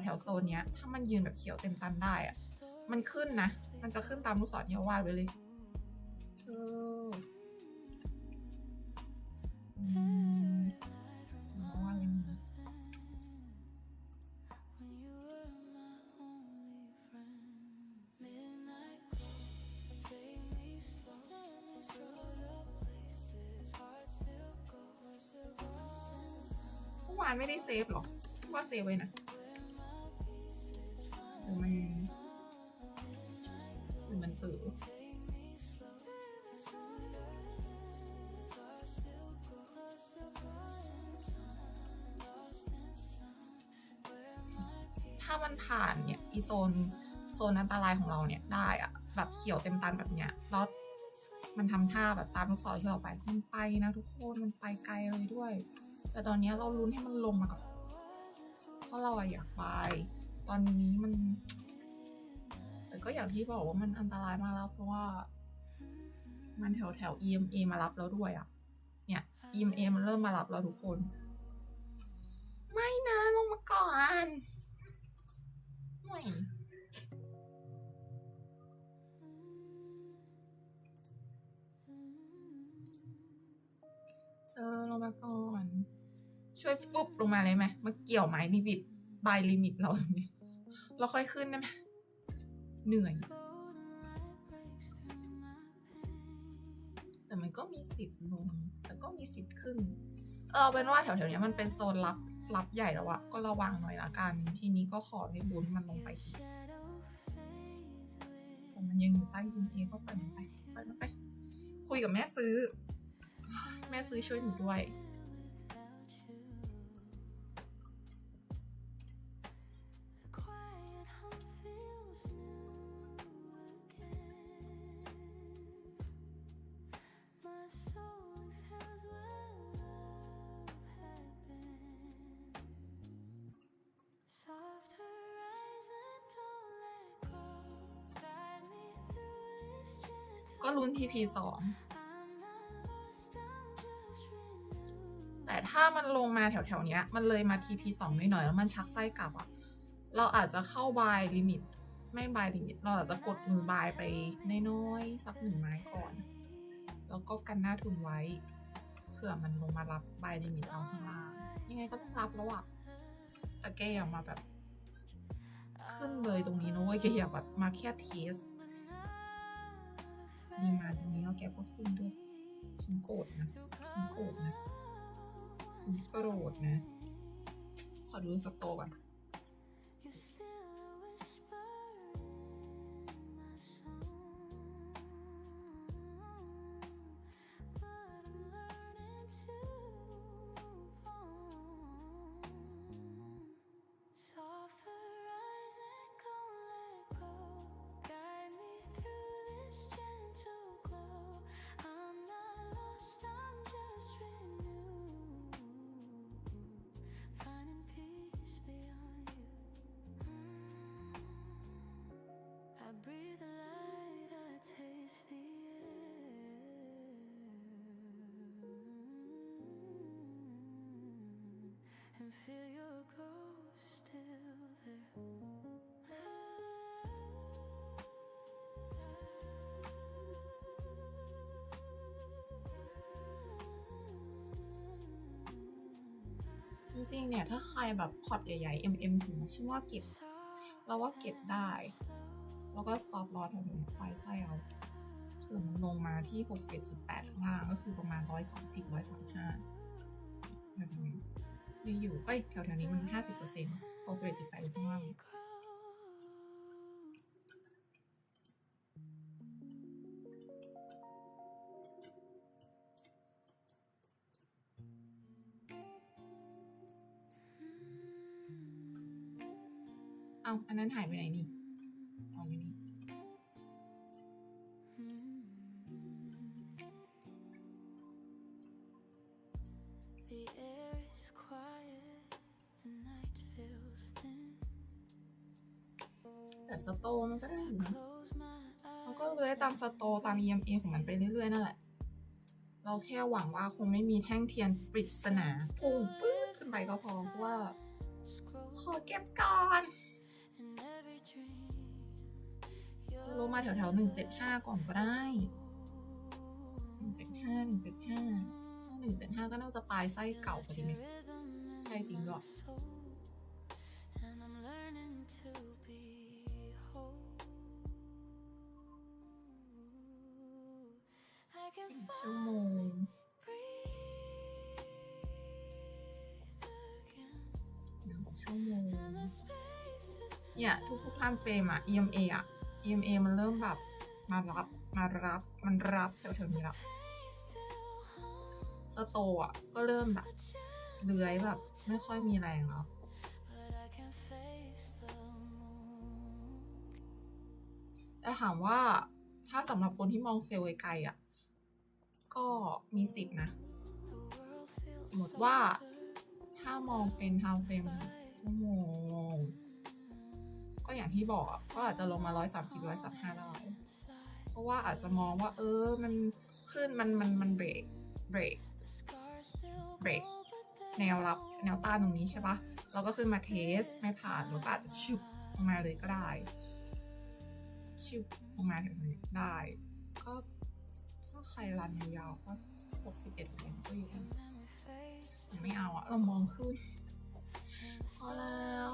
Speaker 3: แถวโซนเนี้ยถ้ามันยืนแบบเขียวเต็มตันได้อะมันขึ้นนะมันจะขึ้นตามลูกศรที่เราวาดไว้เลยว่าอะไรนะเมื่อวานไม่ได้เซฟหรอว่าเซฟไว้นะหรือมันตื่นถ้ามันผ่านเนี่ยอีโซนอันตรายของเราเนี่ยได้อะแบบเขียวเต็มตันแบบเนี้ยแล้วมันทำท่าแบบตามลูกศรที่เราไปมันไปนะทุกคนมันไปไกลเลยด้วยแต่ตอนนี้เราลุ้นให้มันลงมาก่อนเพราะเราอยากไปตอนนี้มันแต่ก็อย่างที่บอกว่ามันอันตรายมากแล้วเพราะว่ามันแถว EMA มารับแล้วด้วยอ่ะเนี่ย EMA มันเริ่มมารับแล้วทุกคนไม่นะลงมาก่อนไม่ลงมาก่อนช่วยฟุบลงมาเลยไหมมาเกี่ยวไม้ลิมิตบายลิมิตเราเราค่อยขึ้นได้ไหมเหนื่อยแต่มันก็มีสิทธิ์ลงแต่ก็มีสิทธิ์ขึ้นเป็นว่าแถวๆนี้มันเป็นโซนรับใหญ่แล้วอะก็ระวังหน่อยละกันทีนี้ก็ขอให้บุญมันลงไปทีแต่มันยังอยู่ใต้ยิมเอก็ไปคุยกับแม่ซื้อช่วยหนูด้วยก็ลุ้น TP2 แต่ถ้ามันลงมาแถวๆเนี้ยมันเลยมา TP2 หน่อยๆแล้วมันชักไส้กลับอ่ะเราอาจจะเข้าบายลิมิตไม่บายลิมิตเราอาจจะกดมือบายไปน้อยๆสัก1 ไม้ก่อนแล้วก็กันหน้าทุนไว้เผื่อมันลงมารับบายลิมิตเราข้างล่างยังไงก็ต้องรับแล้วอ่ะแต่แกอย่ามาแบบขึ้นเลยตรงนี้นะเว้ยแกอย่าแบบมาแค่เทสดีมาตรงนี้แล้วแกก็ขึ้นด้วยฉันโกรธนะฉันโกรธนะขอดูสโตก่อน
Speaker 1: Feel your ghost still there. จริงๆเนี่ยถ้าใครแบบพอร์ตใหญ่ๆ MM ถึงชื่อว่าเก็บเราว่าเก็บได้แล้วก็ stop loss แถวนี้ปลายไส้เอาเผื่อมันลงมาที่ 61.8 ข้างล่างก็คือประมาณ 130-135 แบบนี้ไม่อยู่แถวๆนี้มัน 50% 61.8 อยู่ข้างล่างอันนั้นหายไปไหนนี่อยู่นี่แต่สโตมันก็ได้อยู่นะมันก็เลื้อยตามสโตตาม EMA ของมันไปเรื่อยๆนั่นแหละ
Speaker 3: เราแค่หวังว่าคงไม่มีแท่งเทียนปริศนาพุ่งปื๊ดขึ้นไปก็พอเพราะว่าขอเก็บก่อนลงมาแถวๆ175ก่อนก็ได้175ก็น่าจะปลายไส้เก่าพอดีไหมใช่จริงด้วย4 ชั่วโมง1 ชั่วโมงเนี่ยทุกไทม์เฟรมอะ EMA มันเริ่มแบบมันรับแถวๆนี้แล้วสโตอะก็เริ่มแบบเลื้อยแบบไม่ค่อยมีแรงแล้วแต่ถามว่าถ้าสำหรับคนที่มองเซลล์ไกลๆอะก็มีสิทธินะสมมติว่าถ้ามองเป็นไทม์เฟรมชั่วโมงก็อย่างที่บอกก็อาจจะลงมา130 135ได้เพราะว่าอาจจะมองว่ามันขึ้นมันเบรกแนวรับแนวต้านตรงนี้ใช่ปะเราก็ขึ้นมาเทสไม่ผ่านเราก็อาจจะชุบออกมาเลยก็ได้ชุบออกมาแถวนี้ได้ก็ถ้าใครรันยาวๆก็61เหรียญก็อยู่ไม่เอาอะเรามองขึ้นพอแล้ว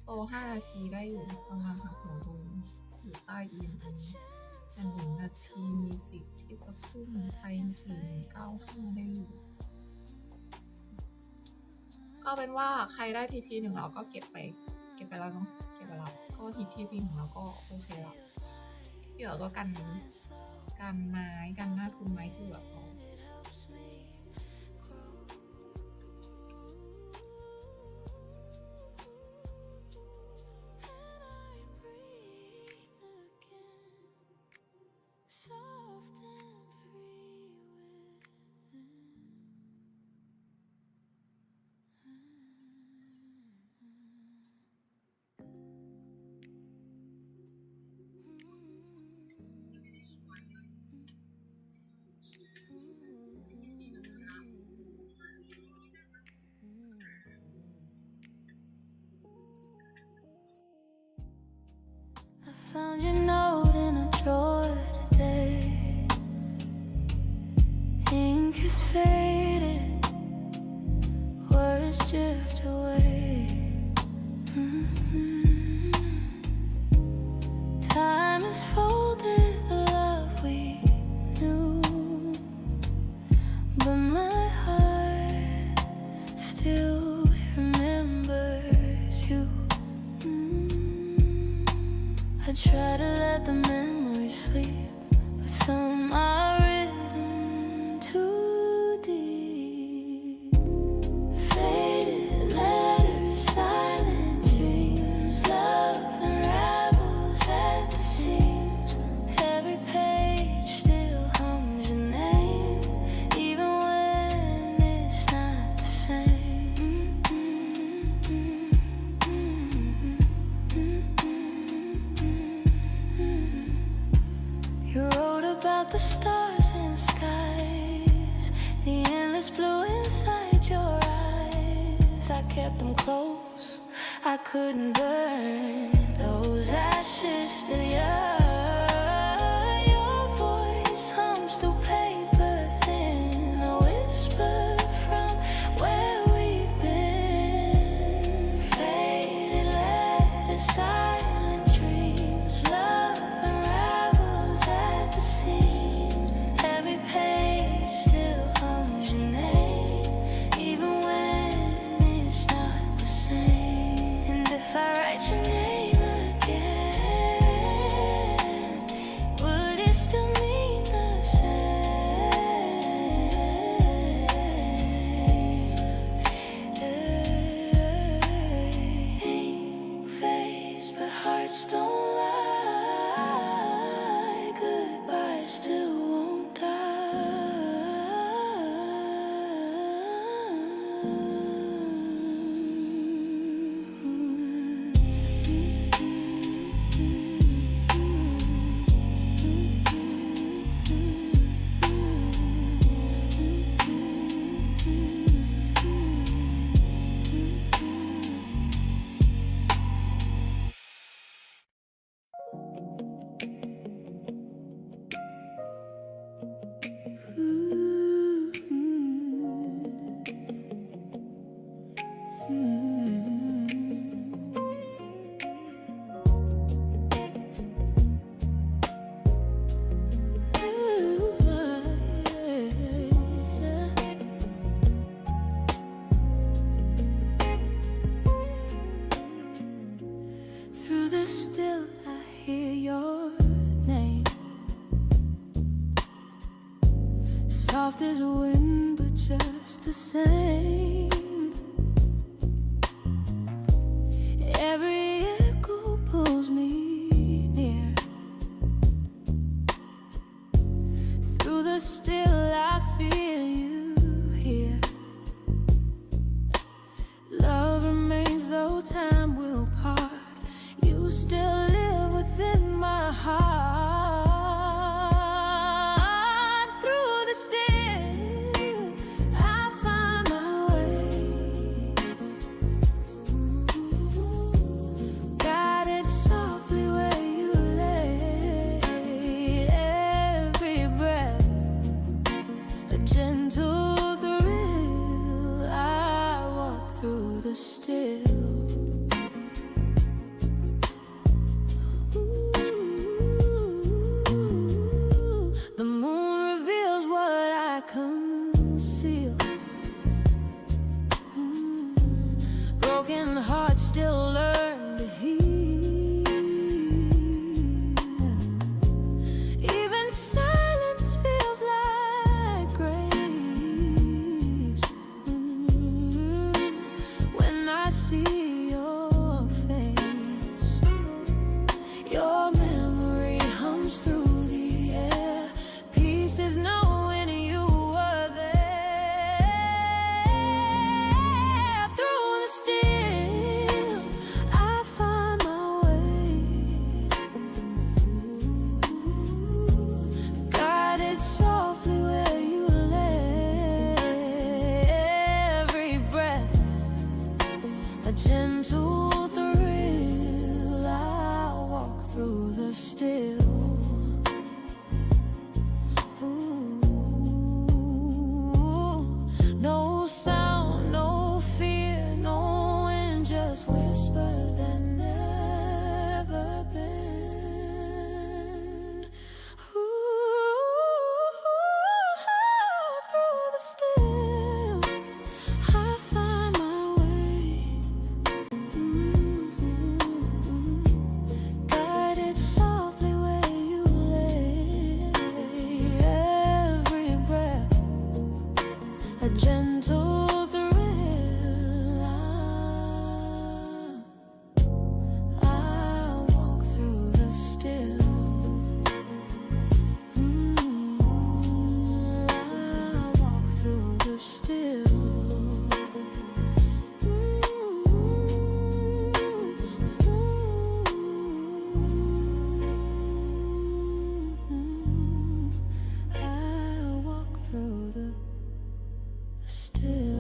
Speaker 3: โต5 นาทีได้อยู่ประมาณหักหัวลงอยู่ใต้ EMA แต่1 นาทีมีสิทธิ์ที่จะขึ้นไป4195ได้อยู่ก็เป็นว่าใครได้ TP 1เราก็เก็บไปแล้วเนาะเก็บไปแล้วก็ฮิต TP 1เราก็โอเคแล้วที่เหลือก็กันไม้กันหน้าทุนไม้ที่เหลือพอ
Speaker 1: Found your note in a drawer today. Ink is faded, words drift away. Time has folded the love we knew, but my heart still remembers you. I try to let the memories sleep, but some are written too deep. Faded letters, silent dreams, love unravels at the seams. Every page still hums your name, even when it's not the same. You wrote about the stars and skies, the endless blue inside your eyes. I kept them close, I couldn't burn those ashes still young. Your voice hums through paper thin, a whisper from where we've been. Faded letters, silent dreams, love unravels at the seams. Every page still hums your name, even when it's not the same. And if I write your name again, would it still mean the same? Ink fades, but hearts don't lie. the still I hear your name, soft as a wind but just the same. Every echo pulls me near, through the still I feel you here. Love remains though time will part, you still live within my heart. Through the still I find my way, guided softly where you lay. Every breath a gentle thrill, I walk through the still. The moon reveals what I conceal. Broken hearts still learn to heal. Even silence feels like grace. When I see your face, your memory hums through the air. Peace is knowing you were there. Through the still I find my way, guided softly where you lay. Every breath a gentle thrill, I walk through the still. No sound, no fear, no wind, just whispers that never bend. Through the still I find my way, guided softly where you lay. Every breath a gentle thrill, I walk through the still. I walk through the still. I walk through the still.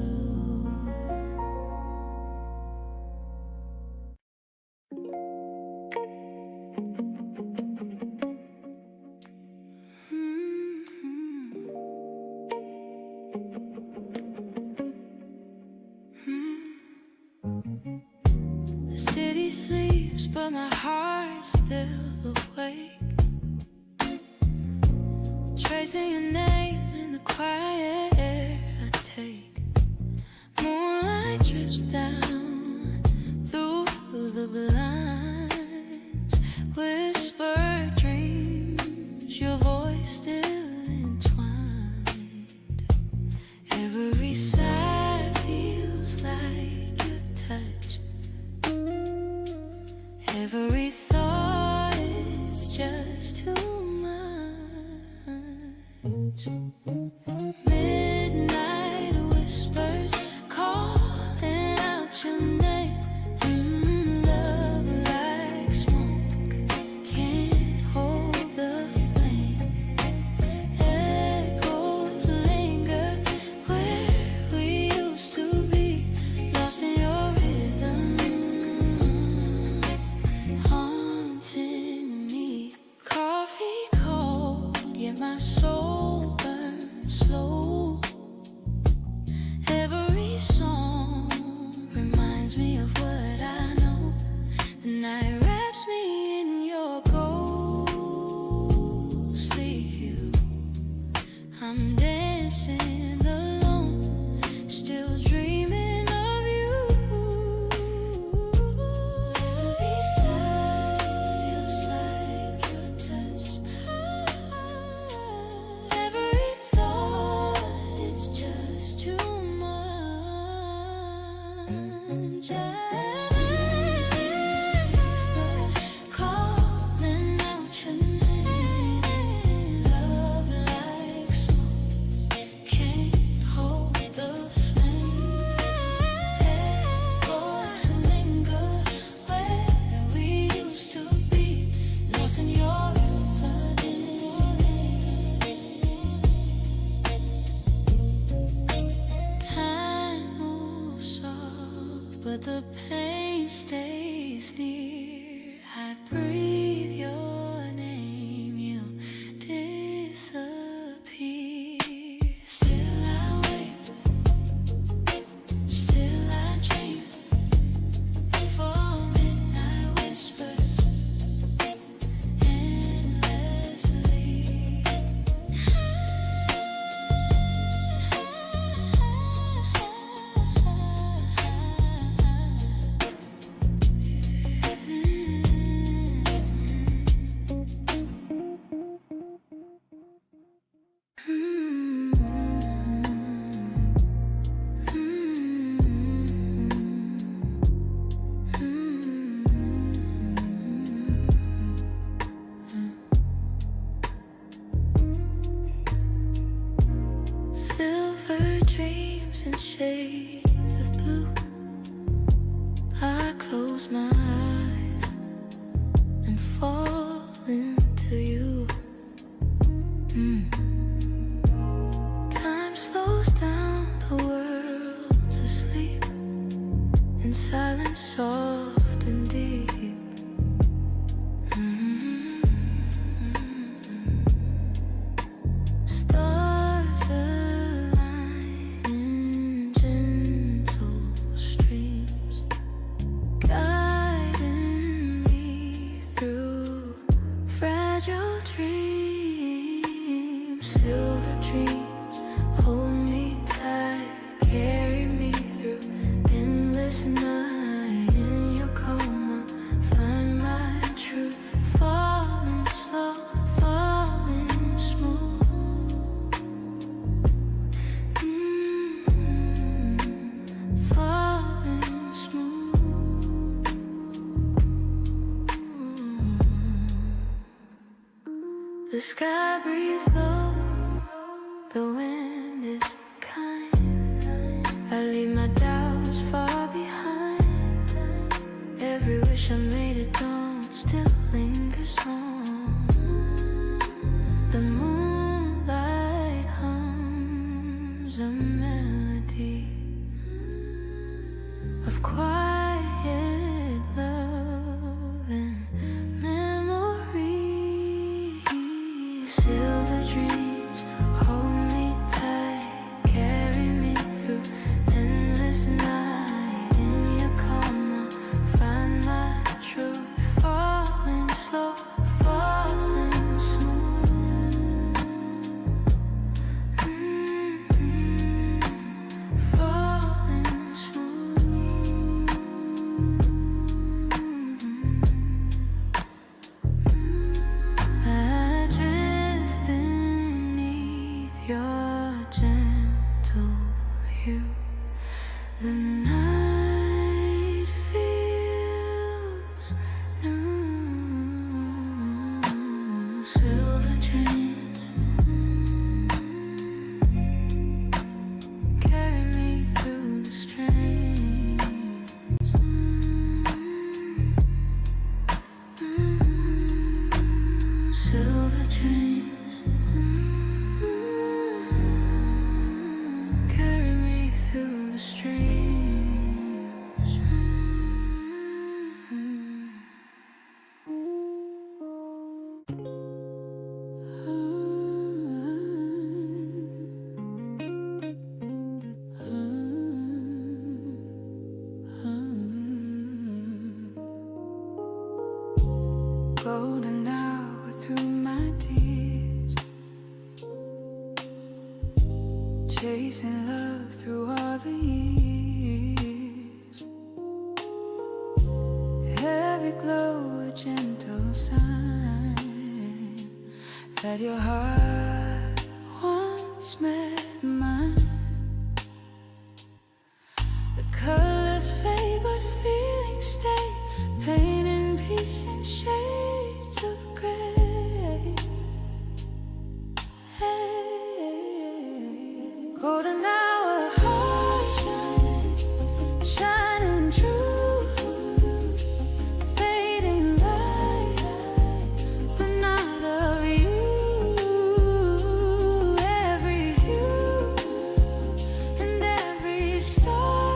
Speaker 1: The city sleeps, but my heart's still awake, tracing your name in the quiet air I take. Moonlight drips down through the blinds, whisper dreams, your voice still entwined. Every sigh feels like your touch, every thought is just too much. Midnight whispers calling out your name. Love like smoke can't hold the flame. Echoes linger where we used to be, lost in your rhythm, haunting me. Coffee cold, yet my soul burns slow. Every song reminds me of what I know. The night wraps me in your ghostly hue. I'm dancing alone, still dreaming of you. Every sigh shades of blue. I close my eyes and fall into you. Time slows down, the world's asleep in silence soft and deep. Stars align in gentle streams, guiding me through fragile dreams. Silver dreams hold me tight, carry me through endless night. In your coma, find my truth. Falling slow, falling smooth. Falling smooth. The sky breathes low, the wind is kind. I leave my doubts far behind. Every wish I made at dawn still lingers on. The moonlight hums a melody of quiet love and memory. Silver dreams hold me tight, carry me through endless night. In your coma, find my truth. Falling slow, falling smooth. Falling smooth. I drift beneath your gentle hue. The night feels new. Silver dreams carry me through the streams. Silver dreams carry me through the streams. Golden hour through my tears, chasing love through all the years. Heavy glow, a gentle sign that your heart once met mine. The colors fade, but feelings stay. Pain and peace in shades of gray. Golden hour, heart shining, shining true. Fading light, but not of you. Every hue and every star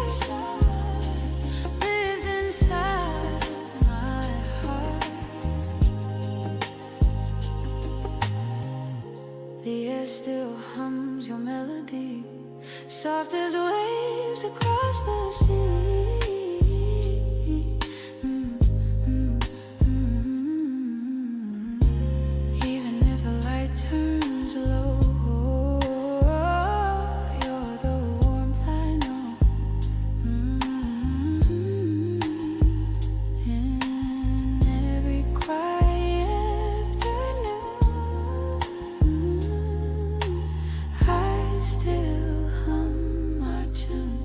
Speaker 1: lives inside my heart. The air still hums your melody, soft as waves across the sea. Even if the light turns low, you're the warmth I know. In every quiet afternoon, I still hum our tune.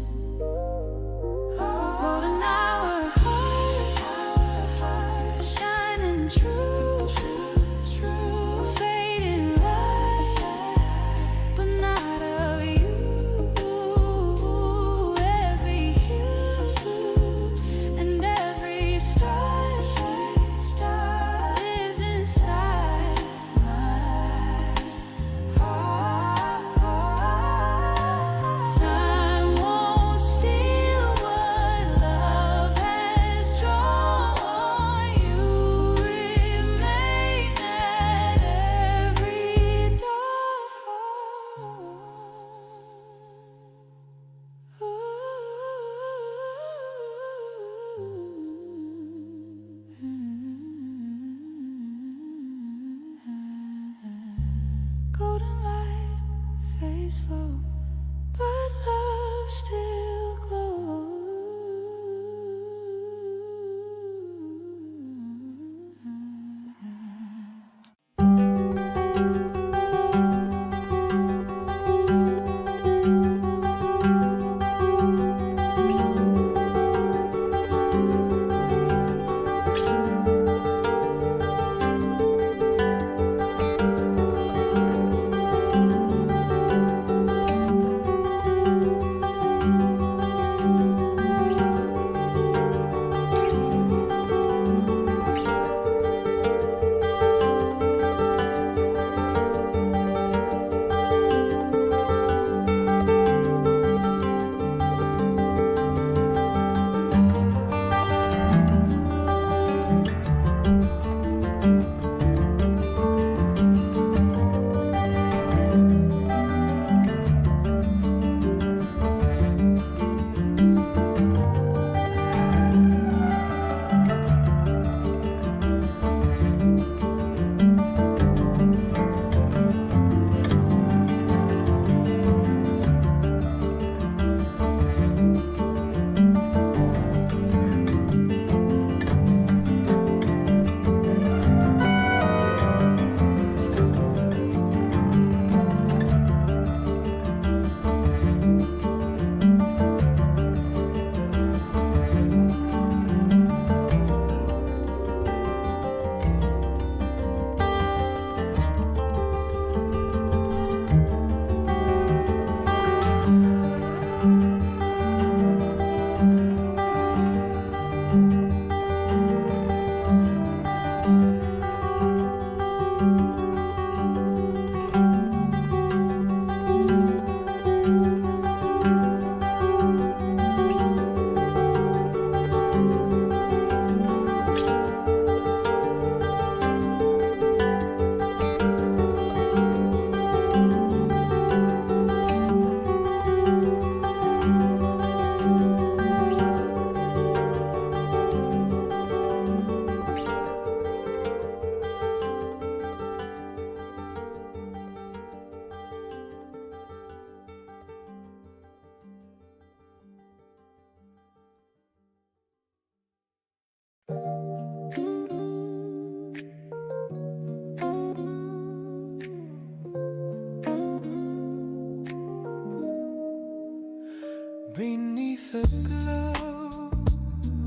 Speaker 4: Beneath the glow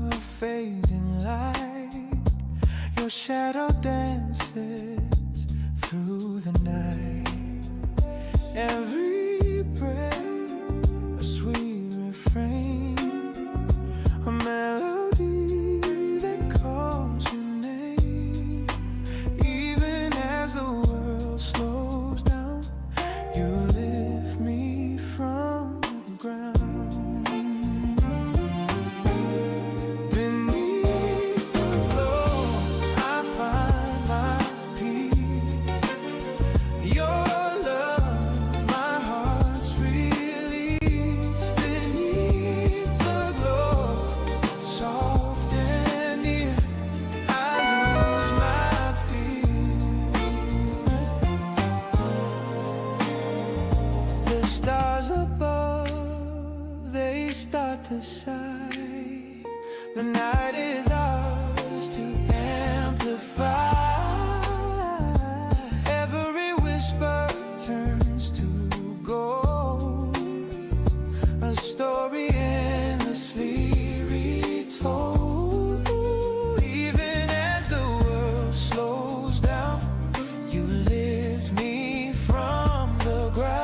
Speaker 4: of fading light, your shadow dances through the night. Every breath, a sweet refrain, a melody that calls your name. Even as the world slows down, you lift me from the ground. To shine, the night is ours to amplify. Every whisper turns to gold, a story endlessly retold. Even as the world slows down, you lift me from the ground.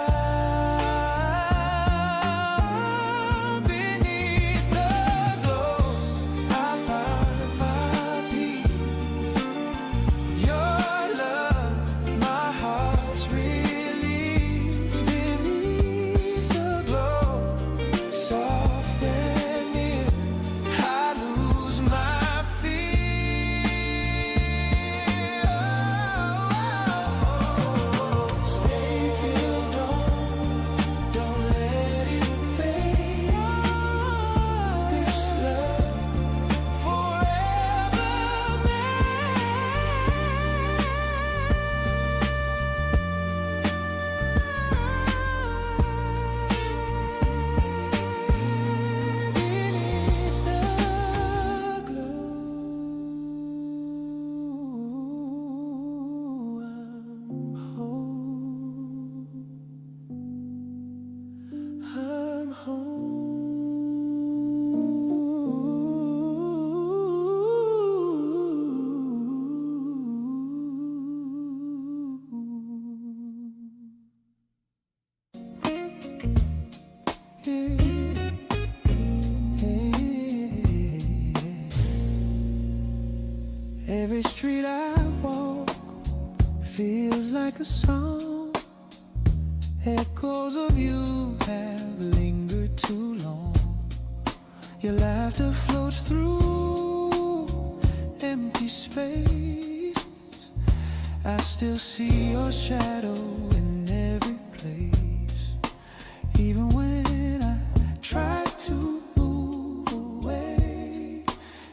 Speaker 4: Every street I walk feels like a song. Echoes of you have lingered too long. Your laughter floats through empty space. I still see your shadow in every place. Even when I try to move away,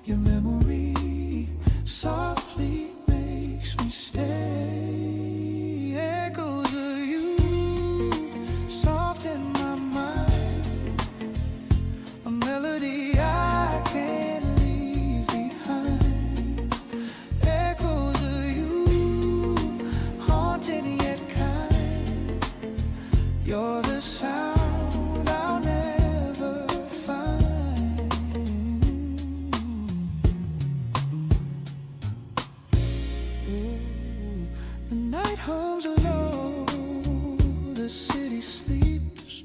Speaker 4: your memory softly makes me stay. Echoes of you soft in my mind, a melody I can't leave behind. Echoes of you haunted yet kind. You're the sound I'll never find. The night hums low, the city sleeps.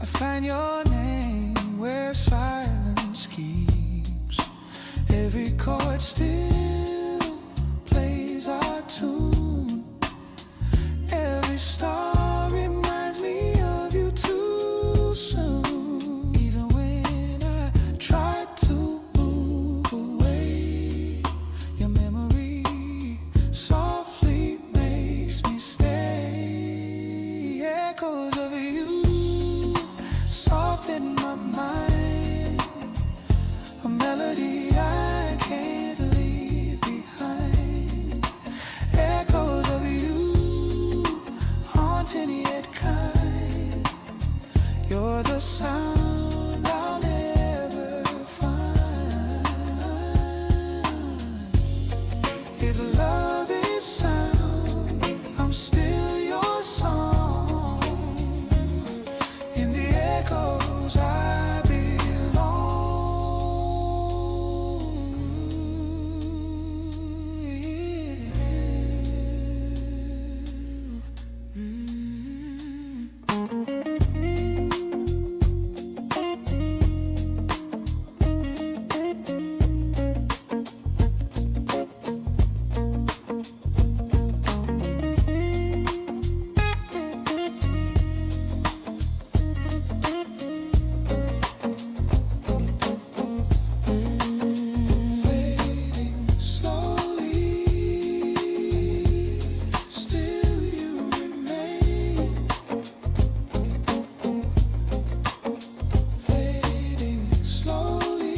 Speaker 4: I find your name where silence keeps. Every chord still plays our tune. Every star reminds me of you too soon. Even when I try to move away, your memory softly makes me stay. Echoes of you soft in my mind, a melody I can't leave behind. Echoes of you haunting yet kind. You're the sound I'll never find. If love is sound, I'm still your song. In the echoes I fading slowly. Still you remain. Fading slowly.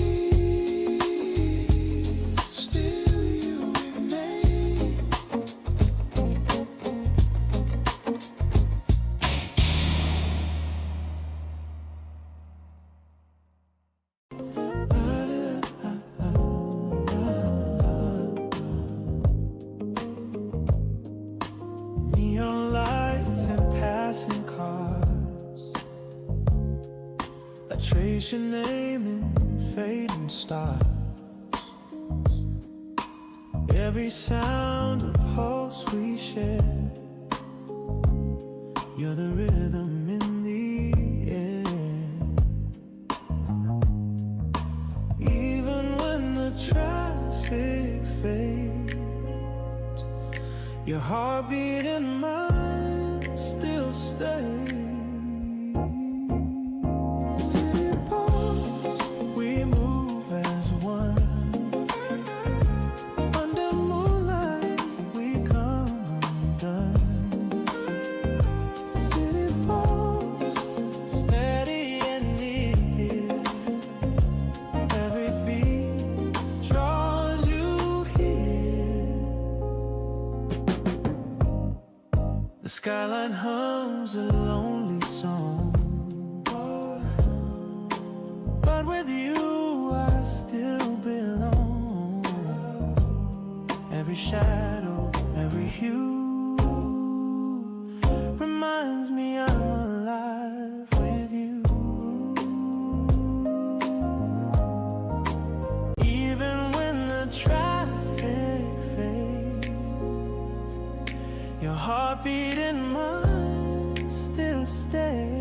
Speaker 4: Still you remain. Neon lights and passing cars, I trace your name in fading stars. Every sound of pulse we share, you're the rhythm in the air. Even when the traffic fades, your heartbeat and mine still stay. City pulse, we move as one. Under moonlight, we come undone. City pulse, steady and near. Every beat draws you here. The skyline hums a lonely song, but with you I still belong. Every shadow, every hue reminds me I'm alive with you. Even when the traffic fades, your heartbeat and mine still stay.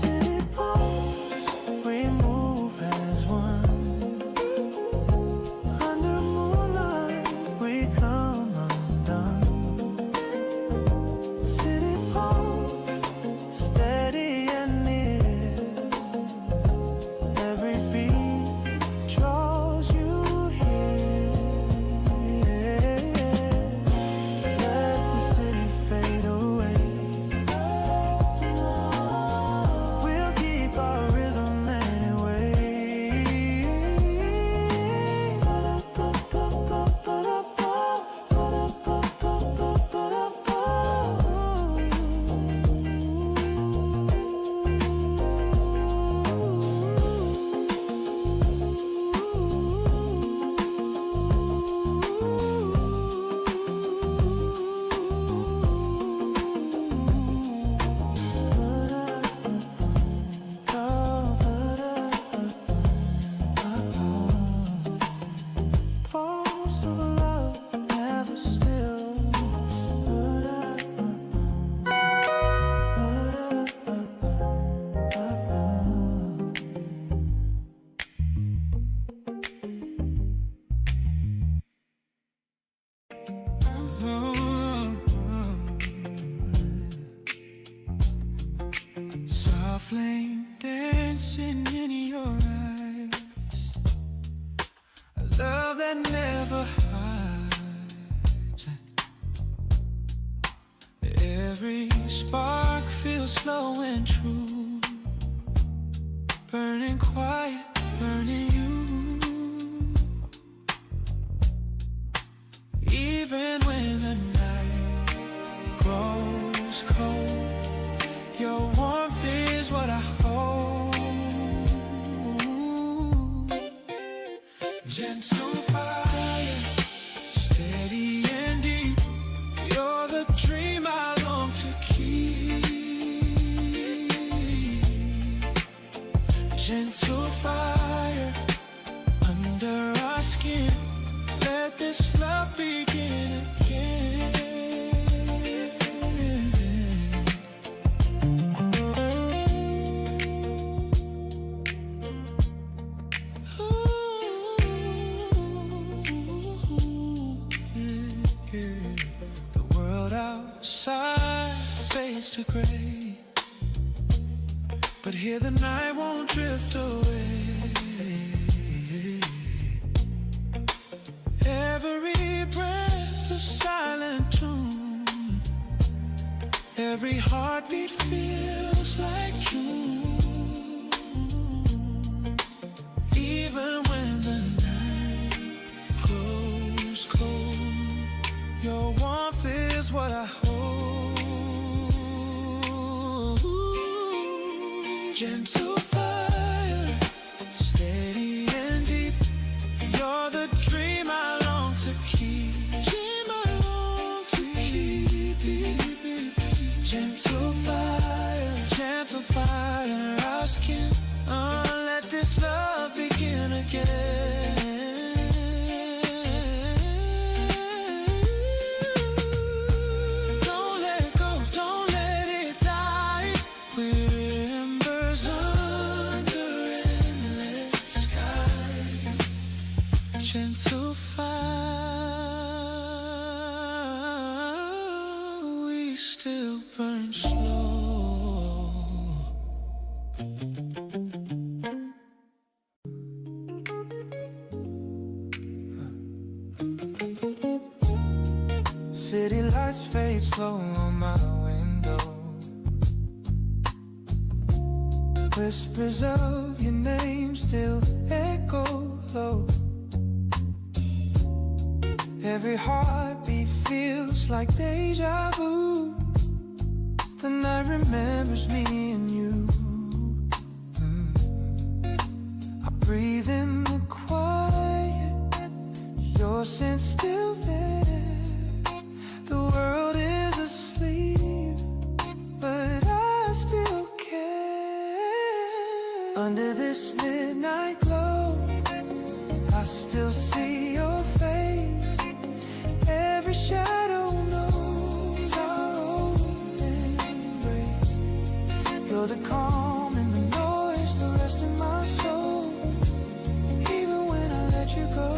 Speaker 4: City pulse, we move as one. Under moonlight, we come undone. City pulse, steady and near. Every beat draws you here. that never hides. Every spark feels slow and true, burning quiet, burning you. Even when the night grows cold, your warmth is what I hold. Gentle fire, steady and deep. You're the dream I long to keep. Gentle fire under our skin. Let this love begin again. The world outside fades to gray, but here the night won't drift away. Every breath a silent tune, every heartbeat feels like June. Even when the night grows cold, your warmth is what I hold. Gentle fire, steady and deep. You're the dream I long to keep. Dream I long to keep. Gentle fire under our skin. Let this love begin again. Don't let go, don't let it die. We're embers under endless sky. Gentle fire, we still burn slow. City lights fade slow on my window. Whispers of your name still echo low. Every heartbeat feels like deja vu. The night remembers me and you. I breathe in the quiet, your scent still there. The world is asleep, but I still care. Under this midnight glow, I still see your face. Every shadow knows our old embrace. You're the calm in the noise, the rest in my soul. Even when I let you go.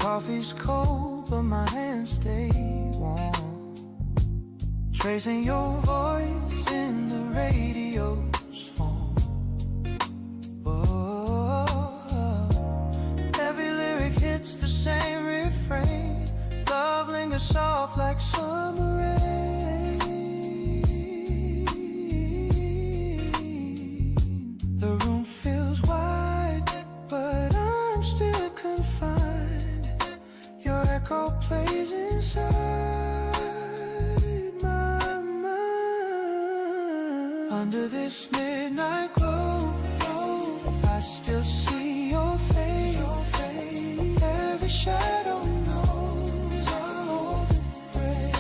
Speaker 4: Coffee's cold, but my hands stay warm. Tracing your voice in the radio's phone. Oh, every lyric hits the same refrain. Love lingers soft like summer rain. The room feels wide, but I'm still confined. Your echo plays inside my mind. Under this midnight glow, I still see your face. Every shadow knows our hope and break.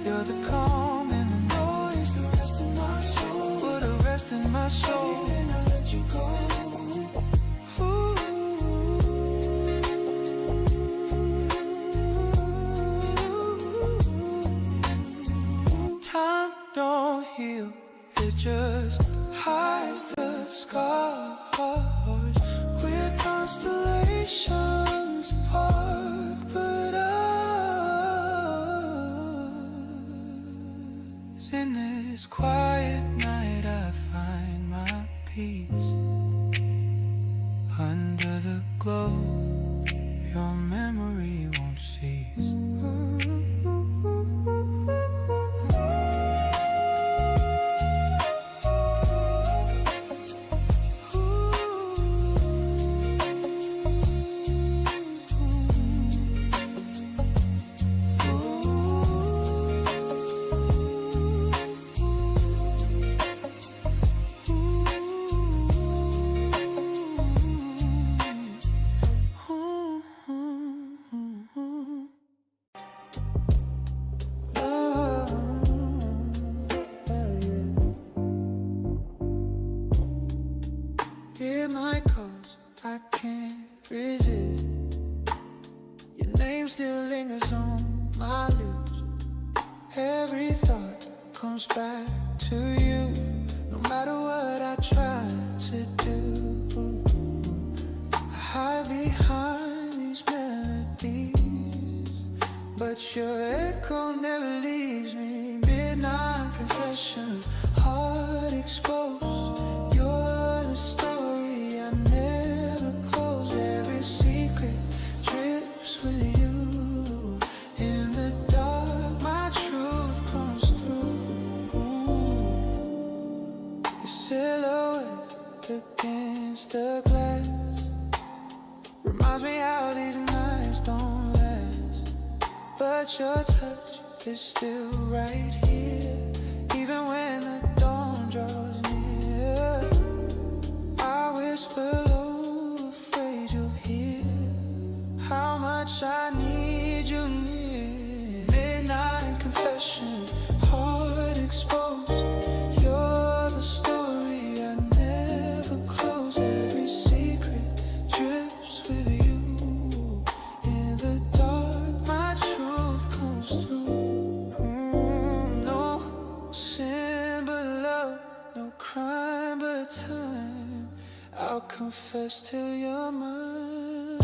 Speaker 4: You're the calm in the noise, the rest in my soul. Put a rest in my soul, and I let you go. Time don't heal, it just hides the scars. We're constellations apart, but In this quiet night I find my peace under the glow your memory won't cease Hear my calls, I can't resist. Your name still lingers on my lips. Every thought comes back to you. No matter what I try to do, I hide behind these melodies, but your echo never leaves me. Midnight confession, heart exposed. You're the story I never close. Every secret drips with you. In the dark, my truth comes through. Your silhouette against the glass reminds me how these nights don't last. But your touch is still right here, even when the dawn draws near. I whisper low, afraid you'll hear how much I need you near. Midnight confession, heart exposed. You're the story I never close. Every secret drips with you. In the dark, my truth comes through. No sin but love, no crime but time. I'll confess till you're mine.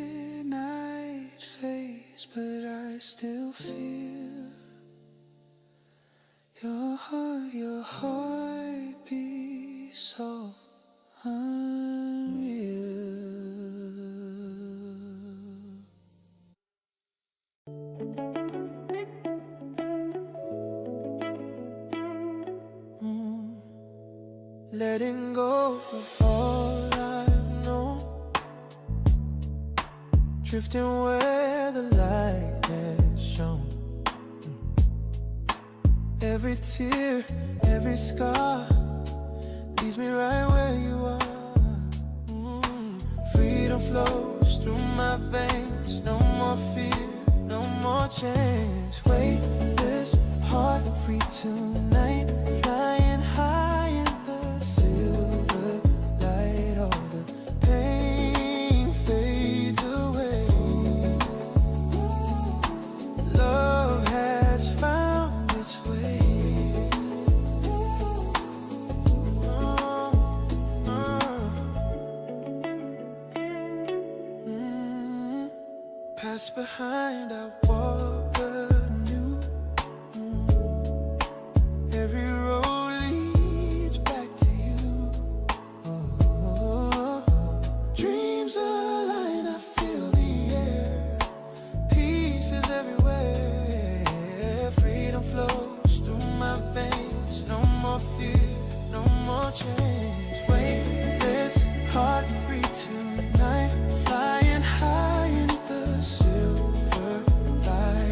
Speaker 4: Midnight fades, but I still feel your heart beat so unreal. Letting go of all I've known, drifting where the light has shone. Every tear, every scar leaves me right where you are. Freedom flows through my veins. No more fear, no more chains. Weightless, heart free tonight. Flying high in the silver light. All the pain fades away. Love has found its way. Pass behind, I walk anew. Every road leads back to you. Dreams align, I feel the air. Peace is everywhere. Freedom flows through my veins. No more fear, no more chains. Weightless, heart free tonight. Flying high in the silver light.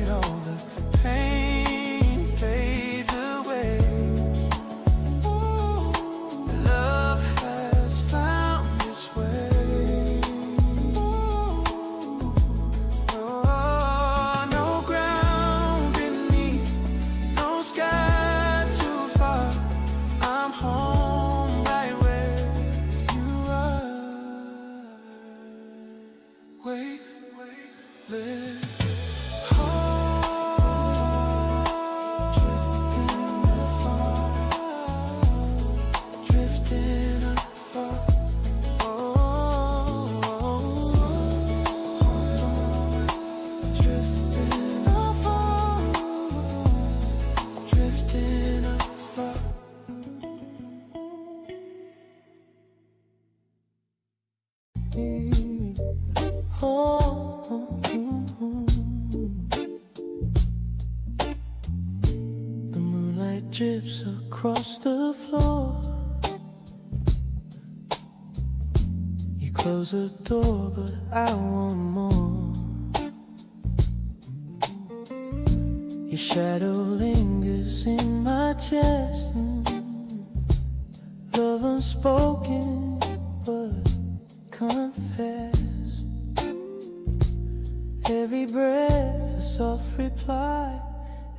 Speaker 4: drips across the floor. You close the door, but I want more. Your shadow lingers in my chest. Love unspoken, but confessed. Every breath a soft reply,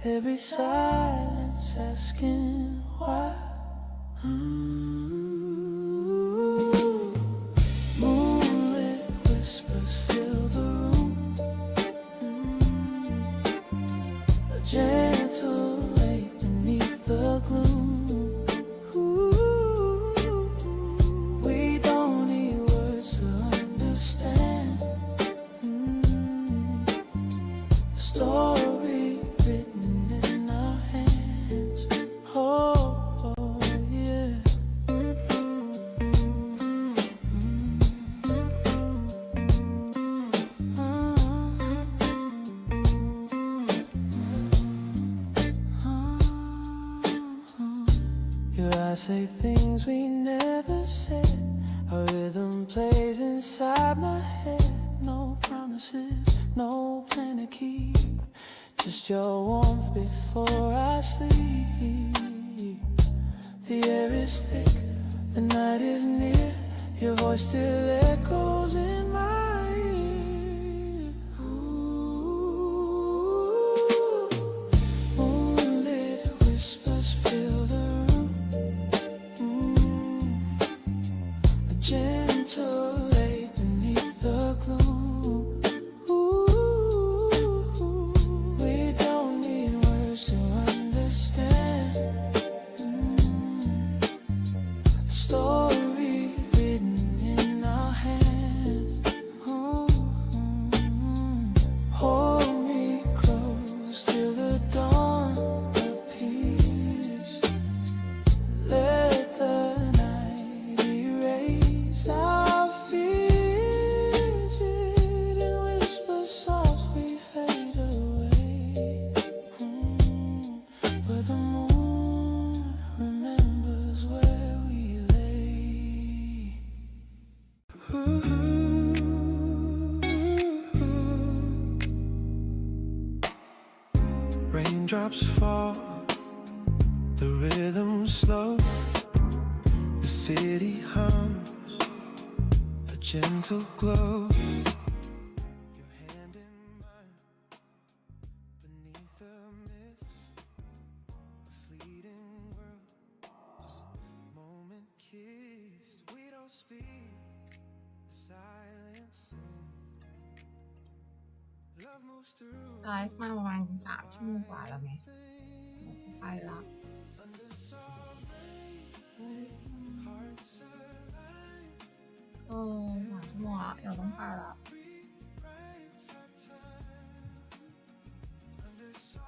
Speaker 4: every silence asking why. Moonlit whispers fill the room. A gentle lake beneath the gloom. We don't need words to understand. The story written in our hands. Oh, yeah. Your eyes say things we never said. A rhythm plays inside my head. No promises, no plan to keep. Just your warmth before I sleep. The air is thick, the night is near. Your voice still echoes in my ear. Moonlit whispers fill the room. A gentle lake beneath the gloom. We don't need words to understand. The story written in our hands. Hold me close till the dawn appears. Let the night erase our fears. In whispers soft we fade away. But the moon remembers where we lay. Raindrops fall, the rhythm slow. The city hums, a gentle glow. Your hand in mine, beneath the mist, a fleeting world, moment kissed. We don't speak, silence sings. Love moves through.
Speaker 3: ไลฟ์มาประมาณ3 ชั่วโมงกว่าแล้วไหมไปละ 3 ชั่วโมงละเดี๋ยวต้องไปละ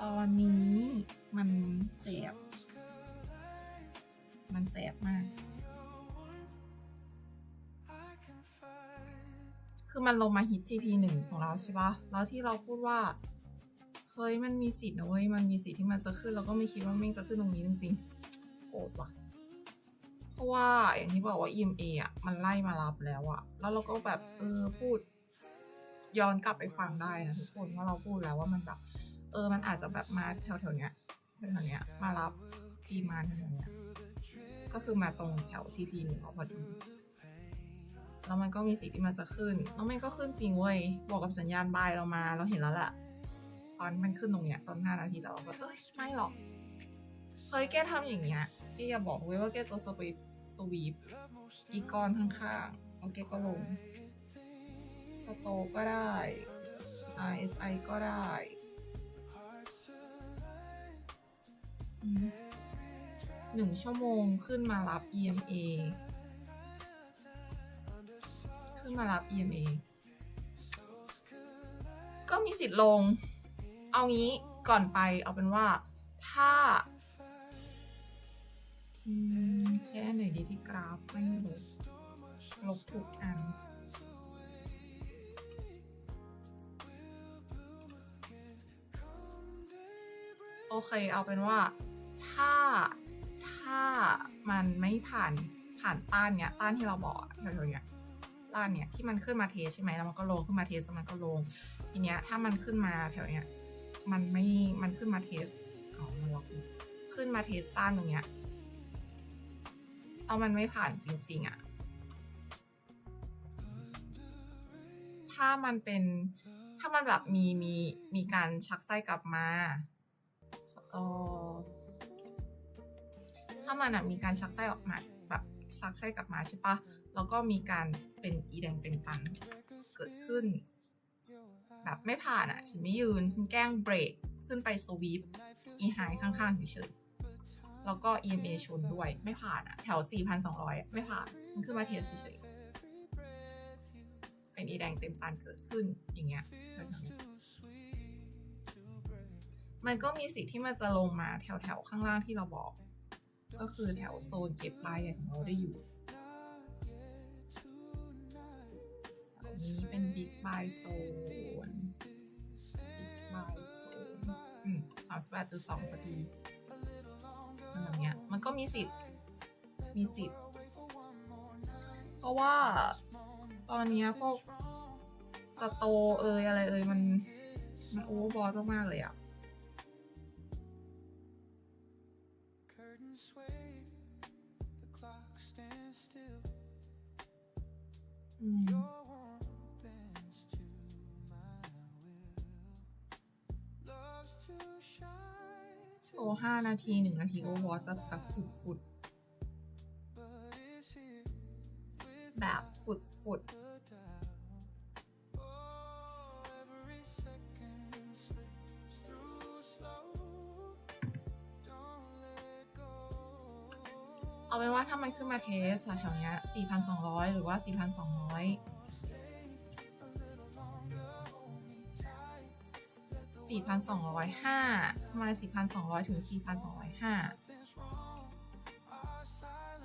Speaker 3: ตอนนี้มันแสบมาก คือมันลงมาฮิต GP 1ของเราใช่ปะแล้วที่เราพูดว่าเฮ้ยมันมีสิทธิ์นะเว้ยมันมีสิทธิ์ที่มันจะขึ้นเราก็ไม่คิดว่าแม่งจะขึ้นตรงนี้จริงๆโกรธว่ะเพราะว่าอย่างที่บอกว่า EMA อ่ะมันไล่มารับแล้วอ่ะแล้วเราก็แบบพูดย้อนกลับไปฟังได้นะทุกคนว่าเราพูดแล้วว่ามันแบบมันอาจจะแบบมาแถวเนี้ยมารับปีมาแถวเนี้ยก็คือมาตรงแถว TP 1พอดีแล้วมันก็มีสิทธิ์ที่มันจะขึ้นแล้วมันก็ขึ้นจริงเว้ยบอกกับสัญญาณบายเรามาเราเห็นแล้วแหละตอนมันขึ้นตรงเนี้ยตอน5 นาทีแต่เราก็ไม่หรอกเฮ้ยแกทำอย่างเงี้ยแกอย่าบอกเว้ยว่าแกจะสวีปอีกก้อนข้างๆแล้วแกก็ลงสโตก็ได้ RSI ก็ได้1 ชั่วโมงขึ้นมารับ EMA ก็มีสิทธิ์ลงเอางี้ก่อนไปเอาเป็นว่าถ้าแช่ไหนดีที่กราฟไม่ลบทุกอันโอเคเอาเป็นว่า ถ้ามันไม่ผ่านต้านเนี้ยต้านที่เราบอกแถวๆเนี้ยต้านเนี้ยที่มันขึ้นมาเทสใช่ไหมแล้วมันก็ลงขึ้นมาเทสแล้วมันก็ลงทีเนี้ยถ้ามันขึ้นมาแถวเนี้ยมันขึ้นมาเทสมันล็อกขึ้นมาเทสต้านตรงเนี้ยเอามันไม่ผ่านจริงๆถ้ามันแบบมีการชักไส้กลับมาถ้ามันมีการชักไส้ออกมาแบบชักไส้กลับมาใช่ปะแล้วก็มีการเป็นอีแดงเต็มตันเกิดขึ้นแบบไม่ผ่านฉันไม่ยืนฉันแกล้งเบรกขึ้นไปสวีปอีไฮข้างๆเฉยๆแล้วก็ EMA ชนด้วยไม่ผ่านแถว 4,200 ไม่ผ่านฉันขึ้นมาเทสเฉยๆเป็นอีแดงเต็มตันเกิดขึ้นอย่างเงี้ยมันก็มีสิทธิ์ที่มันจะลงมาแถวข้างล่างที่เราบอกก็คือแถวโซนเก็บใบของเราได้อยู่แถวนี้เป็นบิ๊กไบโซน38.2 พอดีอะไรเงี้ยมันก็มีสิทธิ์เพราะว่าตอนนี้พวกสโตอะไรมันโอเวอร์บอทมากๆเลยโต5 นาที 1 นาทีโอเวอร์บอทแบบฟุดแบบฟุดเอาเป็นว่าถ้ามันขึ้นมาเทสแถวเนี้ย 4,200 หรือว่า 4,200 4,205 ประมาณ 4,200 ถึง 4,205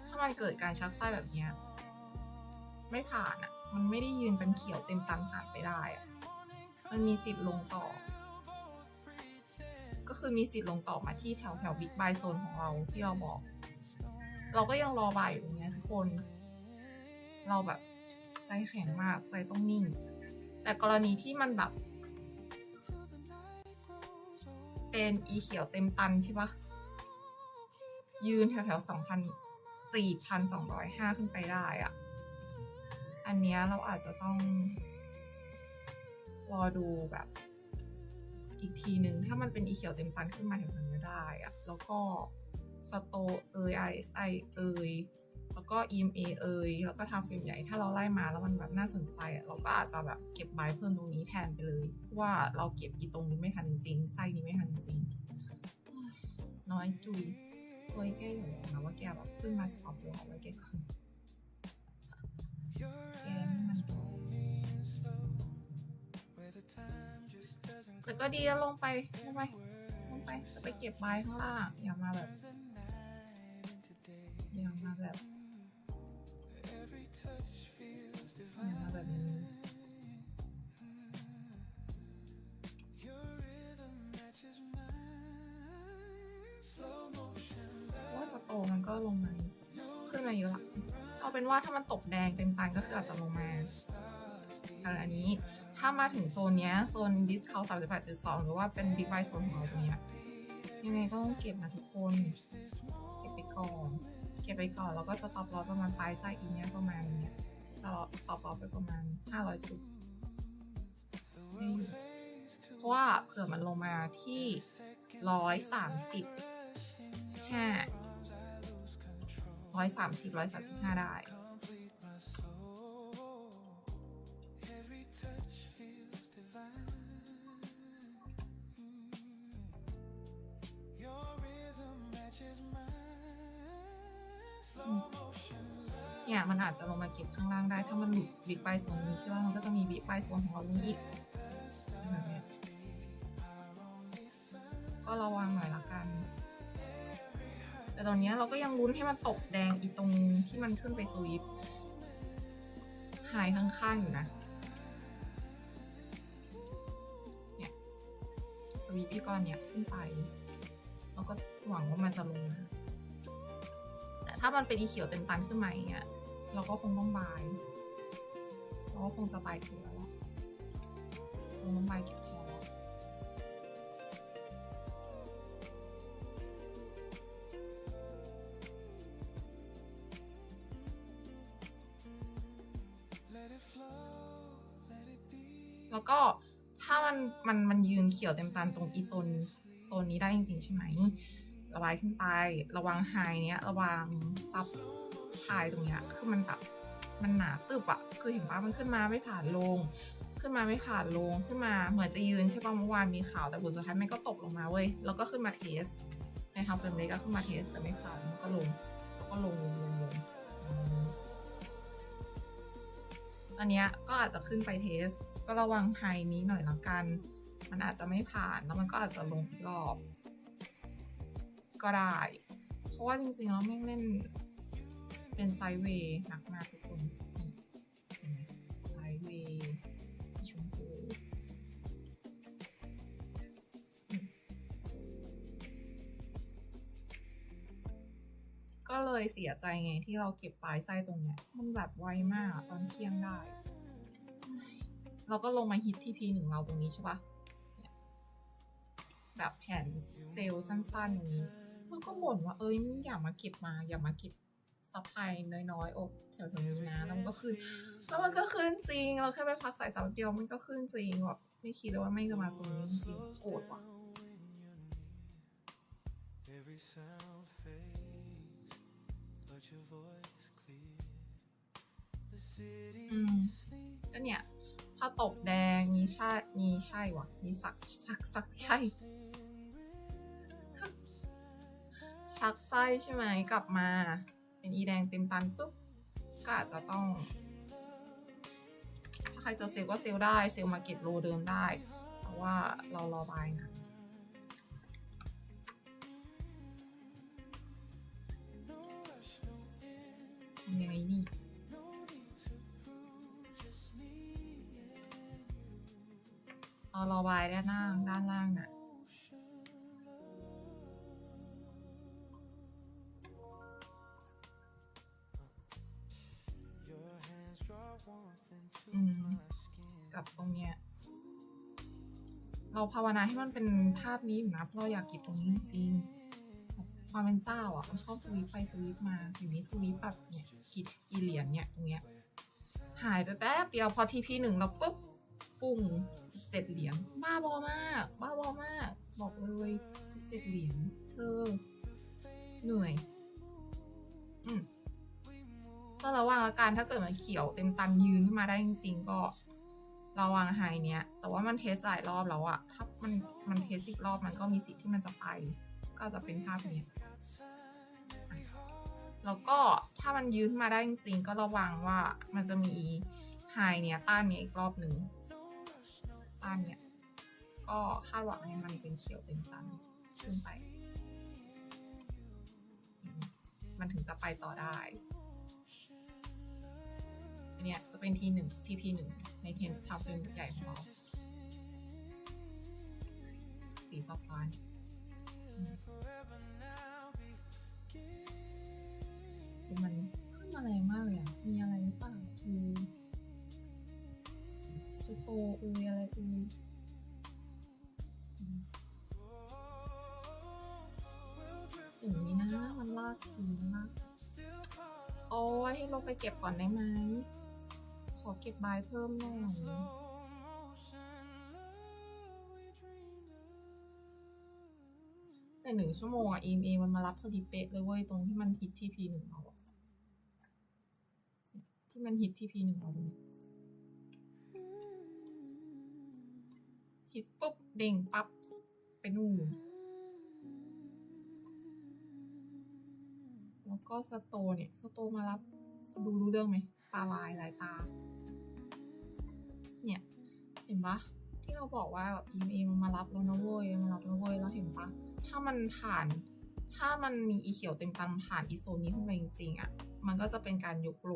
Speaker 3: ถ้ามันเกิดการชักไส้แบบเนี้ยไม่ผ่านมันไม่ได้ยืนเป็นเขียวเต็มตันผ่านไปได้มันมีสิทธิ์ลงต่อก็คือมีสิทธิ์ลงต่อมาที่แถวบิ๊กไบโซนของเราที่เราบอกเราก็ยังรอบายอยู่เนี้ยทุกคนเราแบบใจแข็งมากใจต้องนิ่งแต่กรณีที่มันแบบเป็นอีเขียวเต็มตันใช่ปะยืนแถว 4,205 ขึ้นไปได้อันเนี้ยเราอาจจะต้องรอดูแบบอีกทีนึงถ้ามันเป็นอีเขียวเต็มตันขึ้นมาแถวนั้นไม่ได้แล้วก็สโตRSI แล้วก็ EMA แล้วก็ทำเฟรมใหญ่ถ้าเราไล่มาแล้วมันแบบน่าสนใจเราก็อาจจะแบบเก็บไบเพิ่มตรงนี้แทนไปเลยเพราะว่าเราเก็บอีตรงนี้ไม่ทันจริงไส้นี้ไม่ทันจริงน้อยจุยไว้แก้อยู่นะว่าแกแบบขึ้นมาสต็อปรอไว้แกก่อนแกมันแต่ก็ดีลงไปจะไปเก็บไบข้างล่างอย่ามาแบบนี้ว่าสโตมันก็ลงมาขึ้นมาเยอะละเอาเป็นว่าถ้ามันตกแดงเต็มตันก็คืออาจจะลงมาอันนี้ถ้ามาถึงโซนเนี้ยโซนดิสคาวน์ 38.2 หรือว่าเป็นบิ๊กไบโซนของเราตรงเนี้ยยังไงก็ต้องเก็บนะทุกคนเก็บไปก่อนแล้วก็สต็อปลอสประมาณปลายไส้อีเนี้ยประมาณเนี้ยสต็อปลอสไปประมาณ500 จุดเพราะว่าเผื่อมันลงมาที่135ได้เนี่ยมันอาจจะลงมาเก็บข้างล่างได้ถ้ามันหลุดบิ๊กไบโซนนี้ใช่ไหมมันก็จะมีบิ๊กไบโซนของเรานี้อีกก็ระวังหน่อยละกันแต่ตอนนี้เราก็ยังลุ้นให้มันตกแดงอีตรงที่มันขึ้นไปสวีปหายข้างๆอยู่นะเนี่ยสวีปอีกก้อนเนี่ยขึ้นไป เราก็หวังว่ามันจะลงมาแต่ถ้ามันเป็นอีเขียวเต็มตันขึ้นมาอย่างเงี้ยเราก็คงต้องบายเราก็คงจะบายถูกแล้วคงต้องบายเก็บแทนแล้วแล้วก็ถ้ามันยืนเขียวเต็มตันตรงอีโซนนี้ได้จริงๆใช่ไหมระบายขึ้นไประวังไฮเนี้ยระวังซับไฮตรงเนี้ยคือมันแบบมันหนาตึบอะคือเห็นปะมันขึ้นมาไม่ผ่านลงขึ้นมาไม่ผ่านลงขึ้นมาเหมือนจะยืนใช่ปะเมื่อวานมีข่าวแต่ผลสุดท้ายมันก็ตกลงมาเว้ยแล้วก็ขึ้นมาเทสในทางเฟรมเล็กก็ขึ้นมาเทสแต่ไม่ผ่านมันก็ลงแล้วก็ลงอันเนี้ยก็อาจจะขึ้นไปเทสก็ระวังไฮนี้หน่อยละกันมันอาจจะไม่ผ่านแล้วมันก็อาจจะลงอีกรอบก็ได้เพราะว่าจริงๆแล้วแม่งเล่นเป็นไซด์เวย์หนักมากทุกคนนี่เห็นไหมไซด์เวย์สีชมพูก็เลยเสียใจไงที่เราเก็บปลายไส้ตรงเนี้ยมันแบบไวมากตอนเที่ยงได้เราก็ลงมาฮิตที่ P1 เราตรงนี้ใช่ปะแบบแผ่นเซลล์สั้นๆอย่างนี้มันก็บ่นว่าอย่ามาเก็บซัพพลายน้อยๆอกแถวๆนี้นะแล้วมันก็ขึ้นจริงเราแค่ไปพักสายจับเดียวมันก็ขึ้นจริงแบบไม่คิดเลยว่าไม่จะมาตรงนี้จริงโกรธว่ะก็เนี่ยถ้าตกแดงมีใช่ว่ะมีสักใช่ชักไส้ใช่ไหมกลับมาเป็นอีแดงเต็มตันปุ๊บก็อาจจะต้องถ้าใครจะเซลล์ก็เซลล์ได้เซลล์มาเก็บโลเดิมได้เพราะว่าเรารอบายนะทำยังไงนี่เรารอบายด้านล่างนะกับตรงเนี้ยเราภาวนาให้มันเป็นภาพนี้อยู่นะเพราะเราอยากเก็บตรงนี้จริงๆความเป็นเจ้าอ่ะเราชอบสวีปไปสวีปมาอยู่นี้สวีปแบบเนี่ยกี่เหรียญเนี่ยตรงเนี้ยหายไปแป๊บเดียวพอทีพี1เราปุ๊บปุ้ง17เหรียญบ้าบอมากบอกเลย17เหรียญเธอเหนื่อยก็ระวังละกันถ้าเกิดมันเขียวเต็มตันยืนขึ้นมาได้จริงๆก็ระวังไฮเนี้ยแต่ว่ามันเทสหลายรอบแล้วอะถ้ามันเทสอีกรอบมันก็มีสิทธิ์ที่มันจะไปก็จะเป็นภาพนี้แล้วก็ถ้ามันยืนขึ้นมาได้จริงๆก็ระวังว่ามันจะมีไฮเนี้ยต้านเนี้ยอีกรอบหนึ่งต้านเนี้ยก็คาดหวังให้มันเป็นเขียวเต็มตันขึ้นไปมันถึงจะไปต่อได้เนี่ยจะเป็นTP1 ในเทมทำเป็นใหญ่ของเราสีฟ้ามันขึ้นมาแรงมากเลยอ่ะมีอะไรหรือเปล่าคือสโตอะไรอย่างนี้นะมันลากทีมากโอ้ยให้ลงไปเก็บก่อนได้ไหมขอเก็บบายเพิ่มหน่อยแต่1 ชั่วโมงอ่ะEMAมันมารับพอดีเป๊ะเลยเว้ยตรงที่มันฮิตTP1เราอ่ะที่มันฮิตTP1เราตรงนี้ฮิตปุ๊บเด้งปั๊บไปนู่นแล้วก็สโตมารับดูรู้เรื่องไหมตาลายตาเนี่ยเห็นปะที่เราบอกว่าEMAมันมารับแล้วนะเว้ยแล้วเห็นปะถ้ามันมีอีเขียวเต็มตันผ่านอีโซนนี้ขึ้นไปจริงๆอ่ะมันก็จะเป็นการยกโล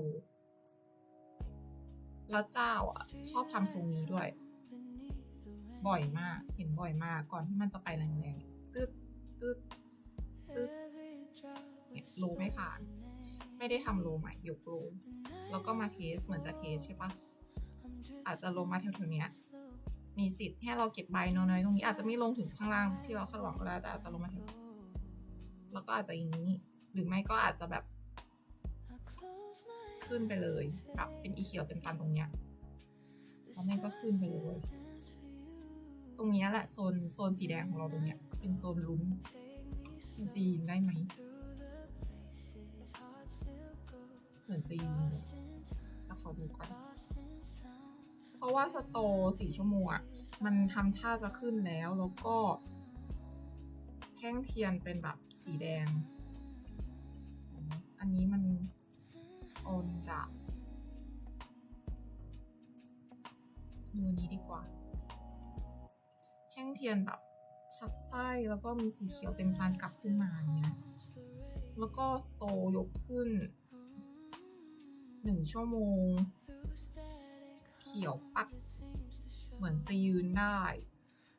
Speaker 3: แล้วเจ้าอ่ะชอบทำทรงนี้ด้วยบ่อยมากเห็นบ่อยมากก่อนที่มันจะไปแรงๆตึ๊ด โลไม่ผ่าน ไม่ได้ทำโลใหม่ยกโลแล้วก็มาเทสเหมือนจะเทสใช่ปะอาจจะลงมาแถวๆเนี้ยมีสิทธิ์ให้เราเก็บใบน้อยๆตรงนี้อาจจะไม่ลงถึงข้างล่างที่เราคาดหวังก็ได้แต่อาจจะลงมาแถวแล้วก็อาจจะอย่างนี้หรือไม่ก็อาจจะแบบขึ้นไปเลยแบบเป็นอีเขียวเต็มตันตรงเนี้ยแล้วแม่ก็ขึ้นไปเลยตรงนี้แหละโซนสีแดงของเราตรงเนี้ยเป็นโซนลุ้นจะยืนได้ไหมเหมือนจะยืนแต่ขอดูก่อนเพราะว่าสโต4 ชั่วโมงอ่ะมันทำท่าจะขึ้นแล้วก็แท่งเทียนเป็นแบบสีแดงอันนี้มันโอนดับดูนี้ดีกว่าแท่งเทียนแบบชักไส้แล้วก็มีสีเขียวเต็มตานกลับขึ้นมาอย่างเงี้ยแล้วก็สโตยกขึ้น1 ชั่วโมงเขียวปัดเหมือนจะยืนได้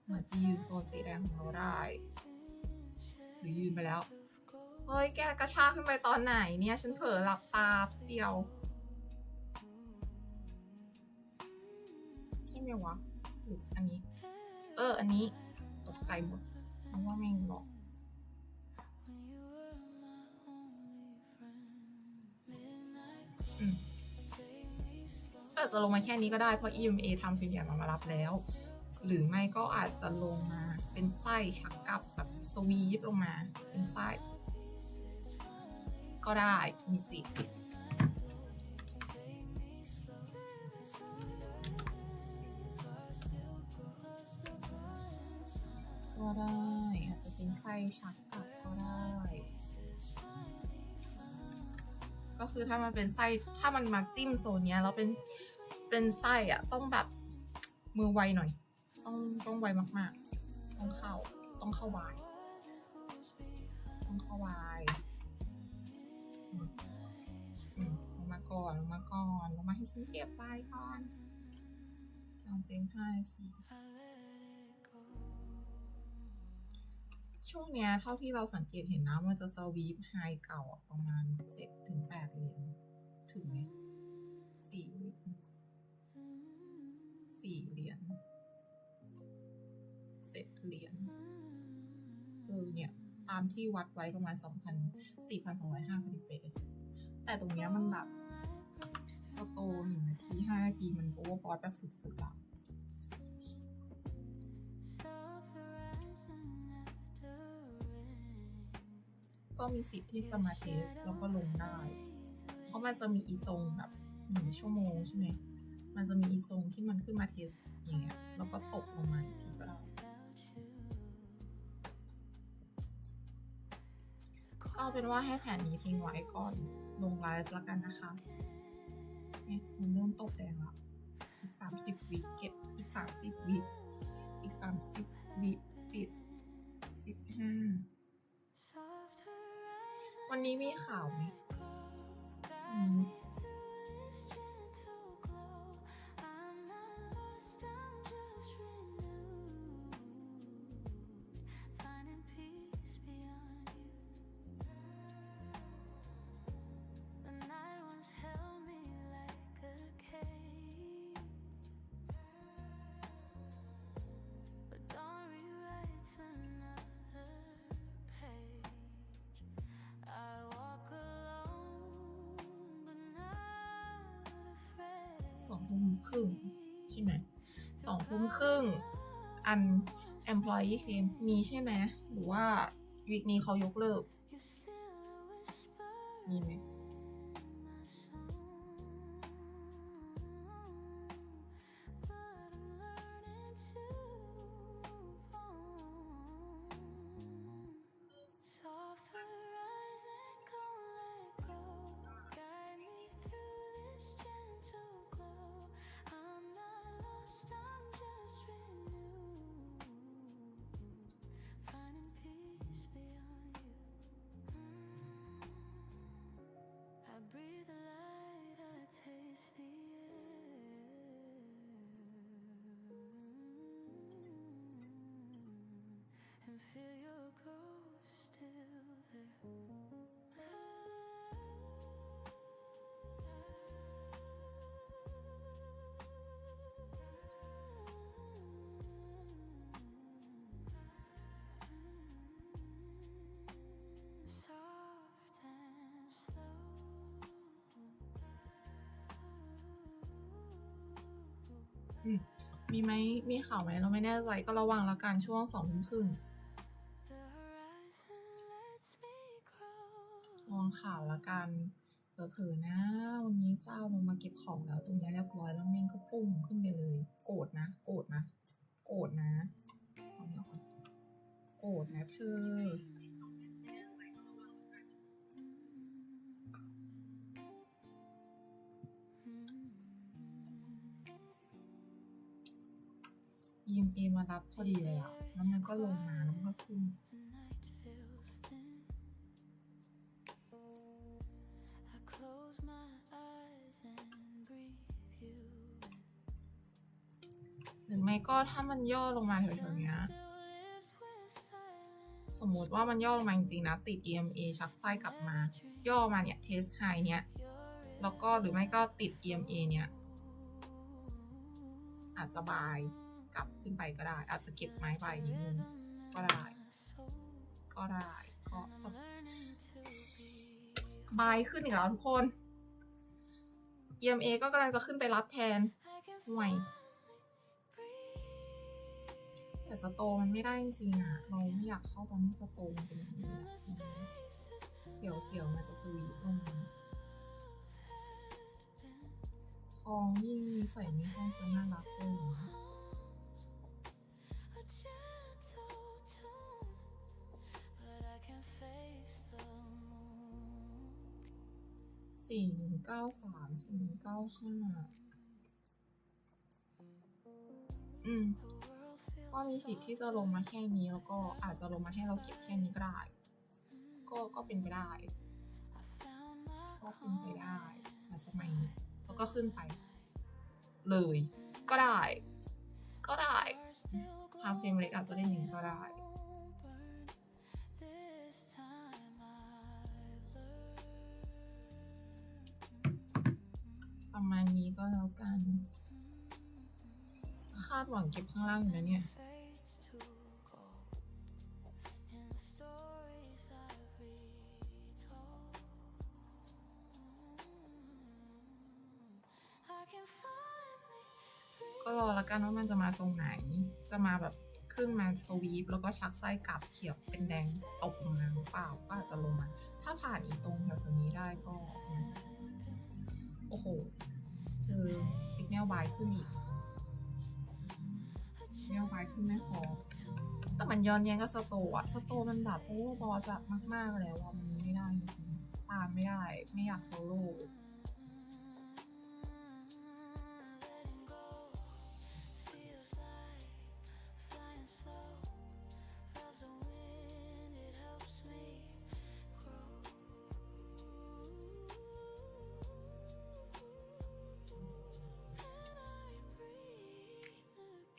Speaker 3: เหมือนจะยืนโซนสีแดงของเราได้หรือยืนไปแล้วเฮ้ยแกกระชากขึ้นไปตอนไหนเนี่ยฉันเผลอหลับตาเดียวใช่ไหมวะหรืออันนี้อันนี้ตกใจหมดเพราะว่าไม่หรอกก็อาจจะลงมาแค่นี้ก็ได้เพราะ EMA ทำเป็นอย่างมารับแล้วหรือไม่ก็อาจจะลงมาเป็นไส้ชักกลับแบบสวีปลงมาเป็นไส้ก็ได้มีสิก็ได้อาจจะเป็นไส้ชักกลับก็ได้ก็คือถ้ามันเป็นไส้ถ้ามันมาจิ้มโซนเนี้ยแล้วเป็นไส้อะต้องแบบมือไวหน่อยต้องไวมากๆต้องเข้าวายลงมาก่อนลงมาให้ฉันเก็บใบก่อนตามเซง5 นาทีช่วงเนี้ยเท่าที่เราสังเกตเห็นนะมันจะสวีปไฮเก่าประมาณ 7-8 เหรียญถึงไหม4 เหรียญ7 เหรียญเนี่ยตามที่วัดไว้ประมาณ 4,205 คาลิเปตแต่ตรงเนี้ยมันแบบสโต1 นาที 5 นาทีมันโอเวอร์บอทแบบสุดๆละก็มีสิทธิ์ที่จะมาเทสแล้วก็ลงได้เพราะมันจะมีอีทรงแบบ1 ชั่วโมงใช่ไหมมันจะมีอีทรงที่มันขึ้นมาเทสอย่างเงี้ยแล้วก็ตกลงมาอีกทีก็ได้ก็เอาเป็นว่าให้แผนนี้ทิ้งไว้ก่อนลงไลฟ์แล้วกันนะคะเนี่ยมันเริ่มตกแดงแล้วอีก30 วิเก็บอีก30 วิอีก30 วิปิด15วันนี้มีข่าวไหม2 ทุ่มครึ่งใช่ไหม2 ทุ่มครึ่งอัน employee claim มีใช่ไหมหรือว่าวีคนี้เขายกเลิกมีไหม มีไหมมีข่าวไหมเราไม่แน่ใจก็ระวังแล้วกันช่วง20:30ระวังข่าวแล้วกันเผลอๆนะวันนี้เจ้าลงมาเก็บของแล้วตรงนี้เรียบร้อยแล้วแม่งก็ปุ้งขึ้นไปเลยโกรธนะโกรธนะโกรธนะโกรธนะเธอEMA มารับพอดีเลยอ่ะแล้วมันก็ลงมาแล้วก็ขึ้นหรือไม่ก็ถ้ามันย่อลงมาแถวๆเนี้ยสมมติว่ามันย่อลงมาจริงๆนะติด EMA ชักไส้กลับมาย่อมาเนี่ยเทสไฮเนี้ยแล้วก็หรือไม่ก็ติด EMA เนี่ยอาจจะบายกลับขึ้นไปก็ได้อาจจะเก็บไม้ใบนิดนึงก็ได้ก็บายขึ้นอีกแล้วทุกคน EMA ก็กำลังจะขึ้นไปรับแทนห่วยแต่สโตมันไม่ได้จริงๆอ่ะเราไม่อยากเข้าตอนที่สโตมันเป็นอย่างนี้เสียวมันจะสวีทลงมาทองยิ่งมีใส่ไม่ค่อยจะน่ารักเลย41934195ก็มีสิทธิ์ที่จะลงมาแค่นี้แล้วก็อาจจะลงมาให้เราเก็บแค่นี้ก็ได้ก็เป็นไปได้อาจจะไม่แล้วก็ขึ้นไปเลยก็ได้ทำเฟรมเล็กอาจจะได้หนึ่งก็ได้ประมาณนี้ก็แล้วกันคาดหวังเก็บข้างล่างอยู่นะเนี่ยก็รอละกันว่ามันจะมาทรงไหนจะมาแบบขึ้นมาสวีปแล้วก็ชักไส้กลับเขียวเป็นแดงตกลงมาหรือเปล่าก็อาจจะลงมาถ้าผ่านอีตรงแถวนี้ได้ก็โอ้โหคือสิกแนลบายขึ้นอีกสิกแนลบายขึ้นไม่พอแต่มันย้อนแย้งกับสโตมันแบบโอ้บอสแบบมากๆแล้วว่ามันไม่ได้จริงตามไม่ได้ไม่อยากโซโล่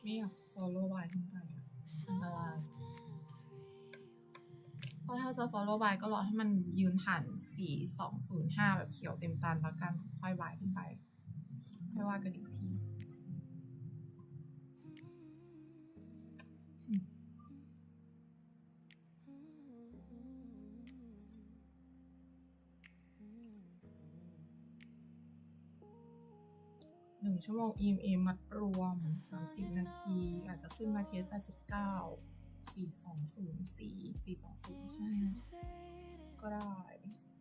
Speaker 3: ไม่อยาก follow by ขึ้นไปอันตรายก็ถ้าจะ follow by ก็รอให้มันยืนผ่าน4205แบบเขียวเต็มตันแล้วกันค่อย by ขึ้นไปไม่ว่ากันอีกที1 ชั่วโมง EMA มัดรวม30 นาทีอาจจะขึ้นมาเทส89 4204 4205ก็ได้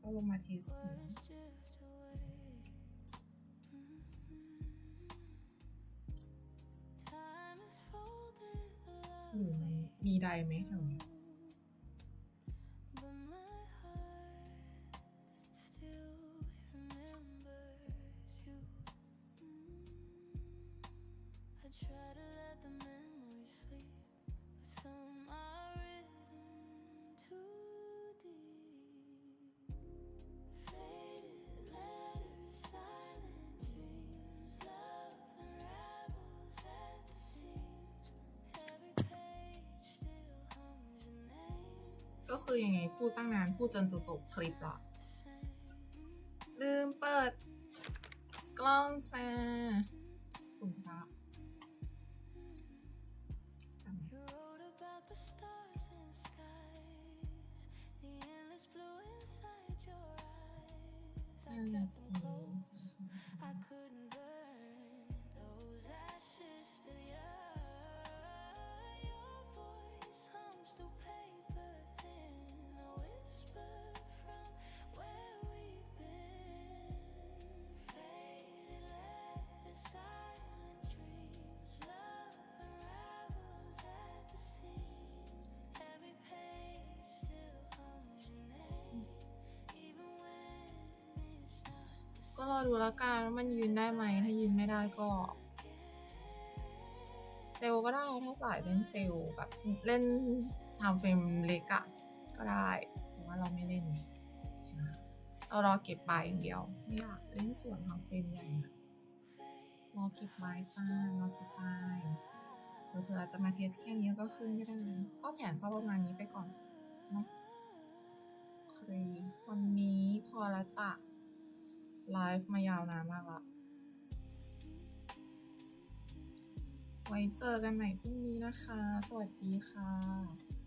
Speaker 3: ก็ลงมาเทสหรือมีใดไหมแถวนี้ก็คือยังไงพูดตั้งนานพูดจนจะจบคลิปละลืมเปิดกล้องจ้าคุณพระ5 นาที ก็รอดูแล้วกันว่ามันยืนได้ไหมถ้ายืนไม่ได้ก็ เซลก็ได้ถ้าสายเล่นเซลแบบเล่นทำเฟรมเล็กอะก็ได้แต่ว่าเราไม่เล่นไงเรารอเก็บใบอย่างเดียวไม่อยากเล่นส่วนทำเฟรมใหญ่อะรอเก็บใบจ้ารอเก็บใบเผื่อจะมาเทสแค่นี้ก็ขึ้นไม่ได้ก็แผนก็ประมาณนี้ไปก่อนเนาะโอเควันนี้พอแล้วจ้ะไลฟ์มายาวนานมากละไว้เจอกันใหม่พรุ่งนี้นะคะสวัสดีค่ะ